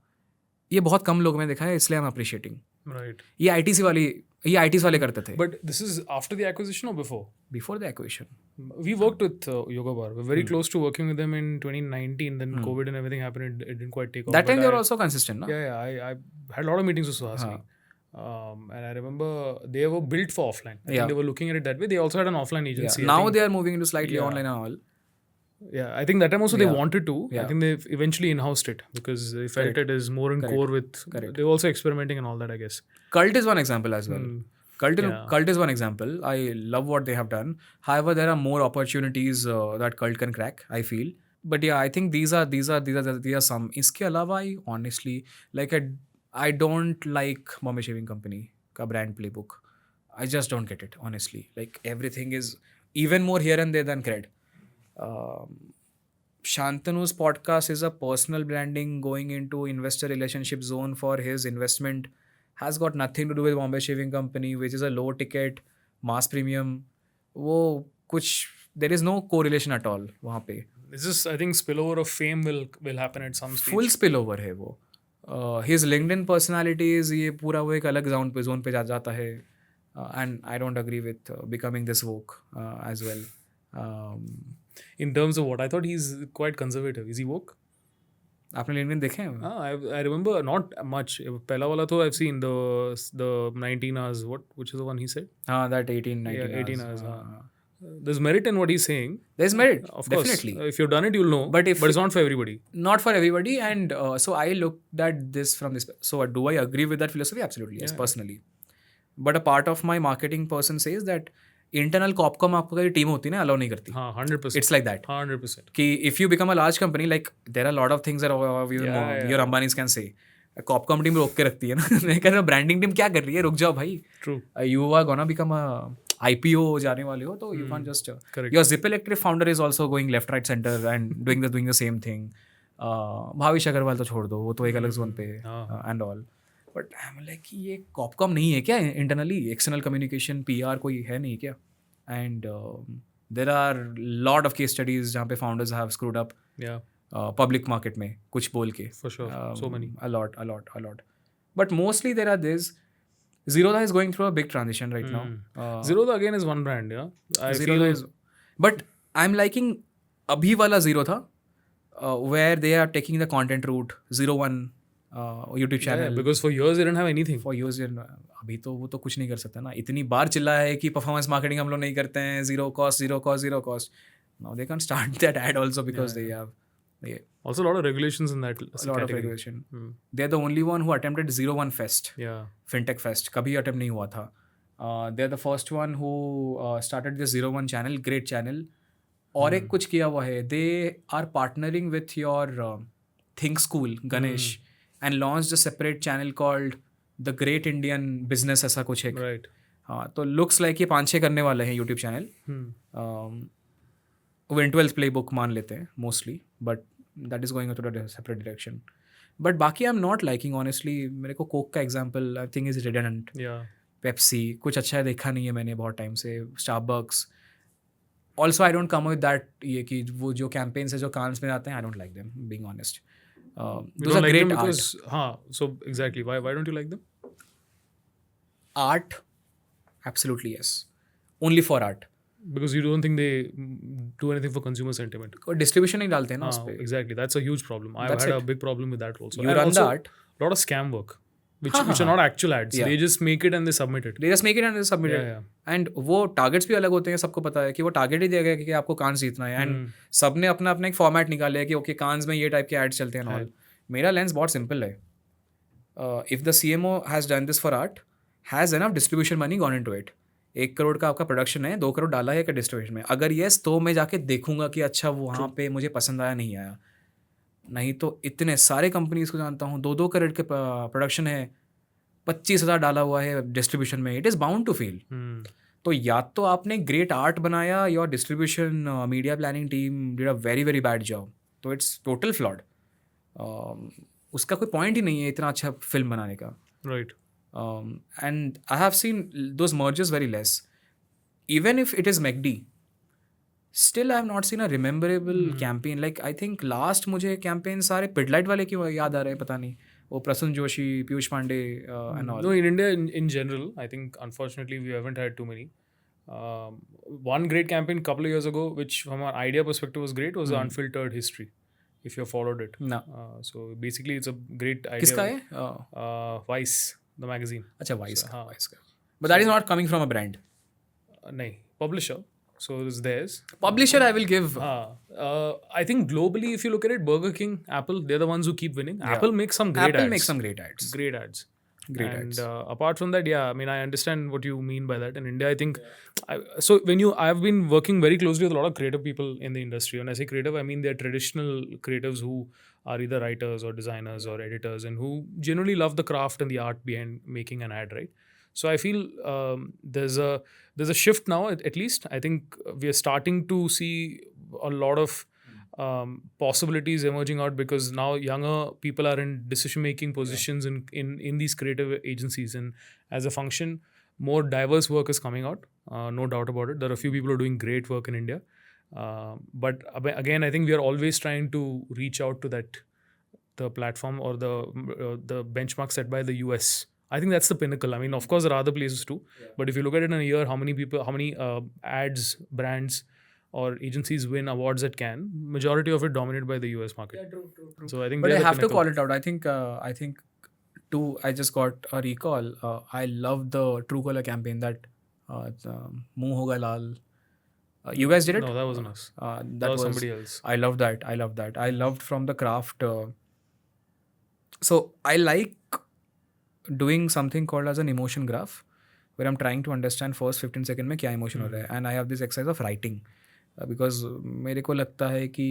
ये बहुत कम लोग मैंने देखा है, इसलिए I'm appreciating. Right. ये ITs वाले करते थे. But this is after the acquisition or before? Before the acquisition. We worked with Yoga Bar. We're very close to working with them in 2019. Then COVID and everything happened. It didn't quite take off. That time they were also consistent, no? Yeah. I had a lot of meetings with Suhasini. And I remember they were built for offline. I think they were looking at it that way. They also had an offline agency. Now they are moving into slightly online and all. Yeah, I think that time also they wanted to. Yeah. I think they eventually in-housed it because they felt it is more in core with. They were also experimenting and all that, I guess. Cult is one example as well. Cult is one example. I love what they have done. However, there are more opportunities that Cult can crack, I feel. But yeah, I think these are some. इसके अलावा I honestly like I don't like Bombay Shaving Company का brand playbook. I just don't get it, honestly. Like everything is even more here and there than CRED. Shantanu's podcast is a personal branding going into investor relationship zone for his investment. Has got nothing to do with Bombay Shaving Company, which is a low ticket, mass premium. वो कुछ there is no correlation at all वहाँ पे. This is, I think, spillover of fame will happen at some stage. Full spillover है वो. His LinkedIn personalities ये पूरा वो एक अलग zone पे जाता है. And I don't agree with becoming this woke as well. In terms of what I thought, he's quite conservative. Is he woke? आपने LinkedIn देखे हैं? I remember not much. पहला वाला तो I've seen the 19 hours. Which is the one he said? That 18 hours. There's merit in what he's saying. There's merit, of course. Definitely. If you've done it, you'll know. But it's not for everybody. Not for everybody. And so I looked at this from this. So do I agree with that philosophy? Absolutely, yes, personally. But a part of my marketing person says that internal कॉपकॉम आपको अगर team होती है ना, allow नहीं करती. 100%. It's like that. 100%. कि if you become a large company, like there are lot of things your Ambanis can say. कॉपकॉम टीम रोक के रखती है ना. मैं कह रहा हूँ ब्रांडिंग टीम क्या कर रही है, रुक जाओ भाई. True. You are gonna become IPO जाने वाले हो, तो you can just. Your Zip Electric founder is also going left, right, center and doing the same thing. Bhavish Aggarwal तो छोड़ दो, वो तो एक अलग जोन पे and all, but I am like ये कॉपकॉम नहीं है क्या इंटरनली, एक्सटर्नल कम्युनिकेशन पीआर कोई है नहीं क्या? And there are lot of case studies जहाँ पे founders have screwed up public market में कुछ बोल के, For sure. So many. a lot, but mostly there are this Zerodha is going through a big transition right now. Zerodha again is one brand, yeah. I Zerodha feel is, but I'm liking abhi wala Zerodha, where they are taking the content route, 01 YouTube channel. yeah, because for years they didn't have anything. For years अभी तो वो तो कुछ नहीं कर सकता ना, इतनी बार चिल्लाया है कि परफॉर्मेंस मार्केटिंग हम लोग नहीं करते हैं, zero cost. Now they can't start that ad also because they have Also a lot of regulations in that a lot category. of regulation. They're the only one who attempted 01 Fest, Yeah. Fintech Fest. कभी attempt नहीं हुआ था. They're the first one who started this 01 channel, great channel. और एक कुछ किया हुआ है. They are partnering with your Think School, Ganesh, and launched a separate channel called The Great Indian Business, ऐसा कुछ है. Right. हाँ, तो looks like ये 5-6 करने वाले हैं YouTube channel. Win12 playbook मान लेते हैं mostly, but that is going into a separate direction. But बाकी I'm not liking honestly. मेरे को कोक का example I think is redundant. Yeah. Pepsi कुछ अच्छा देखा नहीं है मैंने बहुत टाइम से. Starbucks. Also I don't come with that ये कि वो जो campaigns है जो कांस में आते हैं, I don't like them, being honest. You Those don't are like great them art. because so exactly why don't you like them? Art, absolutely yes. Only for art. Because you don't think they do anything for consumer sentiment. और distribution नहीं डालते हैं ना उस पे. Exactly, that's a huge problem. I've That's had a it. big problem with that also. You And run the also, art. lot of scam work, which are not actual ads. Yeah. They just make it and they submit it. They just make it and they submit it. Yeah. And वो targets भी अलग होते हैं, सबको पता है कि वो टारगेट ही दिया गया कि आपको कांस जीतना है. एंड सबने अपना अपना एक फॉर्मेट निकाल लिया कि ओके कांस में ये टाइप के एड्स चलते हैं ऑल. मेरा लेंस बहुत सिंपल है. If the CMO has done this for art, has enough distribution money gone into it. 1 crore का आपका प्रोडक्शन है, 2 करोड़ डाला है क्या डिस्ट्रीब्यूशन में? अगर येस तो मैं जाके देखूंगा कि अच्छा वो वहाँ पे मुझे पसंद आया नहीं आया. नहीं तो इतने सारे कंपनीज को जानता हूँ, 2-2 करोड़ के प्रोडक्शन है, 25,000 डाला हुआ है डिस्ट्रीब्यूशन में. It is bound to fail. तो या तो आपने ग्रेट आर्ट बनाया, your distribution media planning team did a very very bad job, तो इट्स टोटल फ्लॉड. उसका कोई पॉइंट ही नहीं है इतना अच्छा फिल्म बनाने का. Right. And I have seen those mergers very less. Even if it is McD, still I have not seen a rememberable campaign. Like I think last मुझे campaign सारे पिडलाइट वाले क्यों याद आ रहे हैं पता नहीं. वो Prasoon Joshi, Piyush Pandey and all. No, in India in general, I think unfortunately we haven't had too many. One great campaign couple of years ago, which from an idea perspective was great, was the Unfiltered History. If you followed it. No. So basically it's a great idea. किसका है? Vice, the magazine. अच्छा Vice का. Vice का. But that is not coming from a brand. Nahi, publisher. So it's theirs. Publisher I will give. I think globally, if you look at it, Burger King, Apple, they're the ones who keep winning. Apple makes some great ads. Apple makes some great ads. Great ads. Great and ads. Apart from that, yeah, I mean, I understand what you mean by that. In India, I think, I've been working very closely with a lot of creative people in the industry. When I say creative, I mean they're traditional creatives who are either writers or designers or editors and who generally love the craft and the art behind making an ad, right? So I feel there's a shift now, at least. I think we are starting to see a lot of possibilities emerging out because now younger people are in decision-making positions in these creative agencies, and as a function, more diverse work is coming out. No doubt about it. There are a few people who are doing great work in India, but again, I think we are always trying to reach out to the platform or the benchmark set by the US. I think that's the pinnacle. I mean, of course, there are other places too, but if you look at it in a year, how many ads, brands, or agencies win awards at Cannes, majority of it dominated by the US market. Yeah, true. So I think But I they're the have to pinnacle. call it out. I think I just got a recall. I love the Truecaller campaign that Muh Hoga Lal. You guys did it? No, that wasn't us. That was somebody else. I loved that. I loved from the craft. So I like doing something called as an emotion graph, where I'm trying to understand first 15 seconds में क्या emotion हो रहा है. And I have this exercise of writing. Because मेरे को लगता है कि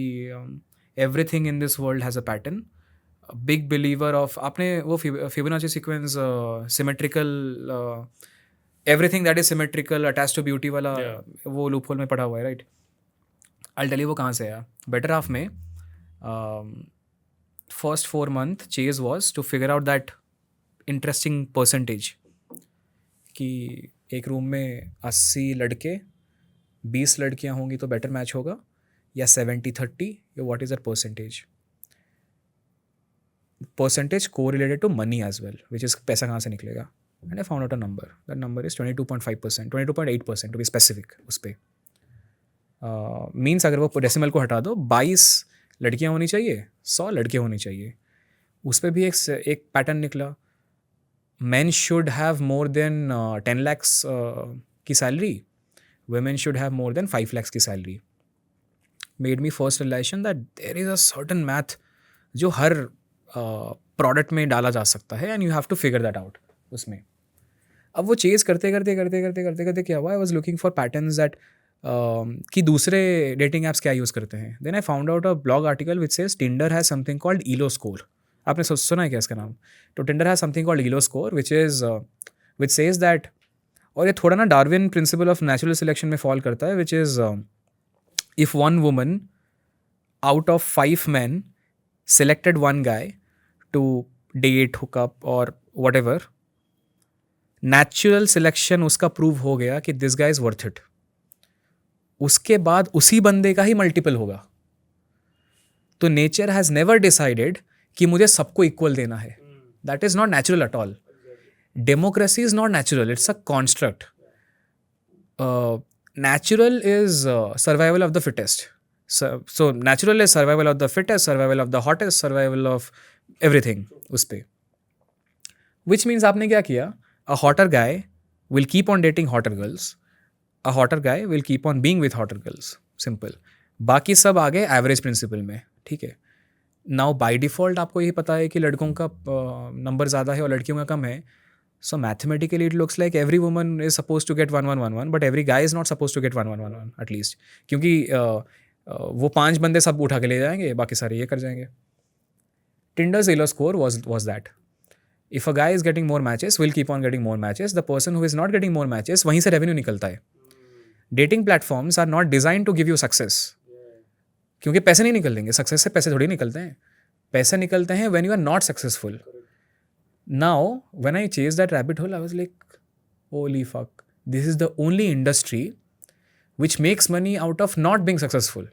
everything in this world has a pattern. A big believer of आपने वो Fibonacci sequence symmetrical everything that is symmetrical attached to beauty वाला वो loophole में पढ़ा हुआ है, right? I'll tell you वो कहाँ से आया. Better half में first 4 month chase was to figure out that interesting percentage कि एक रूम में 80 लड़के 20 लड़कियां होंगी तो बेटर मैच होगा, या 70-30, या व्हाट इज दैट परसेंटेज को related to money as well, which is पैसा कहाँ से निकलेगा. And I found out a number, that number is 22.5%, 22.8% to be specific. उस पर मीन्स अगर वो डेसिमल को हटा दो, 22 लड़कियां होनी चाहिए, 100 लड़के होने चाहिए. उस पर भी एक पैटर्न निकला. Men should have more than 10 lakhs की salary, women should have more than 5 lakhs की salary. Made me first realization that there is a certain math जो हर प्रोडक्ट में डाला जा सकता है, and you have to figure that out उसमें. अब वो चेज़ करते क्या हुआ, I was looking for patterns that कि दूसरे डेटिंग ऐप्स क्या यूज़ करते हैं. Then I found out a blog article which says Tinder has something called ELO score. आपने सुना है क्या इसका नाम? तो Tinder has something called ईलो score which says that, और ये थोड़ा ना Darwin principle of natural selection में फॉल करता है, which is if one woman out of 5 men selected one guy to date, hook up और whatever, नेचुरल सिलेक्शन उसका prove हो गया कि this guy is worth it. उसके बाद उसी बंदे का ही मल्टीपल होगा. तो नेचर हैज़ नेवर डिसाइडेड कि मुझे सबको इक्वल देना है. That is not natural at all. Democracy is not natural, it's a construct. Natural is survival of the fittest. So natural is survival of the fittest, survival of the hottest, survival of everything. उस पर which means आपने क्या किया, a hotter guy will keep on dating hotter girls, a hotter guy will keep on being with hotter girls. Simple. बाकी सब आ गए average principal में. ठीक है. नाउ बाय डिफ़ॉल्ट आपको यही पता है कि लड़कों का नंबर ज़्यादा है और लड़कियों का कम है. So mathematically it looks like every woman is suppose to get 1-1-1-1, but every guy is not suppose to get 1-1-1-1 at least. क्योंकि वो 5 बंदे सब उठा के ले जाएंगे, बाकी सारे ये कर जाएंगे. Tinder's Elo score was that. If a guy is getting more matches, will keep on getting more matches. The person who is not getting more matches, वहीं से रेवेन्यू निकलता है. Dating platforms are not design to give you success, क्योंकि पैसे नहीं निकल देंगे. Success से पैसे थोड़ी निकलते हैं. पैसे निकलते हैं when you are not successful. Now when I chase that rabbit hole, I was like, holy fuck, this is the only industry which makes money out of not being successful.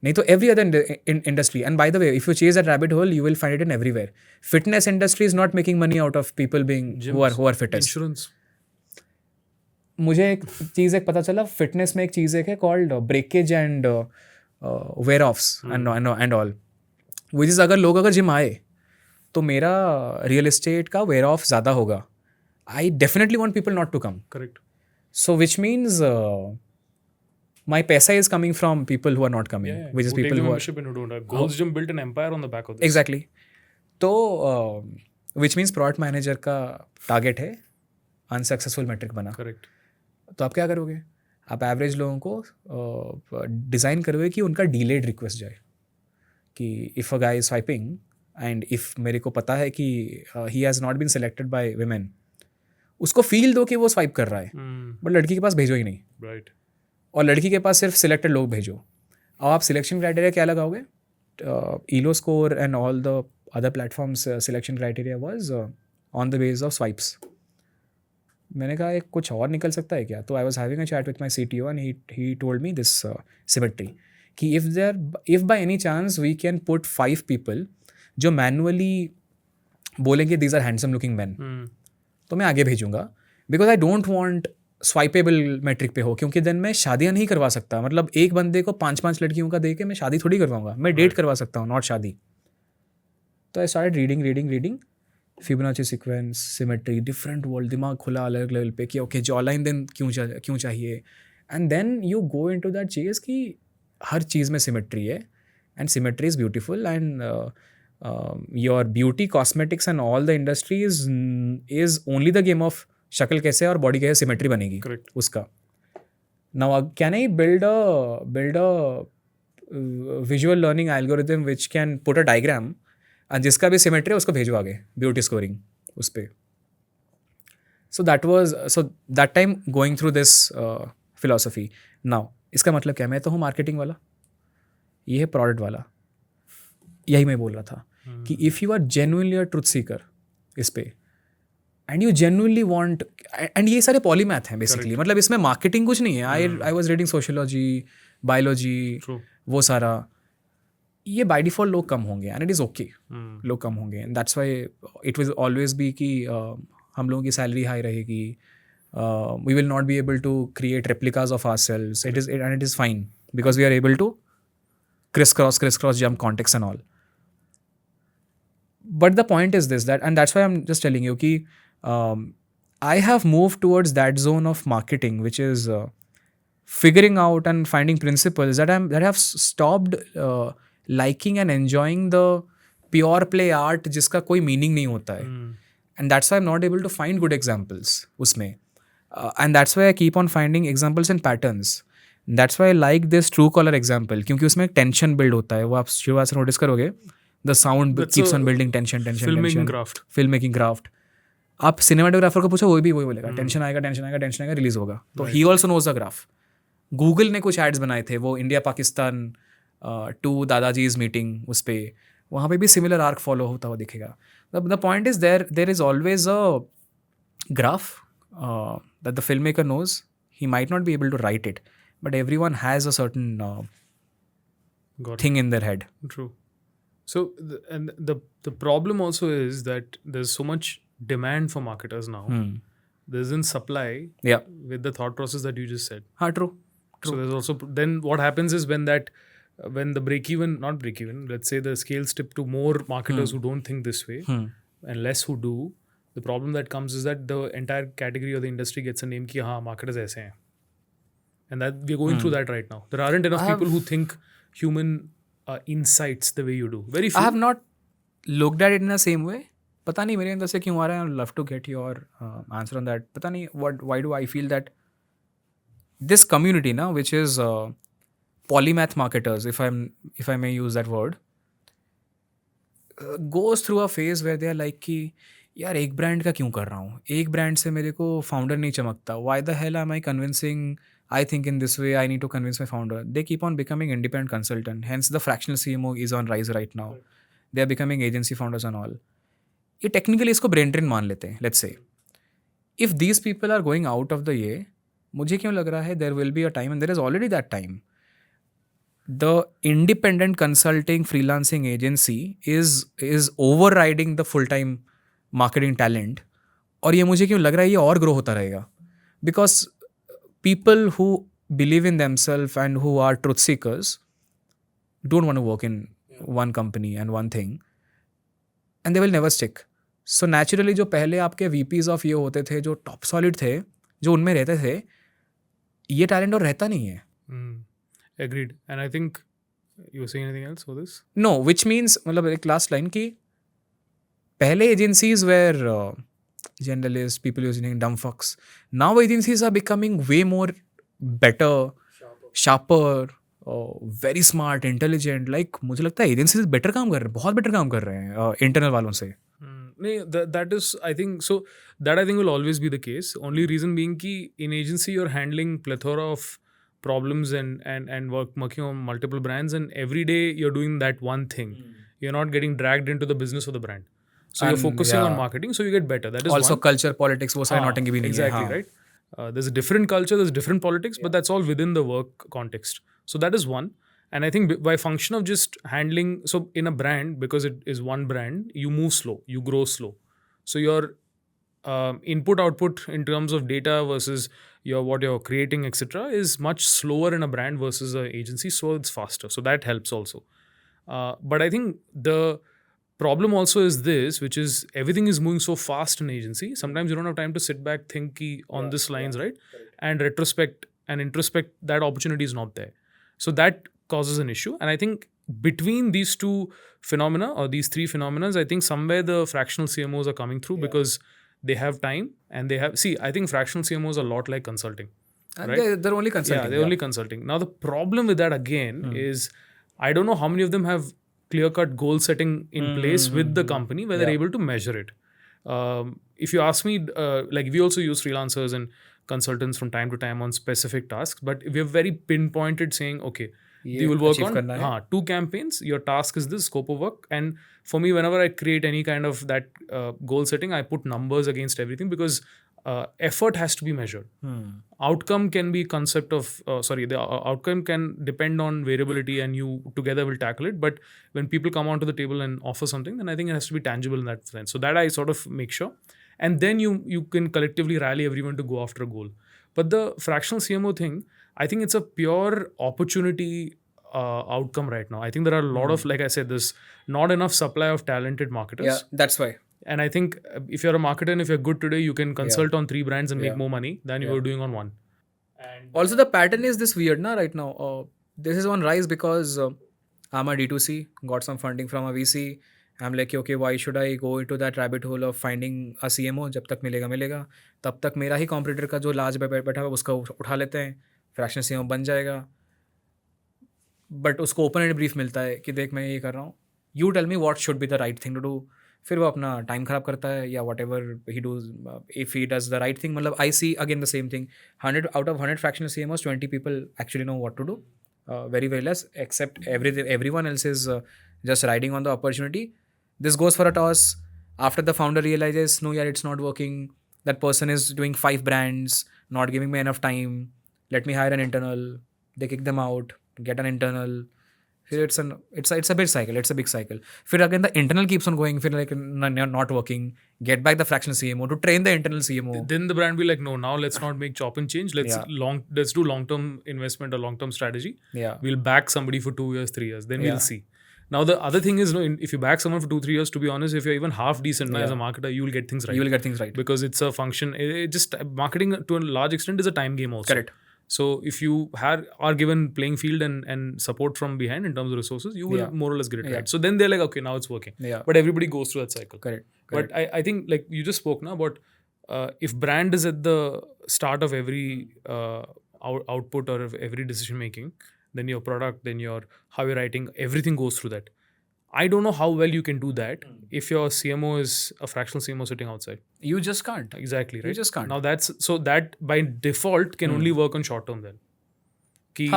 नहीं तो every other industry, and by the way if you chase that rabbit hole you will find it in everywhere. Fitness industry is not making money out of people being who are fittest. Insurance. मुझे एक चीज़ पता चला, fitness में एक चीज़ है called breakage and wear offs and all, which is अगर gym आए तो मेरा रियल एस्टेट का वेयर ऑफ ज़्यादा होगा. I definitely want people not to come. Correct. So which means my पैसा is coming from people who are not coming, which is people who are Gold's Gym built an empire on the back of this. Exactly. तो which means product manager का target है unsuccessful metric बना. Correct. तो आप क्या करोगे, आप average लोगों को डिज़ाइन करोगे कि उनका डिलेड रिक्वेस्ट जाए. कि if a guy is swiping and if मेरे को पता है कि he has not been selected by women, उसको फील दो कि वो स्वाइप कर रहा है, बट लड़की के पास भेजो ही नहीं. Right. और लड़की के पास सिर्फ सिलेक्टेड लोग भेजो. अब आप सिलेक्शन क्राइटेरिया क्या लगाओगे? ईलो score and all the other platforms selection criteria was on the base of swipes. मैंने कहा एक कुछ और निकल सकता है क्या? तो I was having a chat with my CTO and he told me this symmetry कि if by any chance we can put 5 people जो मैनुअली बोलेंगे these are handsome looking man, तो मैं आगे भेजूंगा. Because I don't want swipeable metric पे हो, क्योंकि देन मैं शादियाँ नहीं करवा सकता. मतलब एक बंदे को 5-5 लड़कियों का दे के मैं शादी थोड़ी करवाऊंगा. मैं डेट करवा सकता हूँ, नॉट शादी. तो I started reading Fibonacci sequence, symmetry, different world, दिमाग खुला अलग लेवल पे कि ओके जो ऑनलाइन देन क्यों चाहिए. And then you go into that चीज़ कि हर चीज़ में सिमेट्री है and symmetry is beautiful and your beauty cosmetics and all the industries is only the game of शक्ल कैसे और बॉडी कैसे सिमेट्री बनेगी. Correct. उसका. Now can I build a visual learning algorithm which can put a diagram and जिसका भी symmetry है उसको भेजो आगे ब्यूटी स्कोरिंग उस पर. So that time going through this philosophy. Now इसका मतलब क्या, मैं तो हूँ मार्केटिंग वाला, ये है प्रोडक्ट वाला. यही मैं बोल रहा था कि if you are genuinely a truth seeker इस पे and you genuinely want, and ये सारे पॉलीमैथ हैं बेसिकली, मतलब इसमें मार्केटिंग कुछ नहीं है. I was reading sociology, biology, True. वो सारा. ये बाय डिफॉल्ट लोग कम होंगे एंड इट इज़ ओके, लोग कम होंगे. And that's why it will always be कि हम लोगों की सैलरी हाई रहेगी, we will not be able to create replicas of ourselves. It is and it is fine because we are able to criss cross jump context and all. But the point is this, that, and that's why I'm just telling you ki I have moved towards that zone of marketing which is figuring out and finding principles that I have stopped liking and enjoying the pure play art जिसका कोई meaning नहीं होता है. And that's why I'm not able to find good examples उसमें. And that's why I keep on finding examples and patterns. That's why I like this true caller example, क्योंकि उसमें tension build होता है. वो आप शुरुआत से नोटिस करोगे, the sound keeps on building tension tension Filmmaking craft. Film making craft. आप सिनेमाटोग्राफर को पूछो, वो भी वही बोलेगा, टेंशन आएगा टेंशन आएगा टेंशन आएगा, रिलीज होगा. तो he also knows the graph. Google ने कुछ एड्स बनाए थे, वो इंडिया पाकिस्तान टू दादाजी इज मीटिंग, उस पर वहाँ पे भी सिमिलर आर्क फॉलो होता हुआ दिखेगा. The point is there is always a graph that the filmmaker knows. He might not be able to write it, but everyone has a certain Got it. thing in their head. True. So the problem also is that there's so much demand for marketers now. There isn't supply Yeah. with the thought process that you just said. True. So there's also then what happens is when the not break even, let's say the scales tip to more marketers who don't think this way and less who do. The problem that comes is that the entire category or the industry gets a name ki हाँ marketers ऐसे हैं. And that we're going through that right now. There aren't enough people who think human insights the way you do. Very few. I have not looked at it in the same way. पता नहीं मेरे अंदर से क्यों आ रहा है. I'd love to get your answer on that. पता नहीं why do I feel that this community now, which is polymath marketers, if I may use that word, goes through a phase where they are like कि यार एक brand का क्यों कर रहा हूँ, एक ब्रांड से मेरे को फाउंडर नहीं चमकता. Why the hell am I convincing, I think in this way, I need to convince my founder. They keep on becoming independent consultant. Hence the fractional CMO is on rise right now. They are becoming agency founders and all. ये technically इसको brain drain मान लेते हैं. Let's say if these people are going out of the ये, मुझे क्यों लग रहा है there will be a time, and there is already that time, the independent consulting freelancing agency is overriding the full-time marketing talent. और ये मुझे क्यों लग रहा है ये और ग्रो होता रहेगा, because people who believe in themselves and who are truth seekers don't want to work in one company and one thing, and they will never stick. So naturally जो पहले आपके VPs of ये होते थे, जो top solid थे, जो उनमें रहते थे, ये टैलेंट और रहता नहीं है. Agreed. And I think you were saying anything else for this? No, which means मतलब एक लास्ट लाइन की, पहले agencies were generalists, people using dumb fucks. Now agencies are becoming way more better, sharper, very smart, intelligent. Like मुझे लगता है agencies better काम कर रहे हैं, बहुत बेटर काम कर रहे हैं इंटरनल वालों से. That is, I think so. That I think will always be the case. Only reason being कि in agency you're handling plethora of problems and working on multiple brands, and every day you're doing that one thing. You're not getting dragged into the business of the brand. So you're focusing on marketing, so you get better. That is also one. Culture, politics, वो सारे knotting भी नहीं है. Exactly, right. There's a different culture, there's different politics, but that's all within the work context. So that is one. And I think by function of just handling, so in a brand, because it is one brand, you move slow, you grow slow. So your input output in terms of data versus what you're creating, etc., is much slower in a brand versus an agency, so it's faster. So that helps also. But I think the problem also is this, which is everything is moving so fast in agency. Sometimes you don't have time to sit back, think on this lines, right? And retrospect and introspect, that opportunity is not there. So that causes an issue. And I think between these two phenomena, or these three phenomena, I think somewhere the fractional CMOs are coming through because they have time and they have, I think fractional CMOs are a lot like consulting. Right? They're only consulting. Yeah, they're only consulting. Now the problem with that again is, I don't know how many of them have clear-cut goal setting in place with the company where they're able to measure it. If you ask me, like we also use freelancers and consultants from time to time on specific tasks, but we have very pinpointed saying, okay, ये You will work achieve on करना है. 2 campaigns. Your task is this scope of work. And for me, whenever I create any kind of that goal setting, I put numbers against everything because effort has to be measured. Outcome can be concept of the outcome can depend on variability, and you together will tackle it. But when people come onto the table and offer something, then I think it has to be tangible in that sense. So that I sort of make sure, and then you can collectively rally everyone to go after a goal. But the fractional CMO thing, I think it's a pure opportunity outcome right now. I think there are a lot of, like I said, there's not enough supply of talented marketers. Yeah, that's why. And I think if you're a marketer and if you're good today, you can consult on 3 brands and make Yeah. more money than you Yeah. were doing on one. And Also, the pattern is this weird, na, right now. This is on rise because I'm a D2C, got some funding from a VC. I'm like, okay, why should I go into that rabbit hole of finding a CMO? जब तक मिलेगा मिलेगा, तब तक मेरा ही competitor का जो large बैठा है उसका उठा लेते हैं, फ्रैक्शनल CMO बन जाएगा. बट उसको ओपन एंड ब्रीफ मिलता है कि देख मैं ये कर रहा हूँ, you tell me what should be the right thing to do. फिर वो अपना टाइम ख़राब करता है या whatever he does, if he does the right thing. मतलब I see again the same thing, 100 out of 100 fractional CMOs, 20 people actually know what to do. Very very less, except everyone else is just riding on the opportunity. This goes for a toss. After the founder realizes, no, yeah, it's not working. That person is doing 5 brands, not giving me enough time. Let me hire an internal. They kick them out, get an internal. फिर it's a big cycle. It's a big cycle. फिर again the internal keeps on going. फिर like not working. Get back the fractional CMO to train the internal CMO. then the brand will like, no, now let's not make chop and change. Let's do long-term investment or long-term strategy. Yeah. We'll back somebody for 2 years, 3 years. Then Yeah. we'll see. Now the other thing is, if you back someone for 2-3 years, to be honest, if you're even half decent as a marketer, you will get things right. You will get things right. Because it's a function. Just marketing to a large extent is a time game also. Correct. So if you are given playing field and support from behind in terms of resources, you will more or less get it right. So then they're like, okay, now it's working. Yeah. But everybody goes through that cycle. Correct. But I think, like you just spoke now about if brand is at the start of every output or of every decision making, then your product, then your how you're writing, everything goes through that. I don't know how well you can do that if your CMO is a fractional CMO sitting outside. You just can't. Exactly, right? You just can't. Now that by default can only work on short term then. Ki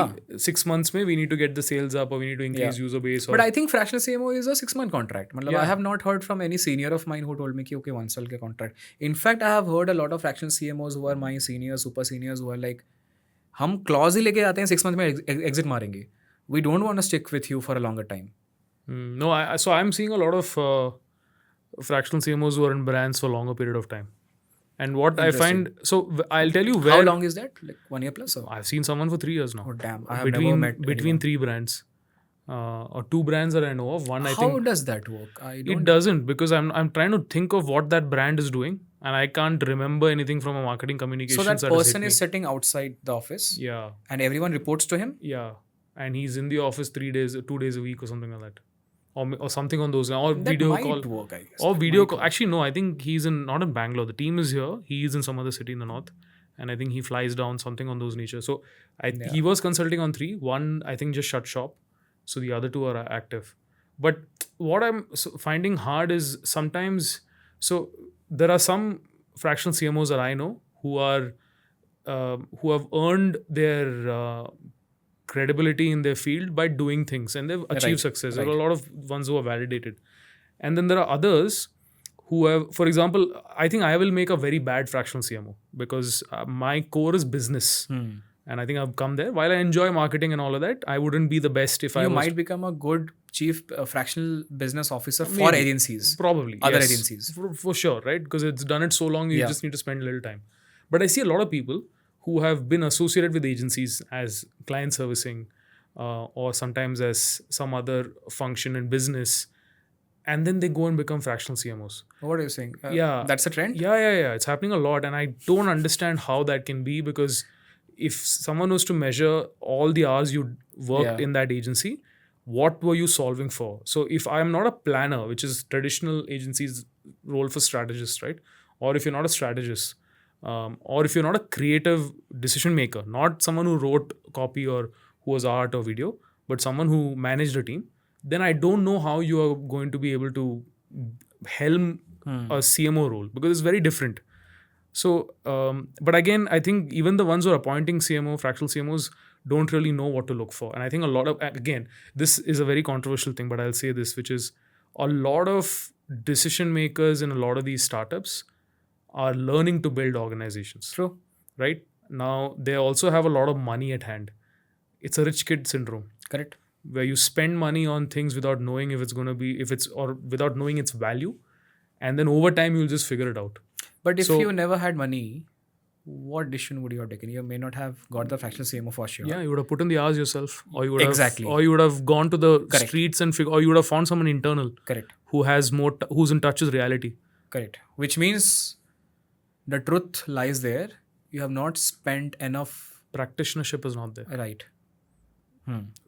6 months mein we need to get the sales up, or we need to increase user base. But I think fractional CMO is a 6-month contract. I have not heard from any senior of mine who told me ki okay, 1 साल के contract. In fact, I have heard a lot of fractional CMOs who are my seniors, super seniors, who are like, हम clause ही लेके आते हैं 6 months में exit मारेंगे. We don't want to stick with you for a longer time. No, so I'm seeing a lot of fractional CMOs who are in brands for a longer period of time. And what I find, so I'll tell you where. How long is that? Like 1 year plus? Or? I've seen someone for 3 years now. Oh damn! I have never met between 3 brands, or 2 brands that I know of. One, I think. How does that work? It doesn't, because I'm trying to think of what that brand is doing, and I can't remember anything from a marketing communication. So that person is sitting outside the office. Yeah. And everyone reports to him. Yeah, and he's in the office 2 days a week or something like that. Or something on those lines, or that video might call work, I guess. or video call. Actually, no, I think he's not in Bangalore. The team is here. He is in some other city in the north, and I think he flies down, something on those nature. So he was consulting on 3. One, I think, just shut shop. So the other 2 are active. But what I'm finding hard is sometimes. So there are some fractional CMOs that I know who have earned their credibility in their field by doing things, and they've achieved success. There are a lot of ones who are validated, and then there are others who have, for example, I think I will make a very bad fractional CMO because my core is business, and I think I've come there. While I enjoy marketing and all of that, I wouldn't be the best if I might become a good chief fractional business officer for agencies, probably other agencies, for sure, right? Because it's done it so long, you just need to spend a little time. But I see a lot of people who have been associated with agencies as client servicing, or sometimes as some other function in business, and then they go and become fractional CMOs. What are you saying? That's a trend? Yeah. It's happening a lot, and I don't understand how that can be, because if someone was to measure all the hours you worked in that agency, what were you solving for? So if I'm not a planner, which is traditional agency's role for strategist, right? Or if you're not a strategist, or if you're not a creative decision maker, not someone who wrote copy or who was art or video, but someone who managed a team, then I don't know how you are going to be able to helm a CMO role, because it's very different. So, but again, I think even the ones who are appointing fractional CMOs don't really know what to look for. And I think a lot of, again, this is a very controversial thing, but I'll say this, which is a lot of decision makers in a lot of these startups are learning to build organizations. True. Right? Now, they also have a lot of money at hand. It's a rich kid syndrome. Correct. Where you spend money on things without knowing if it's going to be, or without knowing its value. And then over time, you'll just figure it out. But if you never had money, what decision would you have taken? You may not have got the fractional CMO for sure. Yeah, you would have put in the hours yourself, or you would Exactly. or you would have gone to the Correct. streets and or you would have found someone internal. Correct. Who has more, who's in touch with reality. Correct. Which means the truth lies there. You have not spent enough. Practitionership is not there. Right.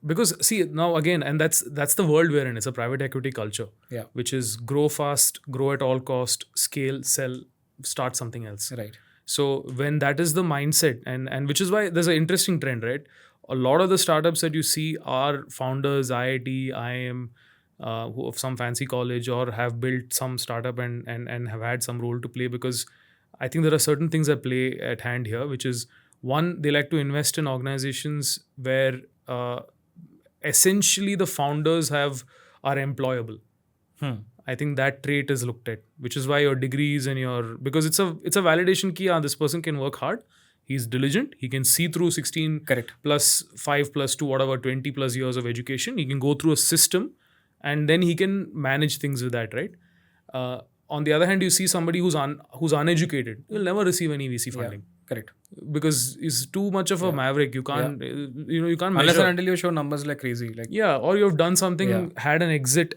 Because see now again, and that's the world we're in. It's a private equity culture. Yeah. Which is grow fast, grow at all cost, scale, sell, start something else. Right. So when that is the mindset, and which is why there's an interesting trend, right? A lot of the startups that you see are founders, IIT, IIM, who of some fancy college, or have built some startup and have had some role to play, because I think there are certain things that play at hand here, which is one, they like to invest in organizations where essentially the founders are employable. I think that trait is looked at, which is why your degrees and because it's a validation key. This person can work hard. He's diligent. He can see through 16 Correct. plus 5 plus 2, whatever, 20 plus years of education. He can go through a system, and then he can manage things with that, right? On the other hand, you see somebody who's uneducated, will never receive any VC funding. Yeah. Correct. Because he's too much of a maverick. You can't, you can't unless measure. and until you show numbers like crazy. Like Or you've done something, had an exit,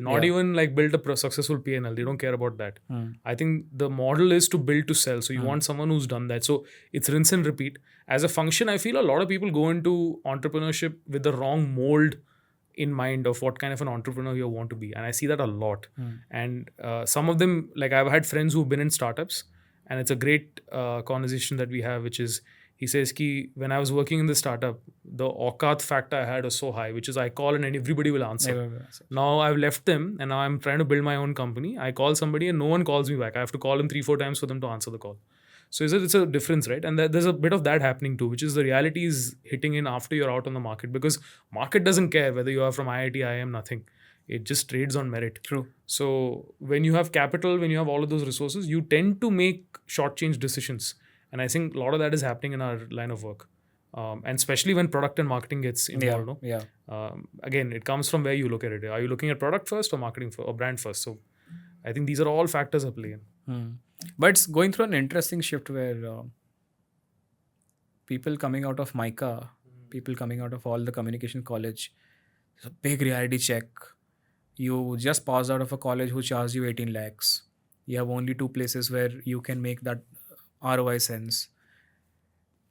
not even like built a successful P&L. They don't care about that. I think the model is to build to sell. So you want someone who's done that. So it's rinse and repeat. As a function, I feel a lot of people go into entrepreneurship with the wrong mold in mind of what kind of an entrepreneur you want to be. And I see that a lot. And some of them, like I've had friends who've been in startups, and it's a great conversation that we have, which is, he says, ki, when I was working in the startup, the auqat factor I had was so high, which is I call and everybody will answer. Now I've left them and now I'm trying to build my own company. I call somebody and no one calls me back. I have to call them 3-4 times for them to answer the call. So it's a difference, right? And there's a bit of that happening too, which is the reality is hitting in after you're out on the market, because market doesn't care whether you are from IIT, IIM, nothing. It just trades on merit. True. So when you have capital, when you have all of those resources, you tend to make short-change decisions. And I think a lot of that is happening in our line of work. And especially when product and marketing gets involved. Again, it comes from where you look at it. Are you looking at product first or marketing first or brand first? So I think these are all factors at play. But it's going through an interesting shift where people coming out of MICA, people coming out of all the communication college, there's a big reality check. You just passed out of a college who charged you 18 lakhs. You have only 2 places where you can make that ROI sense.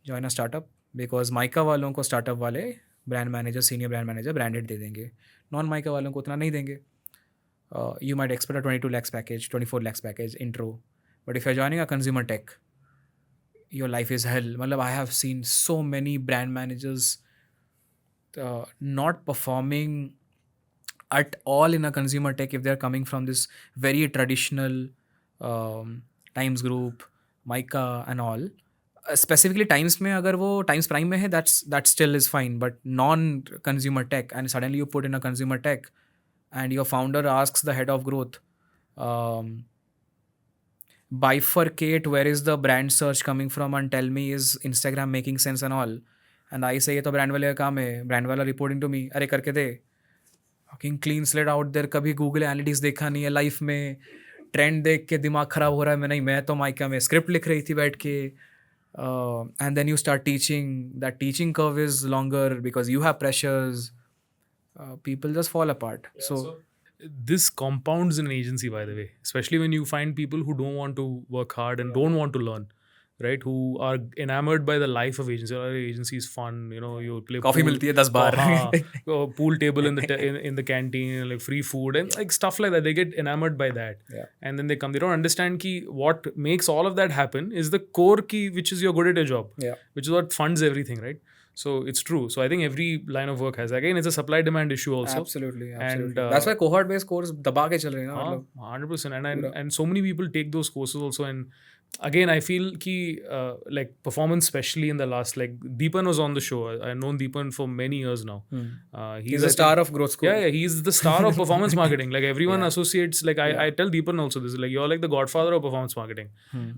Join a startup, because MICA वालों को startup वाले brand manager, senior brand manager branded दे देंगे. Non-MICA वालों को उतना नहीं देंगे. You might expect a 22 lakhs package, 24 lakhs package, intro. But if you're joining a consumer tech, your life is hell. Matlab, I have seen so many brand managers not performing at all in a consumer tech if they're coming from this very traditional Times Group, MICA and all. Specifically Times mein agar wo Times Prime mein hai, that still is fine. But non-consumer tech, and suddenly you put in a consumer tech and your founder asks the head of growth, bifurcate where is the brand search coming from and tell me is Instagram making sense and all. And I say, ये तो brand वाले का काम है, brand वाला reporting to me, अरे करके दे. Fucking clean slate out there, कभी Google Analytics देखा नहीं है लाइफ में, ट्रेंड देख के दिमाग खराब हो रहा है. मैं तो माइका में स्क्रिप्ट लिख रही थी बैठ के. And then you start teaching. That teaching curve is longer because you have pressures. People just fall apart. So this compounds in an agency, by the way, especially when you find people who don't want to work hard and don't want to learn, right? Who are enamored by the life of agency. Agency is fun, you play coffee pool, milti hai 10 baar. Pool table in the canteen, like free food and like stuff like that. They get enamored by that. And then they come. They don't understand ki what makes all of that happen is the core key, which is you're good at your job, which is what funds everything, right? So it's true. So I think every line of work has, again, it's a supply demand issue also. Absolutely. And that's why cohort based course daba ke chal rahe hain. 100%. And so many people take those courses also, and again, I feel ki like performance, especially in the last, like Deepan was on the show. I've known Deepan for many years now. He's a star of growth school. Yeah, he's the star of performance marketing. Like everyone associates, like I tell Deepan also this, like you're like the godfather of performance marketing,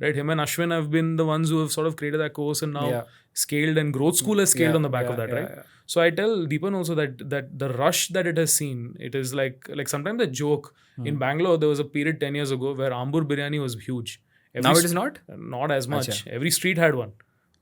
right? Him and Ashwin have been the ones who have sort of created that course and now scaled, and growth school has scaled on the back of that, right? So I tell Deepan also that the rush that it has seen, it is like sometimes a joke. In Bangalore, there was a period 10 years ago where Ambur biryani was huge. Now it is not? Not as much. Every street had one.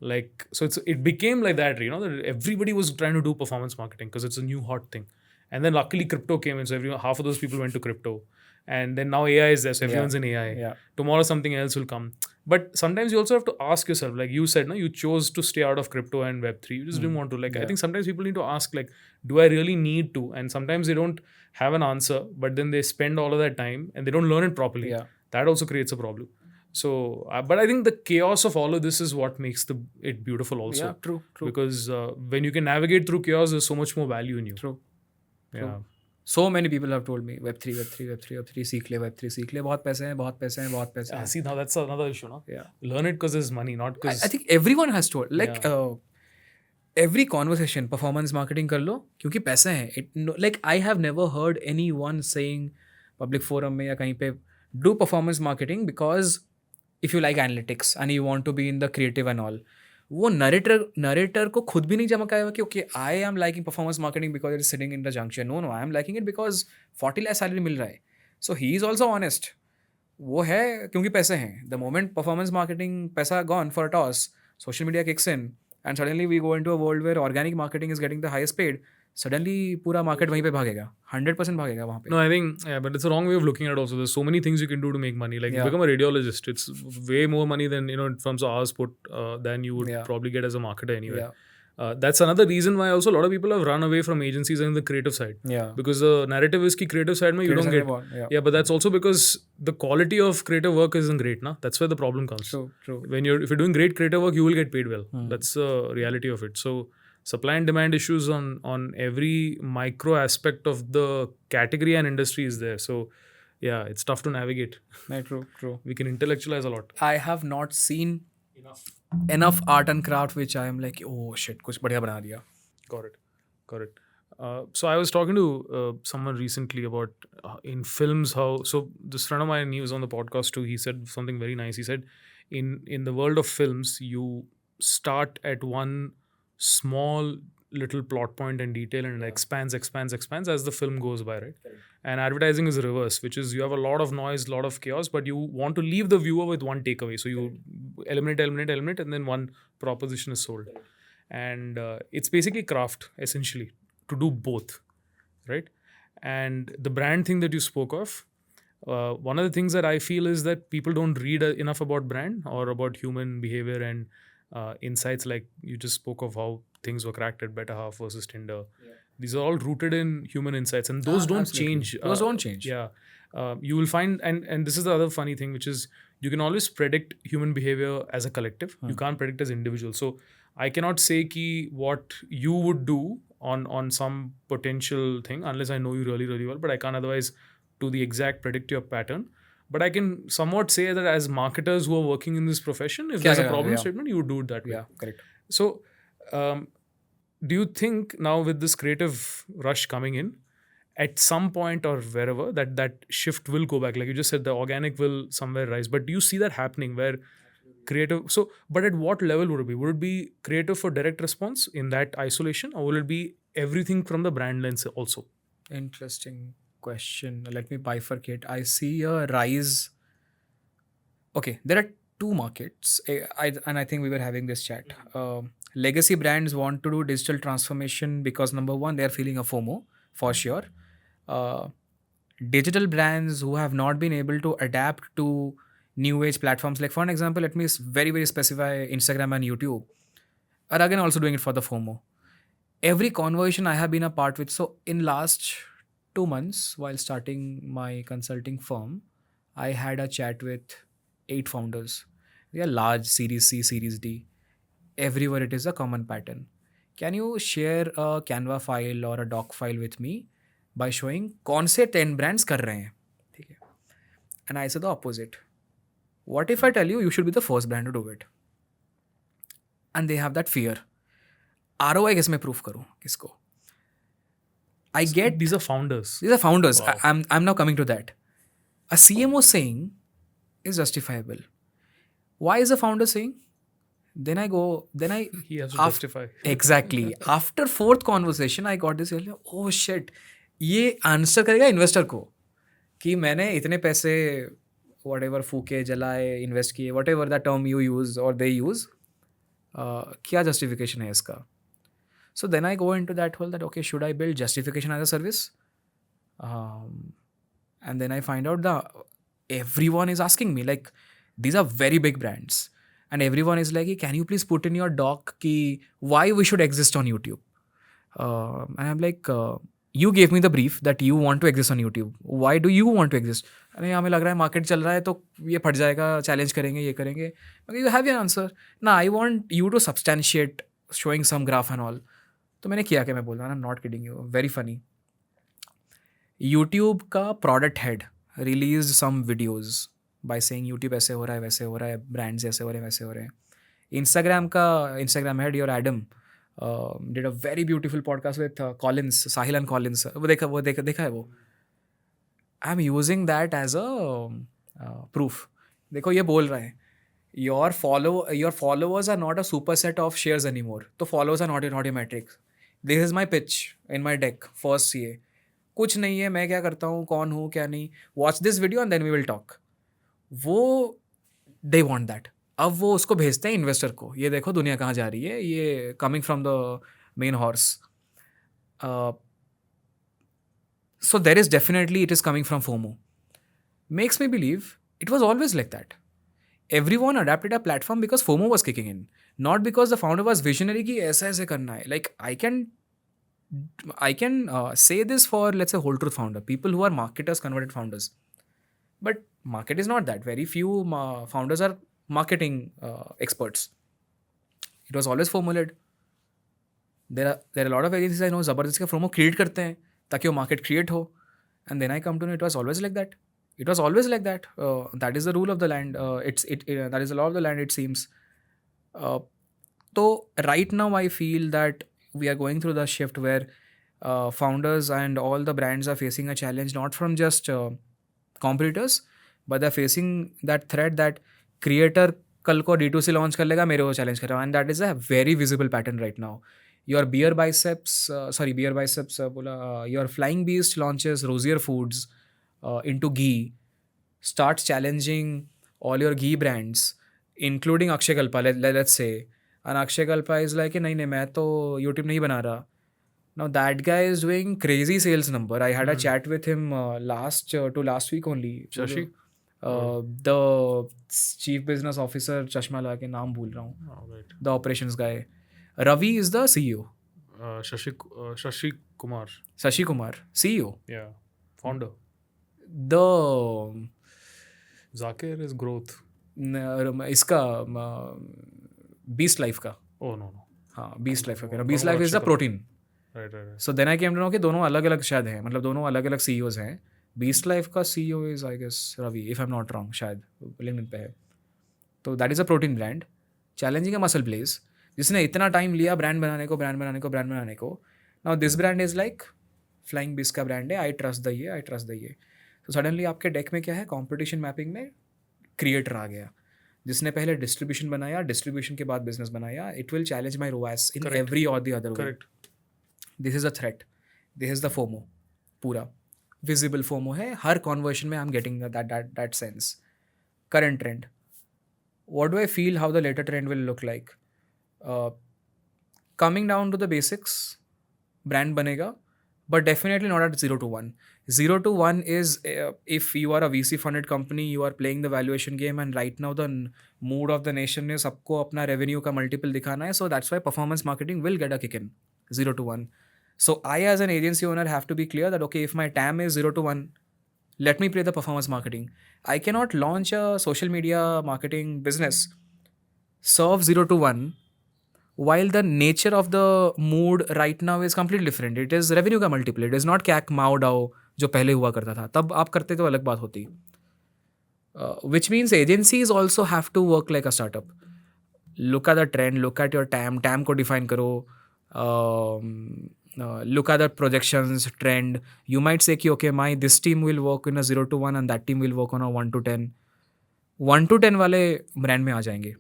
Like, so it became like that, you know, that everybody was trying to do performance marketing because it's a new hot thing. And then luckily crypto came in, so half of those people went to crypto. And then now AI is there, so everyone's in AI. Yeah. Tomorrow something else will come. But sometimes you also have to ask yourself, like you said, no, you chose to stay out of crypto and Web3. You just didn't want to. Like, I think sometimes people need to ask, like, do I really need to? And sometimes they don't have an answer, but then they spend all of that time and they don't learn it properly. Yeah. That also creates a problem. So, but I think the chaos of all of this is what makes it beautiful also. Yeah, true. Because when you can navigate through chaos, there's so much more value in you. True. Yeah. So many people have told me Web3 सीख ले, Web3 सीख ले, बहुत पैसे हैं. See, now that's another issue, no? Yeah. Learn it because there's money, not because... I think everyone has told, like, every conversation, performance marketing कर लो, क्योंकि पैसे हैं. Like, I have never heard anyone saying public forum में या कहीं पे do performance marketing because if you like analytics and you want to be in the creative and all. वो narrator को खुद भी नहीं चमकाया कि okay, I am liking performance marketing because it is sitting in the junction. No, I am liking it because 40 lakh salary मिल रहा है. So he is also honest. वो है क्योंकि पैसे हैं. The moment performance marketing पैसा gone for a toss, social media kicks in and suddenly we go into a world where organic marketing is getting the highest paid. Suddenly पूरा market वहीं पे भागेगा, 100% भागेगा वहाँ पे. No, I think, but it's a wrong way of looking at it also. There's so many things you can do to make money. Like, you become a radiologist. It's way more money than, in terms of hours put, than you would probably get as a marketer anyway. That's another reason why also a lot of people have run away from agencies and the creative side. Yeah. Because the narrative is ki creative side mein you don't get. Yeah, but that's also because the quality of creative work isn't great, na? That's where the problem comes. True. If you're doing great creative work, you will get paid well. That's the reality of it. So supply and demand issues on every micro aspect of the category and industry is there. So yeah, it's tough to navigate. True. We can intellectualize a lot. I have not seen enough art and craft which I am like, oh shit, कुछ बढ़िया बना दिया. Got it. So I was talking to someone recently about in films how, so this friend of mine, he was on the podcast too, he said something very nice. He said in the world of films, you start at one small little plot point and detail and it expands as the film goes by, right? And advertising is reverse, which is you have a lot of noise, lot of chaos, but you want to leave the viewer with one takeaway. So you eliminate, and then one proposition is sold. And it's basically craft, essentially, to do both, right? And the brand thing that you spoke of, one of the things that I feel is that people don't read enough about brand or about human behavior and insights. Like you just spoke of how things were cracked at Better Half versus Tinder. These are all rooted in human insights, and those don't change. Those don't change. Yeah. You will find, and this is the other funny thing, which is you can always predict human behavior as a collective. You can't predict as individuals. So I cannot say ki what you would do on some potential thing unless I know you really, really well. But I can't otherwise to the exact predict your pattern. But I can somewhat say that as marketers who are working in this profession, if there's a problem statement, you would do it that way. Yeah, correct. So do you think now with this creative rush coming in, at some point or wherever, that shift will go back? Like you just said, the organic will somewhere rise. But do you see that happening where creative... So, but at what level would it be? Would it be creative for direct response in that isolation? Or will it be everything from the brand lens also? Interesting question. Let me bifurcate. I see a rise. Okay, there are two markets. And I think we were having this chat. Legacy brands want to do digital transformation because number one, they're feeling a FOMO for sure. Digital brands who have not been able to adapt to new age platforms, like for an example, let me very, very specify Instagram and YouTube, are again also doing it for the FOMO. Every conversation I have been a part with, so in last 2 months while starting my consulting firm, I had a chat with 8 founders. They are large, Series C, Series D. Everywhere it is a common pattern. Can you share a Canva file or a doc file with me by showing कौन से 10 brands कर रहे हैं, ठीक है? And I said the opposite. What if I tell you should be the first brand to do it? And they have that fear. ROI किस में proof करूँ किसको? I get These are founders. these are founders. Wow. I'm now coming to that. A CMO saying is justifiable. Why is the founder saying? Then I He has to justify. Exactly. After fourth conversation, I got this. Oh shit, ये answer करेगा investor को कि मैंने इतने पैसे whatever फूके जलाए invest किए whatever the term you use or they use, क्या justification है इसका? So then I go into that whole that okay, should I build justification as a service? And then I find out everyone is asking me, like, these are very big brands, and everyone is like, can you please put in your doc ki why we should exist on YouTube? And I'm like, you gave me the brief that you want to exist on YouTube. Why do you want to exist? अरे हमें लग रहा है market चल रहा है तो ये फट जाएगा, चैलेंज करेंगे, ये करेंगे. You have your answer. Now I want you to substantiate showing some graph and all. तो मैंने किया, क्या मैं बोल रहा हूँ, I'm not kidding you, very funny. YouTube का product head released some videos by saying YouTube ऐसे हो रहा है, वैसे हो रहा है, brands ऐसे हो रहे हैं, वैसे हो रहे हैं. Instagram head, your Adam, did a very beautiful podcast with Collins, Sahil and Collins. वो देखा है वो. I'm using that as a proof. देखो ये बोल रहा है, your followers are not a superset of shares anymore. तो followers are not your metrics. This is my pitch in my deck, first CA. कुछ नहीं है, मैं क्या करता हूँ, कौन हूँ, क्या नहीं. Watch this video and then we will talk. वो they want that. अब वो उसको भेजते हैं इन्वेस्टर को, ये देखो दुनिया कहाँ जा रही है, ये coming from the main horse. So there is definitely, it is coming from FOMO. Makes me believe it was always like that. Everyone adapted a platform because FOMO was kicking in, not because the founder was visionary कि ऐसा ऐसे करना है. Like I can say this for, let's say, whole truth founder, people who are marketers, converted founders. But market is not that. Very few founders are marketing experts. It was always FOMO led. There are a lot of agencies I know जबरदस्ती का FOMO create करते हैं ताकि वो market create हो. And then I come to know it was always like that. It was always like that. That is the rule of the land. That is the law of the land, it seems. So right now I feel that we are going through the shift where founders and all the brands are facing a challenge, not from just competitors, but they're facing that threat that creator कल को D2C launch कर लेगा, मेरे को challenge कर रहा है. And that is a very visible pattern right now. Your your Flying Beast launches Rosier Foods into ghee, starts challenging all your ghee brands, including Akshay Kalpa, let's say. And Akshay Kalpa is like, नहीं मैं तो YouTube नहीं बना रहा. Now that guy is doing crazy sales number. I had a chat with him last week only. Shashi? The chief business officer, चश्मा लगा के नाम भूल रहा हूँ. Oh, right. The operations guy. Ravi is the CEO. Shashi Kumar. Shashi Kumar, CEO. Yeah. Founder. The Zakir is growth. इसका Beast Life का. Oh, no. हाँ, Beast Life का कह रहा हूँ. Beast Life is the protein. Right. So then I came to know कि दोनों अलग अलग शायद हैं, मतलब दोनों अलग अलग CEOs हैं. Beast Life का CEO is I guess Ravi, if I'm not wrong, शायद LinkedIn पे है. तो that is a protein brand challenging a muscle blaze, जिसने इतना टाइम लिया ब्रांड बनाने को. Now this brand is like Flying Beast का ब्रांड है, I trust the ये. So suddenly आपके डेक में क्या है, कंपटीशन मैपिंग में क्रिएटर आ गया, जिसने पहले डिस्ट्रीब्यूशन बनाया, डिस्ट्रीब्यूशन के बाद बिजनेस बनाया. It will challenge my ROAS in every or the other way. This is a threat. This is the FOMO. पूरा विजिबल FOMO है. हर कॉन्वर्शन में I am getting that sense. Current trend, what do I feel how the later trend will look like? Coming down to the basics, brand banega, but definitely not at 0 to 1. 0 to 1 is if you are a VC funded company, you are playing the valuation game, and right now the mood of the nation is सबको अपना revenue का multiple दिखाना है. So that's why performance marketing will get a kick in. 0 to 1. So I as an agency owner have to be clear that okay, if my TAM is 0 to 1, let me play the performance marketing. I cannot launch a social media marketing business, serve 0 to 1, while the nature of the mood right now is completely different. It is revenue का multiple. It is not CAC, MAU, DAO जो पहले हुआ करता था. तब आप करते तो अलग बात होती. which means agencies also have to work like a startup. Look at the trend, look at your TAM को define करो, look at the projections, trend. You might say कि okay, this team will work in a 0 to 1 and that team will work on a 1 to 10. 1 to 10 वाले brand में आ जाएंगे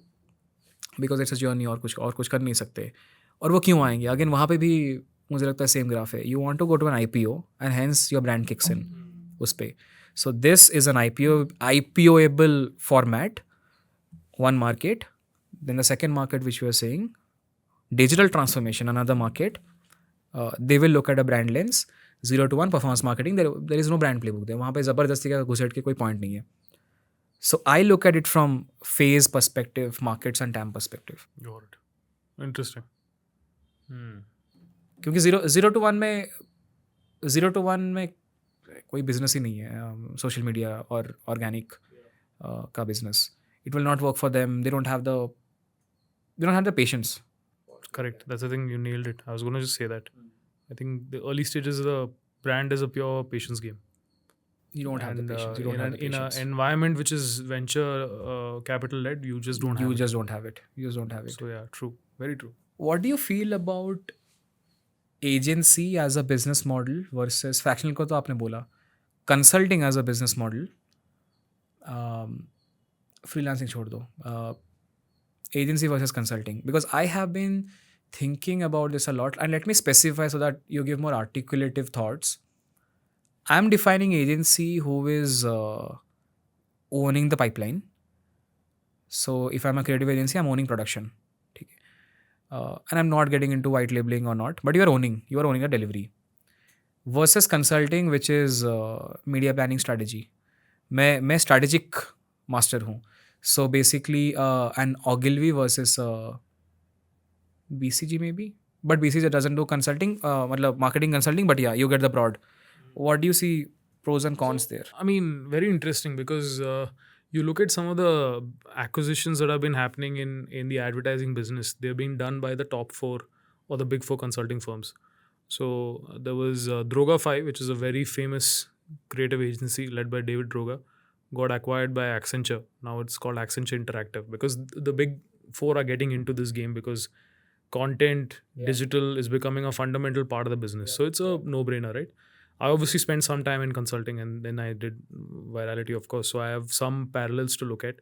because it's a journey, और कुछ कर नहीं सकते. और वो क्यों आएंगे? Again वहाँ पे भी मुझे लगता है सेम ग्राफ है. You want to go to an IPO and hence your brand kicks in उस पे. So this is an IPOable format, one market. Then the second market which we are saying, digital transformation, another market. They will look at a brand lens. 0 to 1 performance marketing. There is no brand playbook there. वहाँ पे ज़बरदस्ती का घुसेट के कोई point नहीं है. So I look at it from phase perspective, markets and TAM perspective. Got it. Interesting. क्योंकि zero to one में कोई business ही नहीं है, social media और organic का business. It will not work for them. They don't have the patience. Correct. That's the thing. You nailed it. I was going to just say that. I think the early stages of the brand is a pure patience game. You don't have the patience. You don't have the patience. In an environment which is venture capital led, you just don't have it. You just don't have it. So yeah, true. Very true. What do you feel about agency as a business model versus fractional को तो आपने बोला, consulting as a business model, freelancing छोड़ दो, agency versus consulting, because I have been thinking about this a lot, and let me specify so that you give more articulative thoughts. I'm defining agency who is owning the pipeline. So if I'm a creative agency, I'm owning production. And I'm not getting into white labeling or not, but you are owning a delivery. Versus consulting, which is media planning strategy. मैं strategic master हूँ. So basically an Ogilvy versus BCG maybe, but BCG doesn't do consulting, मतलब marketing consulting, but yeah, you get the broad. What do you see pros and cons there? I mean, very interesting because you look at some of the acquisitions that have been happening in the advertising business. They're being done by the top 4 or the big 4 consulting firms. So there was Droga 5, which is a very famous creative agency led by David Droga, got acquired by Accenture. Now it's called Accenture Interactive because the big 4 are getting into this game because content, digital is becoming a fundamental part of the business. So it's a no-brainer, right? I obviously spent some time in consulting and then I did virality, of course. So I have some parallels to look at.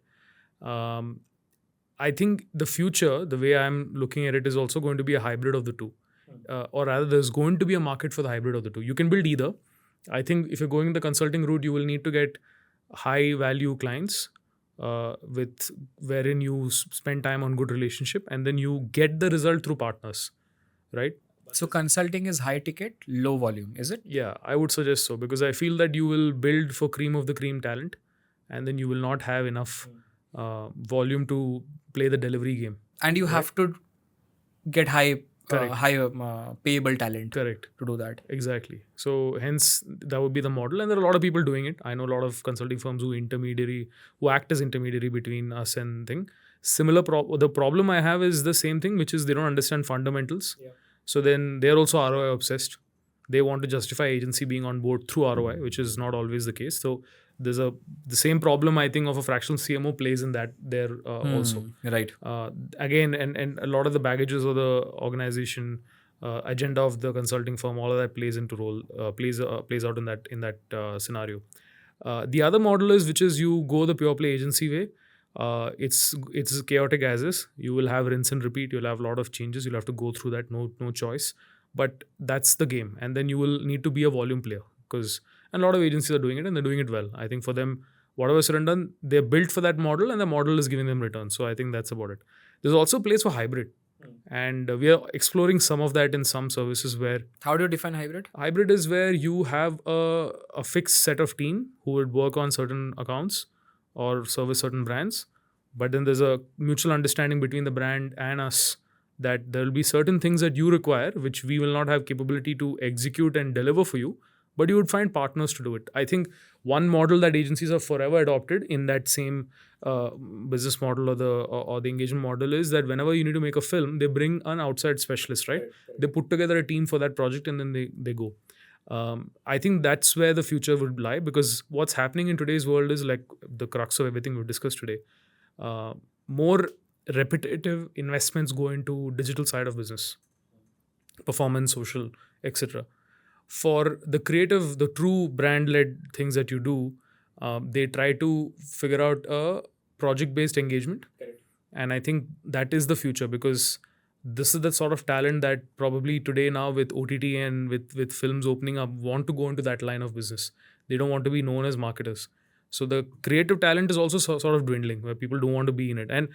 I think the future, the way I'm looking at it, is also going to be a hybrid of the two. Or rather, there's going to be a market for the hybrid of the two. You can build either. I think if you're going the consulting route, you will need to get high value clients with wherein you spend time on good relationship and then you get the result through partners, right? So consulting is high ticket, low volume, is it? Yeah, I would suggest so because I feel that you will build for cream of the cream talent and then you will not have enough volume to play the delivery game. And you have to get high payable talent. Correct. To do that. Exactly. So hence that would be the model and there are a lot of people doing it. I know a lot of consulting firms who act as intermediary between us and thing. The problem I have is the same thing, which is they don't understand fundamentals. Yeah. So then they're also ROI obsessed. They want to justify agency being on board through ROI, which is not always the case. So there's the same problem I think of a fractional CMO plays in that there also. Right. Again, and a lot of the baggages of the organization, agenda of the consulting firm, all of that plays into role, plays out in that scenario. The other model is which is you go the pure play agency way. It's chaotic as is. You will have rinse and repeat. You'll have a lot of changes. You'll have to go through that. No choice. But that's the game. And then you will need to be a volume player because a lot of agencies are doing it and they're doing it well. I think for them, whatever is done, they're built for that model and the model is giving them returns. So I think that's about it. There's also a place for hybrid. And we are exploring some of that in some services where... How do you define hybrid? Hybrid is where you have a fixed set of team who would work on certain accounts or service certain brands. But then there's a mutual understanding between the brand and us that there will be certain things that you require, which we will not have capability to execute and deliver for you, but you would find partners to do it. I think one model that agencies have forever adopted in that same business model or the engagement model is that whenever you need to make a film, they bring an outside specialist, right? They put together a team for that project and then they go. I think that's where the future would lie, because what's happening in today's world is like the crux of everything we've discussed today. Uh, More repetitive investments go into digital side of business, performance, social, etc. For the creative, the true brand led things that you do, they try to figure out a project based engagement. And I think that is the future, because this is the sort of talent that probably today, now with OTT and with films opening up, want to go into that line of business. They don't want to be known as marketers. So the creative talent is also sort of dwindling, where people don't want to be in it. And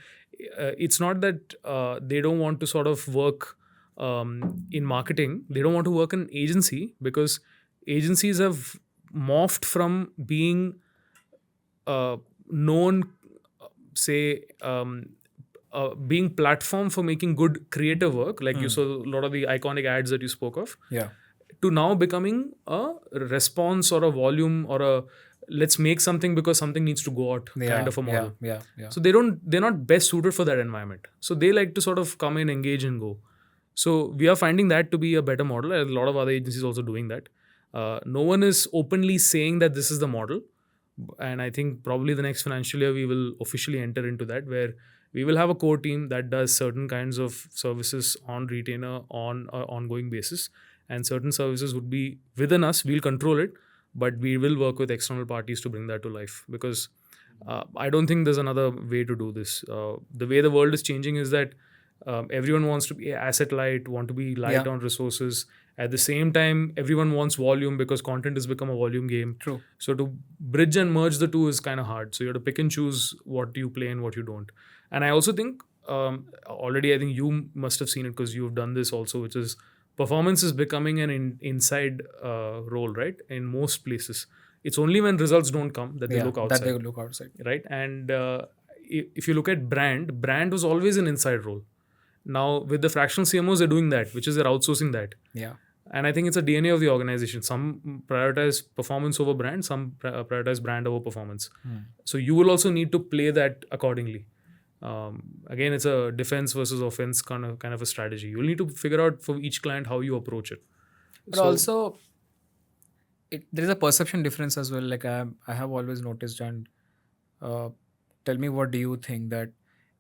it's not that they don't want to sort of work in marketing. They don't want to work in agency, because agencies have morphed from being known, say, being platform for making good creative work, like you saw a lot of the iconic ads that you spoke of, Yeah. to now becoming a response or a volume or a let's make something because something needs to go out kind of a model. Yeah. So they're not best suited for that environment. So they like to sort of come in, engage, and go. So we are finding that to be a better model. A lot of other agencies also doing that. No one is openly saying that this is the model, and I think probably the next financial year we will officially enter into that, where we will have a core team that does certain kinds of services on retainer on an ongoing basis, and certain services would be within us. We'll control it, but we will work with external parties to bring that to life, because I don't think there's another way to do this. The way the world is changing is that everyone wants to be asset light, want to be light Yeah. on resources. At the same time, everyone wants volume, because content has become a volume game. True. So to bridge and merge the two is kind of hard. So you have to pick and choose what you play and what you don't. And I also think already, I think you must have seen it because you've done this also, which is performance is becoming an inside role, right? In most places, it's only when results don't come that they look outside. That they look outside. Right? And if you look at brand was always an inside role. Now with the fractional CMOs, they're doing that, which is they're outsourcing that. Yeah. And I think it's a DNA of the organization. Some prioritize performance over brand, some prioritize brand over performance. So you will also need to play that accordingly. Again, it's a defense versus offense kind of a strategy. You'll need to figure out for each client how you approach it. But also, there is a perception difference as well. Like I have always noticed, and tell me, what do you think? That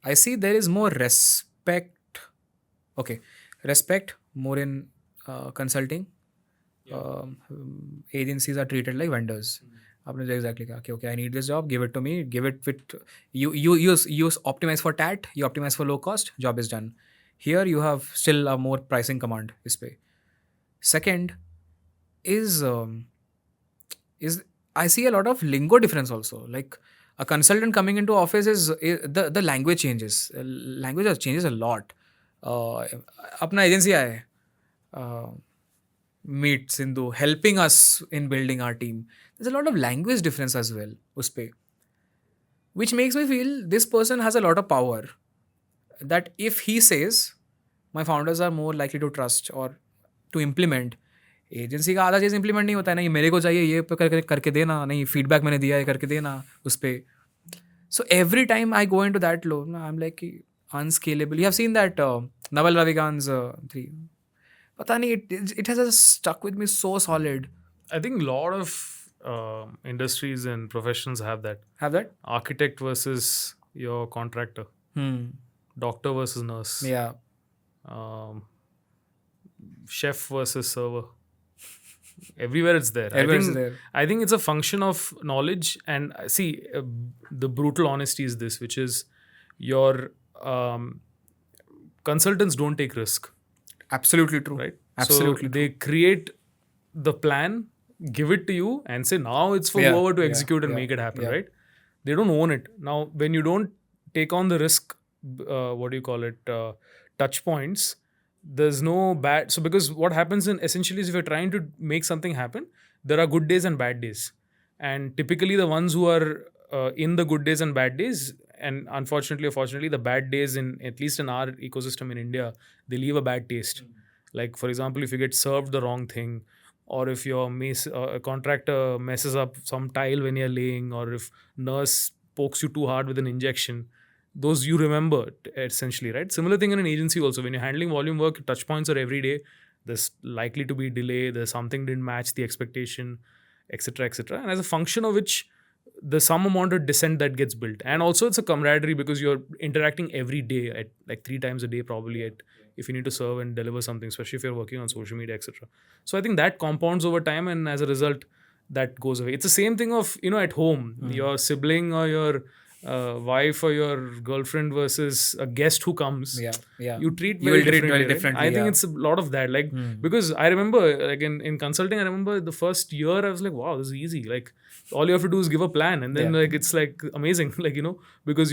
I see there is more respect. Okay, respect more in consulting. Agencies are treated like vendors. आपने जो exactly कहा कि okay, I need this job, give it to me, give it with you optimize for TAT, you optimize for low cost, job is done. Here you have still a more pricing command इस पे. Second is I see a lot of lingo difference also. Like a consultant coming into office is the language changes. Language changes a lot. अपना agency आया है. Meet Sindhu helping us in building our team. There's a lot of language difference as well uspe, which makes me feel this person has a lot of power, that if he says my founders are more likely to trust or to implement. Agency का आधा चीज़ implement नहीं होता है, नहीं मेरे को चाहिए ये करके देना, नहीं फीडबैक मैंने दिया है करके देना उस पर. So every time I go in to that low, I am like unscalable. You have seen that Naval Ravikant's 3. पता नहीं, it has stuck with me so solid. I think a lot of industries and professions have that. Have that? Architect versus your contractor. Doctor versus nurse. Yeah. Chef versus server. Everywhere it's there. Everywhere it's there. I think it's a function of knowledge. And see, the brutal honesty is this, which is your consultants don't take risk. Absolutely true. Right? Absolutely. So they create the plan, give it to you, and say now it's for whoever to execute and make it happen. Right? They don't own it. Now, when you don't take on the risk, touch points, there's no bad. So because what happens in essentially is, if you're trying to make something happen, there are good days and bad days. And typically the ones who are in the good days and bad days, and unfortunately or fortunately, the bad days, in at least in our ecosystem in India, they leave a bad taste. Like, for example, if you get served the wrong thing, or if your contractor messes up some tile when you're laying, or if nurse pokes you too hard with an injection, those you remember essentially, right? Similar thing in an agency also. When you're handling volume work, touch points are every day. there's likely to be delay, there's something didn't match the expectation, etc., etc. And as a function of which, there's some amount of dissent that gets built. And also it's a camaraderie because you're interacting every day at like 3 times a day probably at if you need to serve and deliver something, especially if you're working on social media, etc. So I think that compounds over time, and as a result, that goes away. It's the same thing of, at home, your sibling or your wife or your girlfriend versus a guest who comes. Yeah. You treat You very will treat differently. very right? differently, I think yeah. it's a lot of that. Like, because I remember, like in consulting, I remember the first year I was like, wow, this is easy. Like, all you have to do is give a plan, and then Yeah. like it's like amazing. Like, because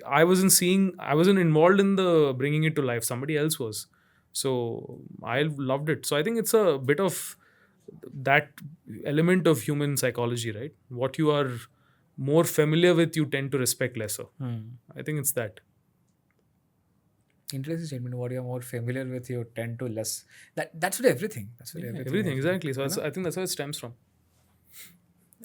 I wasn't involved in the bringing it to life. Somebody else was. So I loved it. So I think it's a bit of that element of human psychology, right? What you are more familiar with, you tend to respect lesser. I think it's that. Interesting statement. What you're more familiar with, you tend to less. That's with everything. That's with everything. Everything, I think. exactly. So I think that's where it stems from.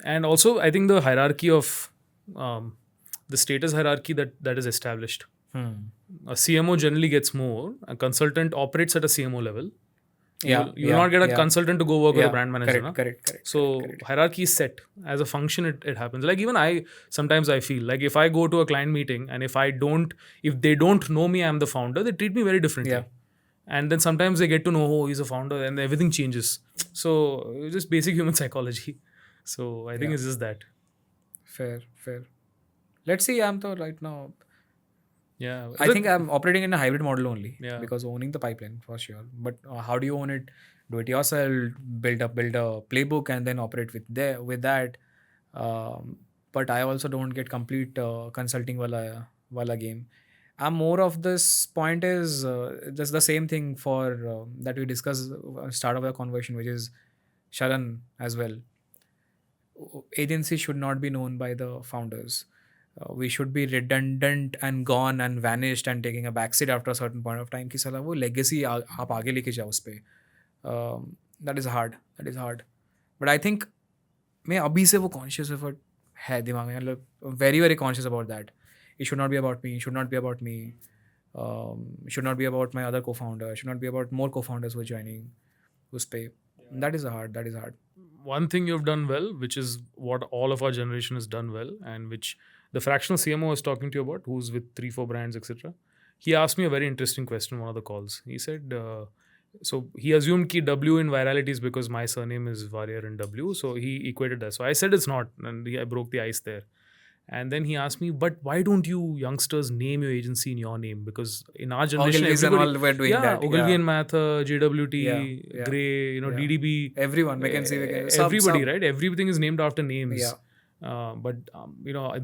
And also, I think the hierarchy of the status hierarchy that is established. A CMO generally gets more. A consultant operates at a CMO level. You will not get a consultant to go work with a brand manager. Correct. So hierarchy is set. As a function, it happens. Like even sometimes I feel like if I go to a client meeting and if they don't know me, I'm the founder, they treat me very differently. Yeah. And then sometimes they get to know, oh, he's a founder, and everything changes. So it's just basic human psychology. So I think it's just that. Fair. Let's see. I'm though right now. Yeah. I think I'm operating in a hybrid model only. Yeah. Because owning the pipeline for sure. But how do you own it? Do it yourself. Build a playbook and then operate with that. But I also don't get complete consulting wala game. I'm more of this point is just the same thing for that we discussed start of the conversation, which is Sharan as well. Agency should not be known by the founders. We should be redundant and gone and vanished and taking a backseat after a certain point of time कि साला वो legacy आप आगे लेके जाओ उस पे. That is hard. But I think मैं अभी से वो conscious effort है दिमाग में, मतलब very very conscious about that. It should not be about me. It should not be about me. It should not be about my other co-founder. It should not be about more co-founders who are joining उस पे. That is hard. One thing you've done well, which is what all of our generation has done well, and which the fractional CMO was talking to you about, who's with 3-4 brands, etc. He asked me a very interesting question in one of the calls. He said, so he assumed ki W in virality is because my surname is Warrior in W, so he equated that. So I said it's not, and I broke the ice there. And then he asked me, but why don't you youngsters name your agency in your name? Because in our generation, Ogilvy's and all were doing that. Ogilvy and Mather, JWT, Yeah. Gray, DDB. Everyone, McKinsey, everybody, right? Everything is named after names. Yeah. But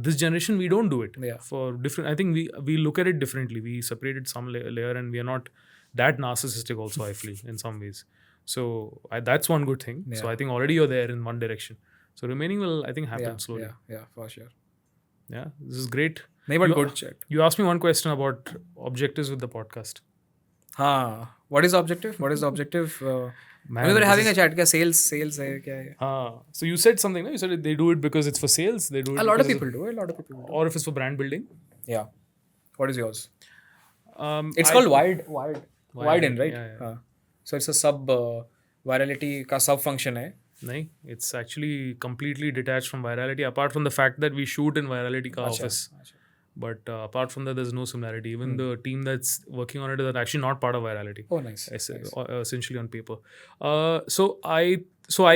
this generation, we don't do it. Yeah. For different, I think we look at it differently. We separated some layer, and we are not that narcissistic also, I feel, in some ways. So that's one good thing. Yeah. So I think already you're there in one direction. So remaining will, I think, happen slowly. Yeah, for sure. Yeah, this is great. No, but good chat. You asked me one question about objectives with the podcast. What is the objective? Man, we were having a chat. Kya sales hai kya hai? So you said something, no? You said they do it because it's for sales. They do it A lot of people do. Or if it's for brand building. Yeah. What is yours? It's called wide in, right? Yeah. So it's a sub virality ka sub function hai. No, it's actually completely detached from virality, apart from the fact that we shoot in virality ka office. But apart from that, there's no similarity. Even the team that's working on it is actually not part of virality. Oh, nice. Essentially on paper. So I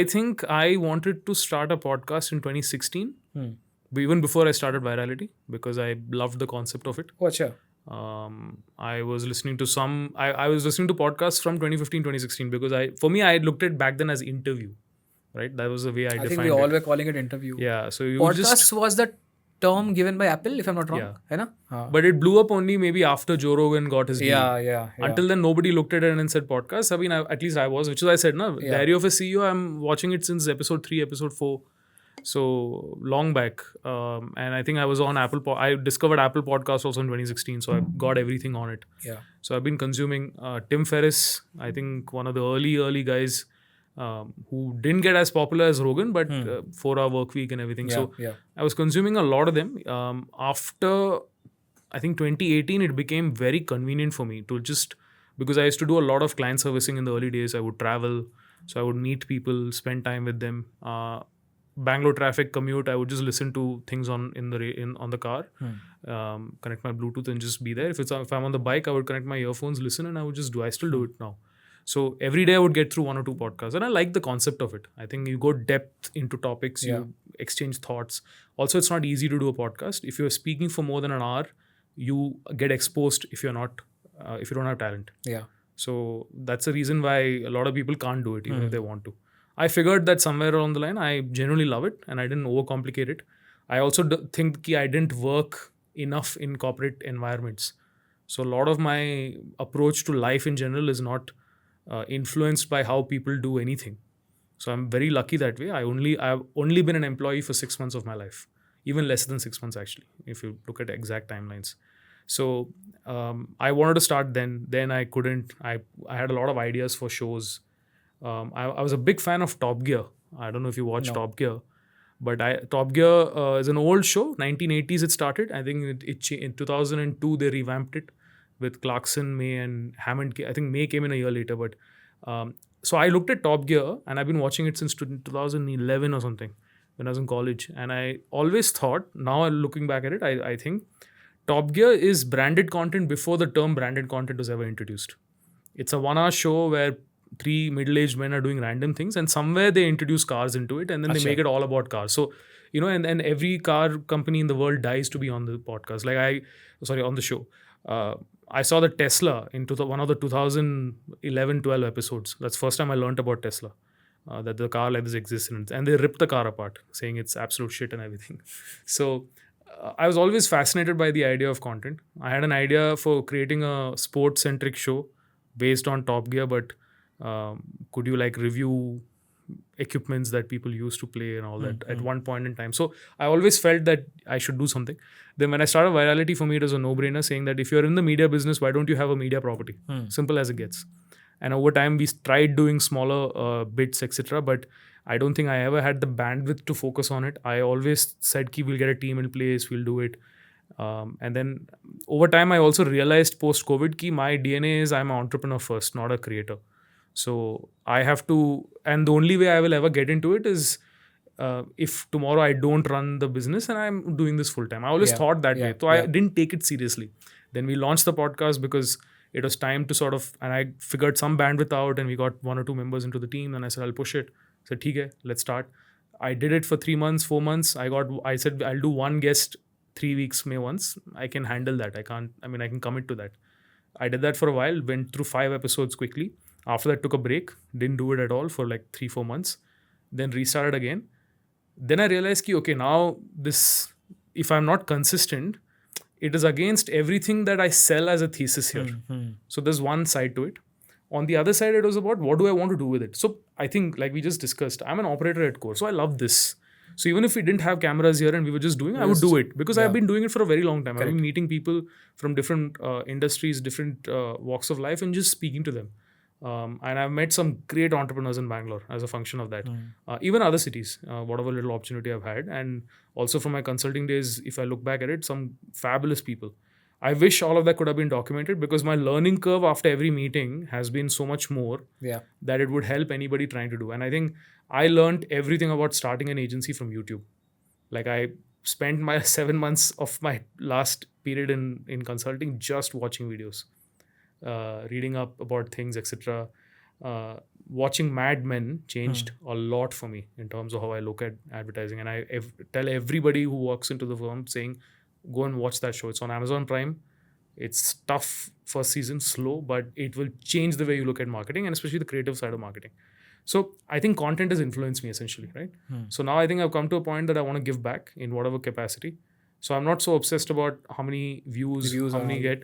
think I wanted to start a podcast in 2016, even before I started virality, because I loved the concept of it. Oh, acha. I was listening to I was listening to podcasts from 2015, 2016, because I looked at back then as interview. Right, that was the way I defined it. I think we all were calling it interview. Yeah, so podcast was the term given by Apple, if I'm not wrong. Yeah. Hai na? But it blew up only maybe after Joe Rogan got his deal. Yeah. Until then, nobody looked at it and said podcast. I mean, at least I was, which is why I said, no, Diary of a CEO, I'm watching it since episode 3, episode 4. So long back. And I think I was on I discovered Apple Podcast also in 2016. So I got everything on it. Yeah. So I've been consuming Tim Ferriss, I think one of the early guys. Who didn't get as popular as Rogan, but 4-hour work week and everything. I was consuming a lot of them. After, I think 2018, it became very convenient for me to just because I used to do a lot of client servicing in the early days. I would travel, so I would meet people, spend time with them. Bangalore traffic commute, I would just listen to things on the car, connect my Bluetooth and just be there. If I'm on the bike, I would connect my earphones, listen, and I would just do. I still do it now. So every day I would get through 1 or 2 podcasts, and I like the concept of it. I think you go depth into topics, you exchange thoughts. Also, it's not easy to do a podcast. If you're speaking for more than an hour, you get exposed if you don't have talent. Yeah. So that's the reason why a lot of people can't do it, even if they want to. I figured that somewhere along the line, I genuinely love it and I didn't overcomplicate it. I also think I didn't work enough in corporate environments. So a lot of my approach to life in general is not influenced by how people do anything. So I'm very lucky that way. I've only been an employee for 6 months of my life, even less than 6 months actually, if you look at exact timelines. So I wanted to start then. Then I couldn't. I had a lot of ideas for shows. I was a big fan of Top Gear. I don't know if you watch Top Gear, but Top Gear is an old show. 1980s it started. I think in 2002 they revamped it with Clarkson, May, and Hammond. I think May came in a year later. But so I looked at Top Gear, and I've been watching it since 2011 or something when I was in college. And I always thought, now looking back at it, I think Top Gear is branded content before the term branded content was ever introduced. It's a 1-hour show where 3 middle-aged men are doing random things, and somewhere they introduce cars into it, and then they make it all about cars. So, and every car company in the world dies to be on the podcast. On the show. I saw the Tesla into one of the 2011-12 episodes. That's the first time I learned about Tesla, that the car like this exists, and they ripped the car apart, saying it's absolute shit and everything. So I was always fascinated by the idea of content. I had an idea for creating a sports-centric show based on Top Gear, but could you review equipments that people use to play and all that at one point in time? So I always felt that I should do something. Then when I started Virality, for me it was a no-brainer, saying that if you're in the media business, why don't you have a media property? Simple as it gets. And over time we tried doing smaller bits, etc. But I don't think I ever had the bandwidth to focus on it. I always said, we'll get a team in place, we'll do it. And then over time I also realized post-COVID my DNA is I'm an entrepreneur first, not a creator. So I have to, and the only way I will ever get into it is if tomorrow I don't run the business and I'm doing this full time. I always thought that way. So I didn't take it seriously. Then we launched the podcast because it was time to and I figured some bandwidth out, and we got 1 or 2 members into the team, and I said, I'll push it. I said, okay, let's start. I did it for 3 months, 4 months. I said, I'll do 1 guest 3 weeks, May once. I can handle that. I can commit to that. I did that for a while, went through 5 episodes quickly. After that, took a break, didn't do it at all for 3-4 months, then restarted again. Then I realized, now this, if I'm not consistent, it is against everything that I sell as a thesis here. So there's one side to it. On the other side, it was about what do I want to do with it. So I think, like we just discussed, I'm an operator at core. So I love this. So even if we didn't have cameras here and we were just doing it, I would do it because I've been doing it for a very long time. I've been meeting people from different industries, different walks of life, and just speaking to them. And I've met some great entrepreneurs in Bangalore as a function of that. Even other cities, whatever little opportunity I've had. And also from my consulting days, if I look back at it, some fabulous people. I wish all of that could have been documented, because my learning curve after every meeting has been so much more that it would help anybody trying to do. And I think I learned everything about starting an agency from YouTube. I spent my 7 months of my last period in consulting just watching videos. Reading up about things, etc. Watching Mad Men changed a lot for me in terms of how I look at advertising. And I tell everybody who walks into the firm saying, go and watch that show. It's on Amazon Prime. It's tough first season, slow, but it will change the way you look at marketing, and especially the creative side of marketing. So I think content has influenced me essentially, right? So now I think I've come to a point that I want to give back in whatever capacity. So I'm not so obsessed about how many views how many get.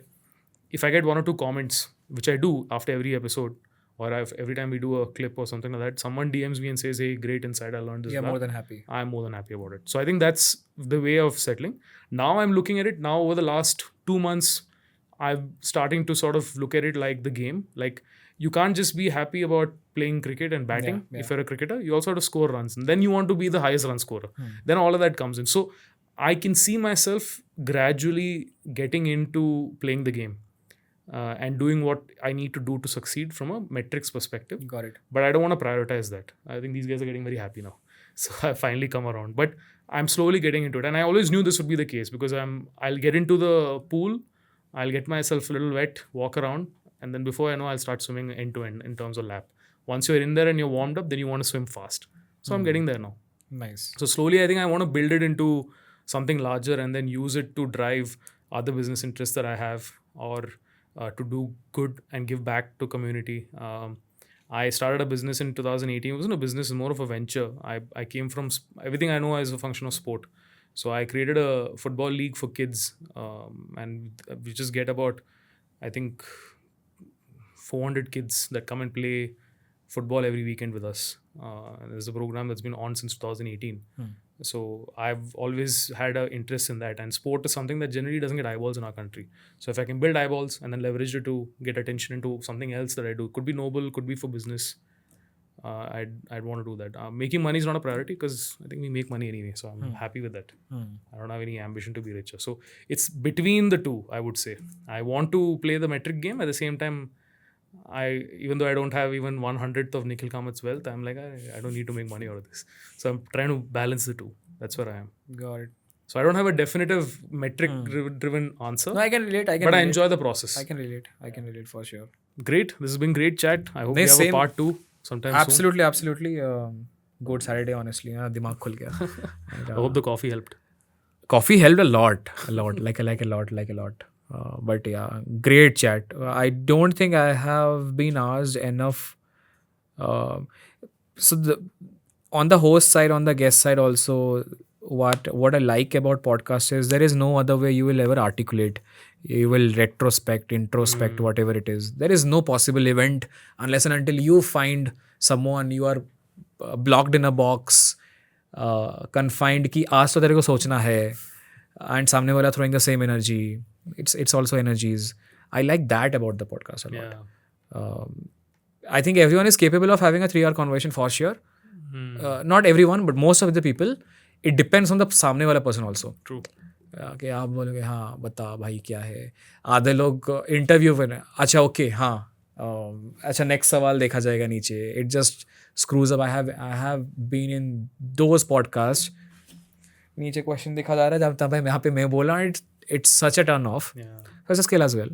If I get 1 or 2 comments, which I do after every episode, or every time we do a clip or something like that, someone DMs me and says, hey, great insight, I learned this. You're more than happy. I'm more than happy about it. So I think that's the way of settling. Now I'm looking at it now over the last 2 months, I'm starting to sort of look at it like the game. You can't just be happy about playing cricket and batting. If you're a cricketer, you also have to score runs. And then you want to be the highest run scorer. Then all of that comes in. So I can see myself gradually getting into playing the game. and doing what I need to do to succeed from a metrics perspective. Got it. But I don't want to prioritize that. I think these guys are getting very happy now. So I finally come around. But I'm slowly getting into it. And I always knew this would be the case because I'll get into the pool, I'll get myself a little wet, walk around, and then before I know, I'll start swimming end to end in terms of lap. Once you're in there and you're warmed up, then you want to swim fast. So I'm getting there now. Nice. So slowly, I think I want to build it into something larger and then use it to drive other business interests that I have, or to do good and give back to community. I started a business in 2018. It wasn't a business; it's more of a venture. I came from everything I know as a function of sport. So I created a football league for kids, and we just get about, I think, 400 kids that come and play football every weekend with us. There's a program that's been on since 2018. So I've always had an interest in that, and sport is something that generally doesn't get eyeballs in our country. So if I can build eyeballs and then leverage it to get attention into something else that I do, could be noble, could be for business, I'd want to do that. Making money is not a priority because I think we make money anyway, so I'm happy with that. I don't have any ambition to be richer. So it's between the two, I would say. I want to play the metric game. At the same time, even though I don't have even 1/100th of Nikhil Kamat's wealth, I'm like, I don't need to make money out of this. So I'm trying to balance the two. That's where I am. Got it. So I don't have a definitive metric driven answer. No, I can relate. But I enjoy the process. I can relate for sure. Great. This has been great chat. I hope we have a part 2 sometime soon. Absolutely. Good Saturday, honestly. Dimag khul gaya. I hope the coffee helped. Coffee helped a lot, like a lot. But yeah, great chat. I don't think I have been asked enough. On the host side, on the guest side also, what I like about podcasts is there is no other way you will ever articulate. You will retrospect, introspect, whatever it is. There is no possible event unless and until you find someone you are blocked in a box, confined कि आज तो तेरे को सोचना है, and सामने वाला throwing the same energy. It's also energies. I like that about the podcast a lot. Yeah. I think everyone is capable of having a 3-hour conversation for sure. Not everyone, but most of the people. It depends on the सामने वाला person also. True. कि आप बोलोगे हाँ बता भाई क्या है. आधे लोग इंटरव्यू में अच्छा ओके हाँ अच्छा नेक्स्ट सवाल देखा जाएगा नीचे. It just screws up. I have been in those podcasts. नीचे क्वेश्चन देखा जा रहा है जब तब यहाँ पे मैं बोला it's such a turn off. Yeah. There's a skill as well.